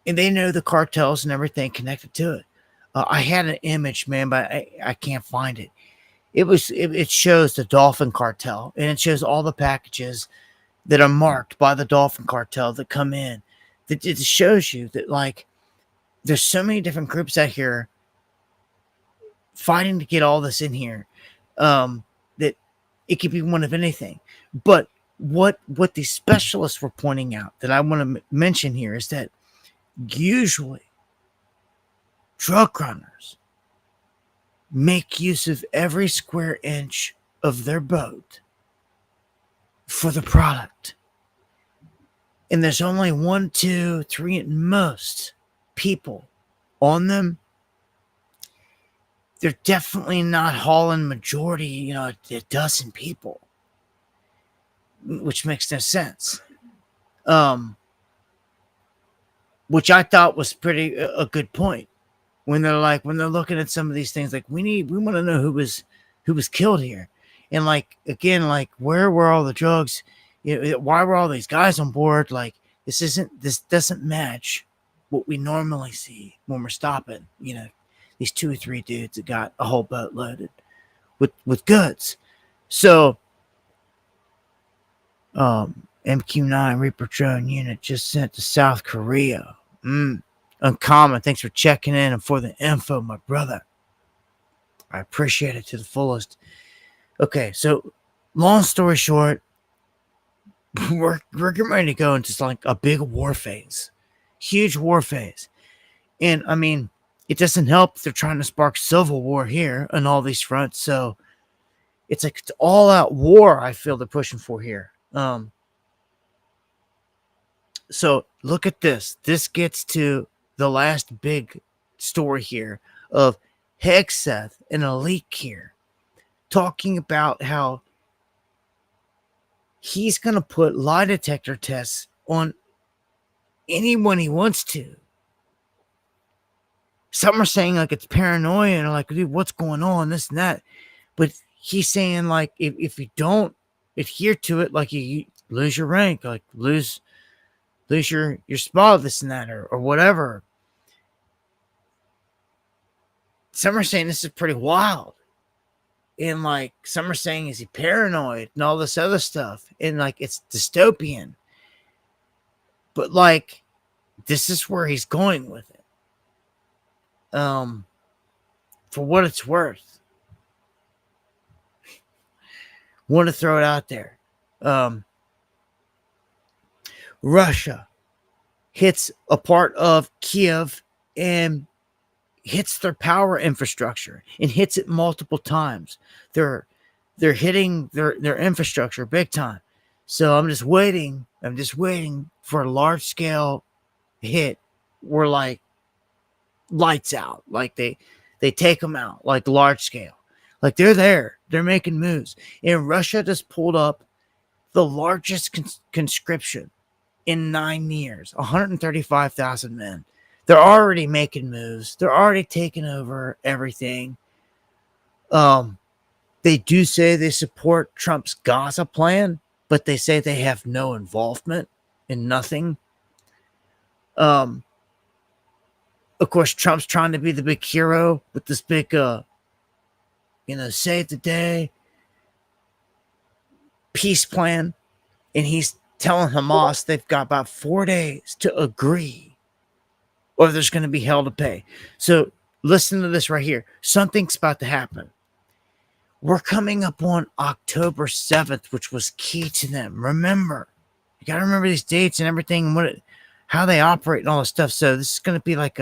they know the cartels and everything connected to it. I had an image, man, but I can't find it. It shows the Dolphin Cartel, and it shows all the packages that are marked by the Dolphin Cartel that come in. It shows you that like there's so many different groups out here fighting to get all this in here, that it could be one of anything. But what these specialists were pointing out that I want to mention here is that usually drug runners make use of every square inch of their boat for the product. And there's only 1, 2, 3 at most people on them. They're definitely not hauling majority, a dozen people, which makes no sense. Which I thought was pretty a good point when they're looking at some of these things, like we want to know who was killed here, and like again, like where were all the drugs? Why were all these guys on board? Like this doesn't match what we normally see when we're stopping. These 2 or 3 dudes that got a whole boat loaded with goods. So, MQ9 Reaper drone unit just sent to South Korea. Uncommon, thanks for checking in and for the info, my brother. I appreciate it to the fullest. Okay, so long story short, we're getting ready to go into like a big war phase, huge war phase, and I mean, it doesn't help if they're trying to spark civil war here on all these fronts. So it's like it's all out war. I feel they're pushing for here. So look at this. This gets to the last big story here of Hegseth, an elite here, talking about how he's going to put lie detector tests on anyone he wants to. Some are saying like it's paranoia and like, dude, what's going on? This and that. But he's saying like if you don't adhere to it, like you lose your rank, like lose your spot, this and that, or whatever. Some are saying this is pretty wild. And like some are saying, is he paranoid and all this other stuff? And like it's dystopian. But like this is where he's going with it. For what it's worth. Want to throw it out there. Russia hits a part of Kiev and hits their power infrastructure and hits it multiple times. They're hitting their infrastructure big time. So I'm just waiting for a large scale hit where like lights out, like they take them out, like large scale, like they're making moves. And Russia just pulled up the largest conscription in 9 years, 135,000 men. They're already making moves. They're already taking over everything. They do say they support Trump's Gaza plan, but they say they have no involvement in nothing. Of course, Trump's trying to be the big hero with this big, save the day peace plan. And he's telling Hamas they've got about 4 days to agree or there's going to be hell to pay. So listen to this right here. Something's about to happen. We're coming up on October 7th, which was key to them. Remember, you got to remember these dates and everything, and how they operate and all this stuff. So this is going to be like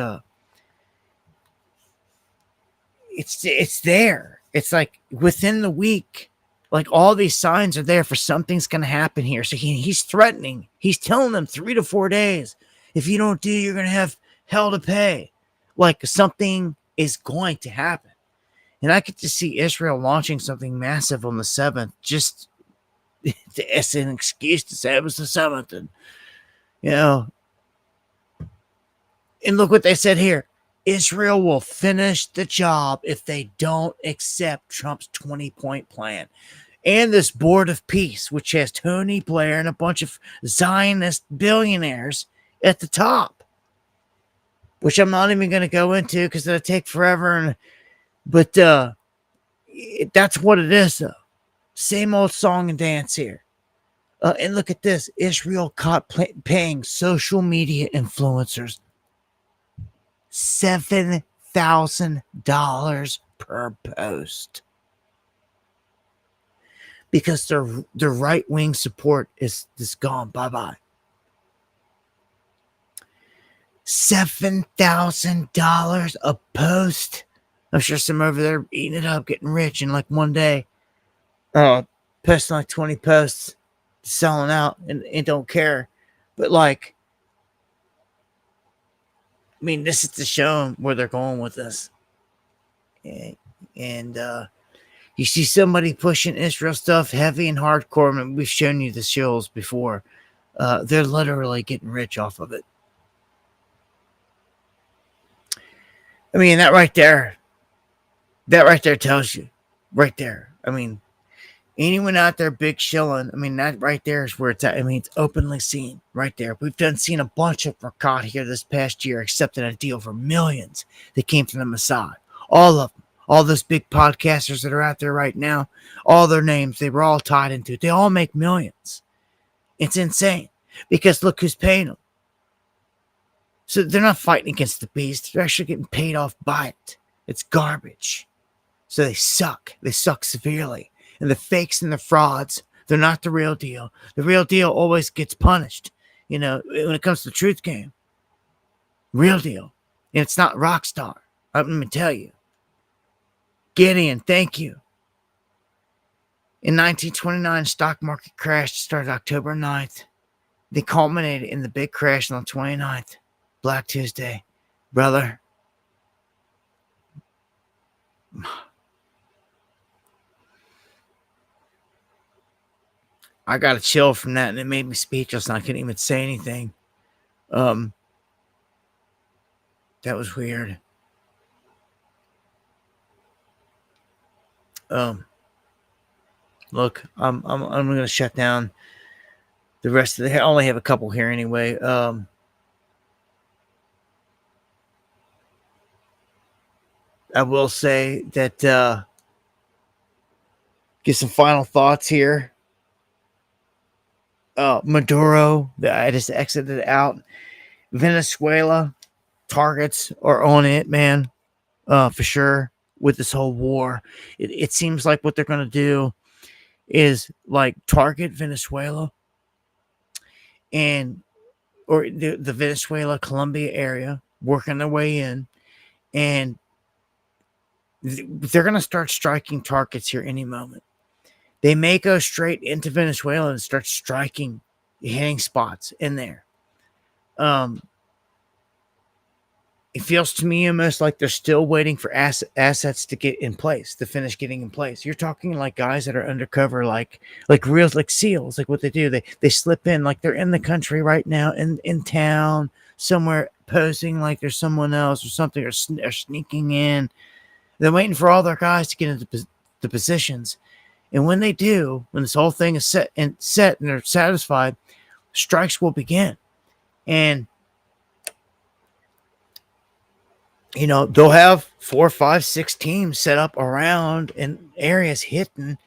it's there. it's like within the week, like all these signs are there for something's going to happen here. So he's threatening. He's telling them 3 to 4 days. If you don't do, you're going to have hell to pay. Like something is going to happen. And I get to see Israel launching something massive on the 7th, just as an excuse to say it was the 7th. And, you know, and look what they said here. Israel will finish the job if they don't accept Trump's 20-point plan. And this board of peace, which has Tony Blair and a bunch of Zionist billionaires at the top, which I'm not even going to go into because it'll take forever. But that's what it is, though. Same old song and dance here. And look at this. Israel caught paying social media influencers $7,000 per post. Because their right-wing support is gone. Bye-bye. $7,000 a post. I'm sure some over there eating it up, getting rich in like one day. Posting like 20 posts, selling out, and don't care. But like, I mean, this is to show them where they're going with this. And you see somebody pushing Israel stuff heavy and hardcore. I mean, we've shown you the shows before. They're literally getting rich off of it. I mean, that right there tells you. Right there. I mean, anyone out there big shilling, I mean, that right there is where it's at. I mean, it's openly seen right there. We've seen a bunch of them caught here this past year, accepting a deal for millions that came from the Mossad. All of them. All those big podcasters that are out there right now, all their names, they were all tied into it. They all make millions. It's insane because look who's paying them. So they're not fighting against the beast. They're actually getting paid off by it. It's garbage. So they suck. They suck severely. And the fakes and the frauds, they're not the real deal. The real deal always gets punished. You know, when it comes to the truth game. Real deal. And it's not Rockstar. I'm going to tell you. Gideon, thank you. In 1929, stock market crash started October 9th. They culminated in the big crash on the 29th, Black Tuesday. Brother, I got a chill from that, and it made me speechless, and I couldn't even say anything. That was weird. Look, I'm gonna shut down the rest of I only have a couple here anyway. I will say that get some final thoughts here. Maduro, I just exited out. Venezuela, targets are on it, man, for sure. With this whole war, it seems like what they're going to do is like target Venezuela or the Venezuela Colombia area, working their way in, and they're going to start striking targets here any moment. They may go straight into Venezuela and start striking, hitting spots in there. It feels to me almost like they're still waiting for assets to get in place, to finish getting in place. You're talking like guys that are undercover, like real, like SEALs, like what they do. They slip in, like they're in the country right now, in town, somewhere posing like there's someone else or something, or sneaking in. They're waiting for all their guys to get into the positions. And when they do, when this whole thing is set and they're satisfied, strikes will begin. And you know, they'll have 4, 5, 6 teams set up around in areas hidden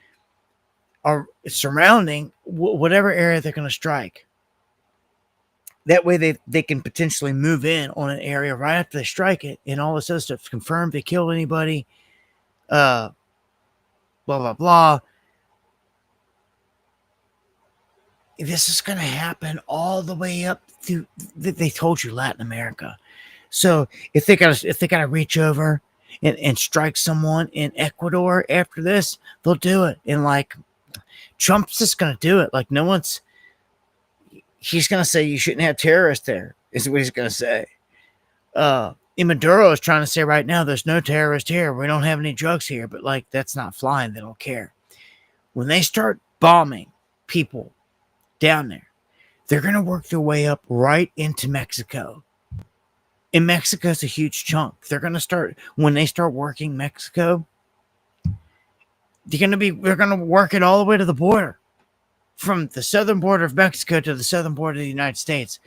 or surrounding whatever area they're going to strike. That way they can potentially move in on an area right after they strike it, and all this other stuff confirmed they killed anybody, blah, blah, blah. This is going to happen all the way up through, they told you, Latin America. So if they gotta reach over and strike someone in Ecuador after this, they'll do it. And like Trump's just gonna do it. Like no one's he's gonna say you shouldn't have terrorists there, is what he's gonna say. And Maduro is trying to say right now there's no terrorists here. We don't have any drugs here, but like that's not flying. They don't care. When they start bombing people down there, they're gonna work their way up right into Mexico. And Mexico's a huge chunk. They're gonna start when they start working Mexico. They're gonna work it all the way to the border, from the southern border of Mexico to the southern border of the United States.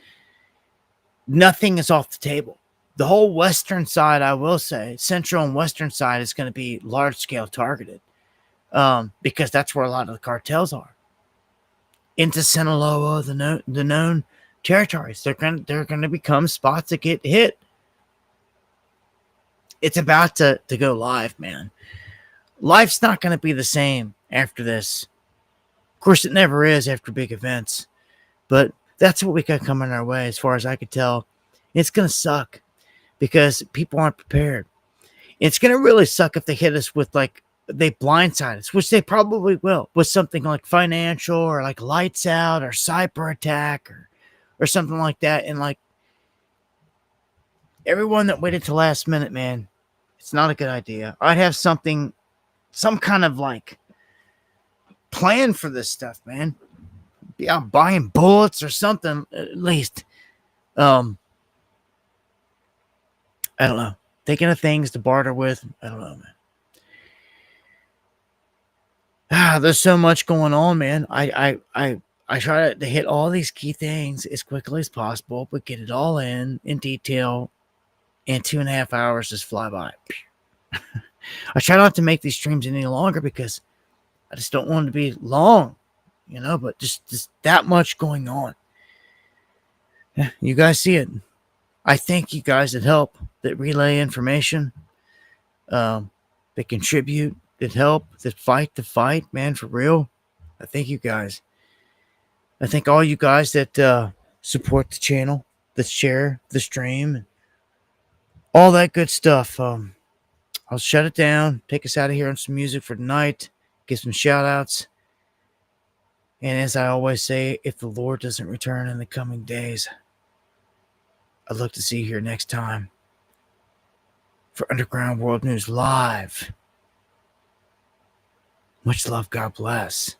Nothing is off the table. The whole western side, I will say, central and western side is going to be large scale targeted, because that's where a lot of the cartels are. Into Sinaloa, the known territories, they're going to become spots that get hit. It's about to go live, man. Life's not going to be the same after this. Of course, it never is after big events, but that's what we got coming our way, as far as I could tell. It's going to suck because people aren't prepared. It's going to really suck if they hit us with, like, they blindside us, which they probably will, with something like financial or like lights out or cyber attack or something like that. And like everyone that waited till last minute, man, it's not a good idea. I'd have some kind of like plan for this stuff, man. Yeah, I'm buying bullets or something at least. I don't know. Thinking of things to barter with. I don't know, man. There's so much going on, man. I try to hit all these key things as quickly as possible, but get it all in detail, and 2.5 hours just fly by. I try not to make these streams any longer because I just don't want it to be long, but just that much going on. You guys see it. I thank you guys that help, that relay information, that contribute, that help, that fight the fight, man, for real. I thank you guys. I thank all you guys that support the channel, that share the stream, all that good stuff. I'll shut it down, take us out of here on some music for tonight, give some shout outs. And as I always say, if the Lord doesn't return in the coming days, I'd look to see you here next time for Underground World News Live. Much love. God bless.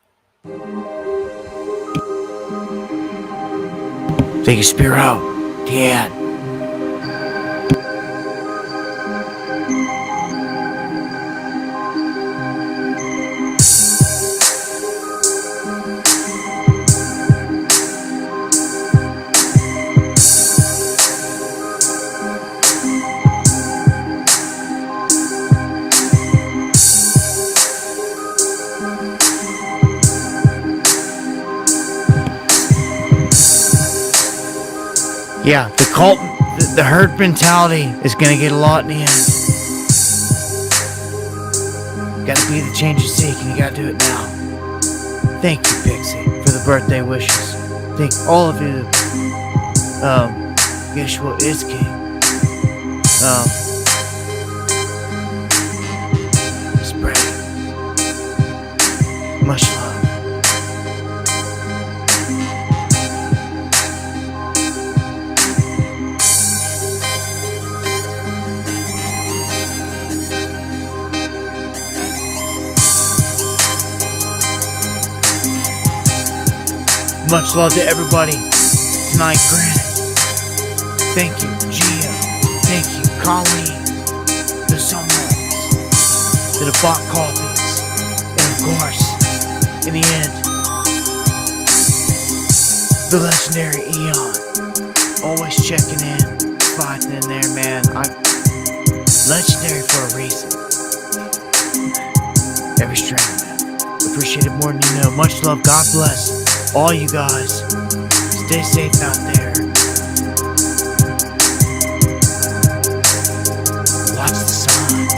Thank you, Spiro. Dad. Yeah, the cult, the herd mentality is going to get a lot in the end. Got to be the change you seek, and you got to do it now. Thank you, Pixie, for the birthday wishes. Thank all of you. Yeshua is King. Spread it. Much love. Much love to everybody tonight, Granite. Thank you, Gia. Thank you, Colleen. There's someone that have bought coffees. And of course, in the end, the legendary Eon. Always checking in, sliding in there, man. I'm legendary for a reason. Every stream, man. Appreciate it more than you know. Much love. God bless all you guys. Stay safe out there. Watch the signs.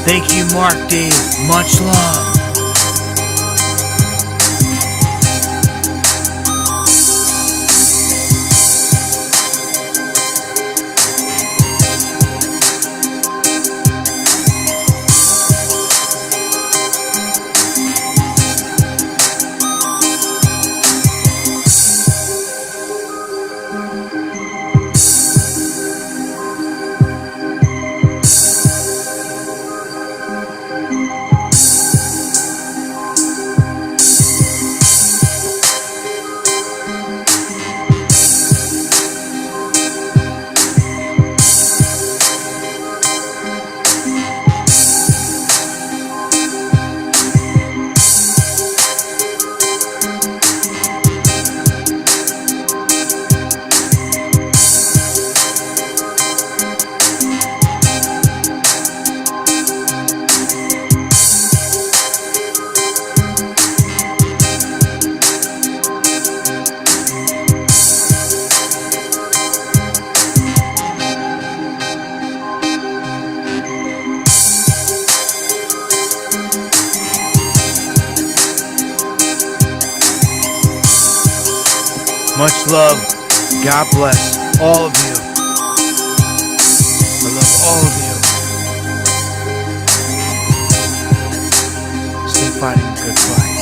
Thank you, Mark D. Much love. Much love. God bless all of you. I love all of you. Stay fighting a good fight.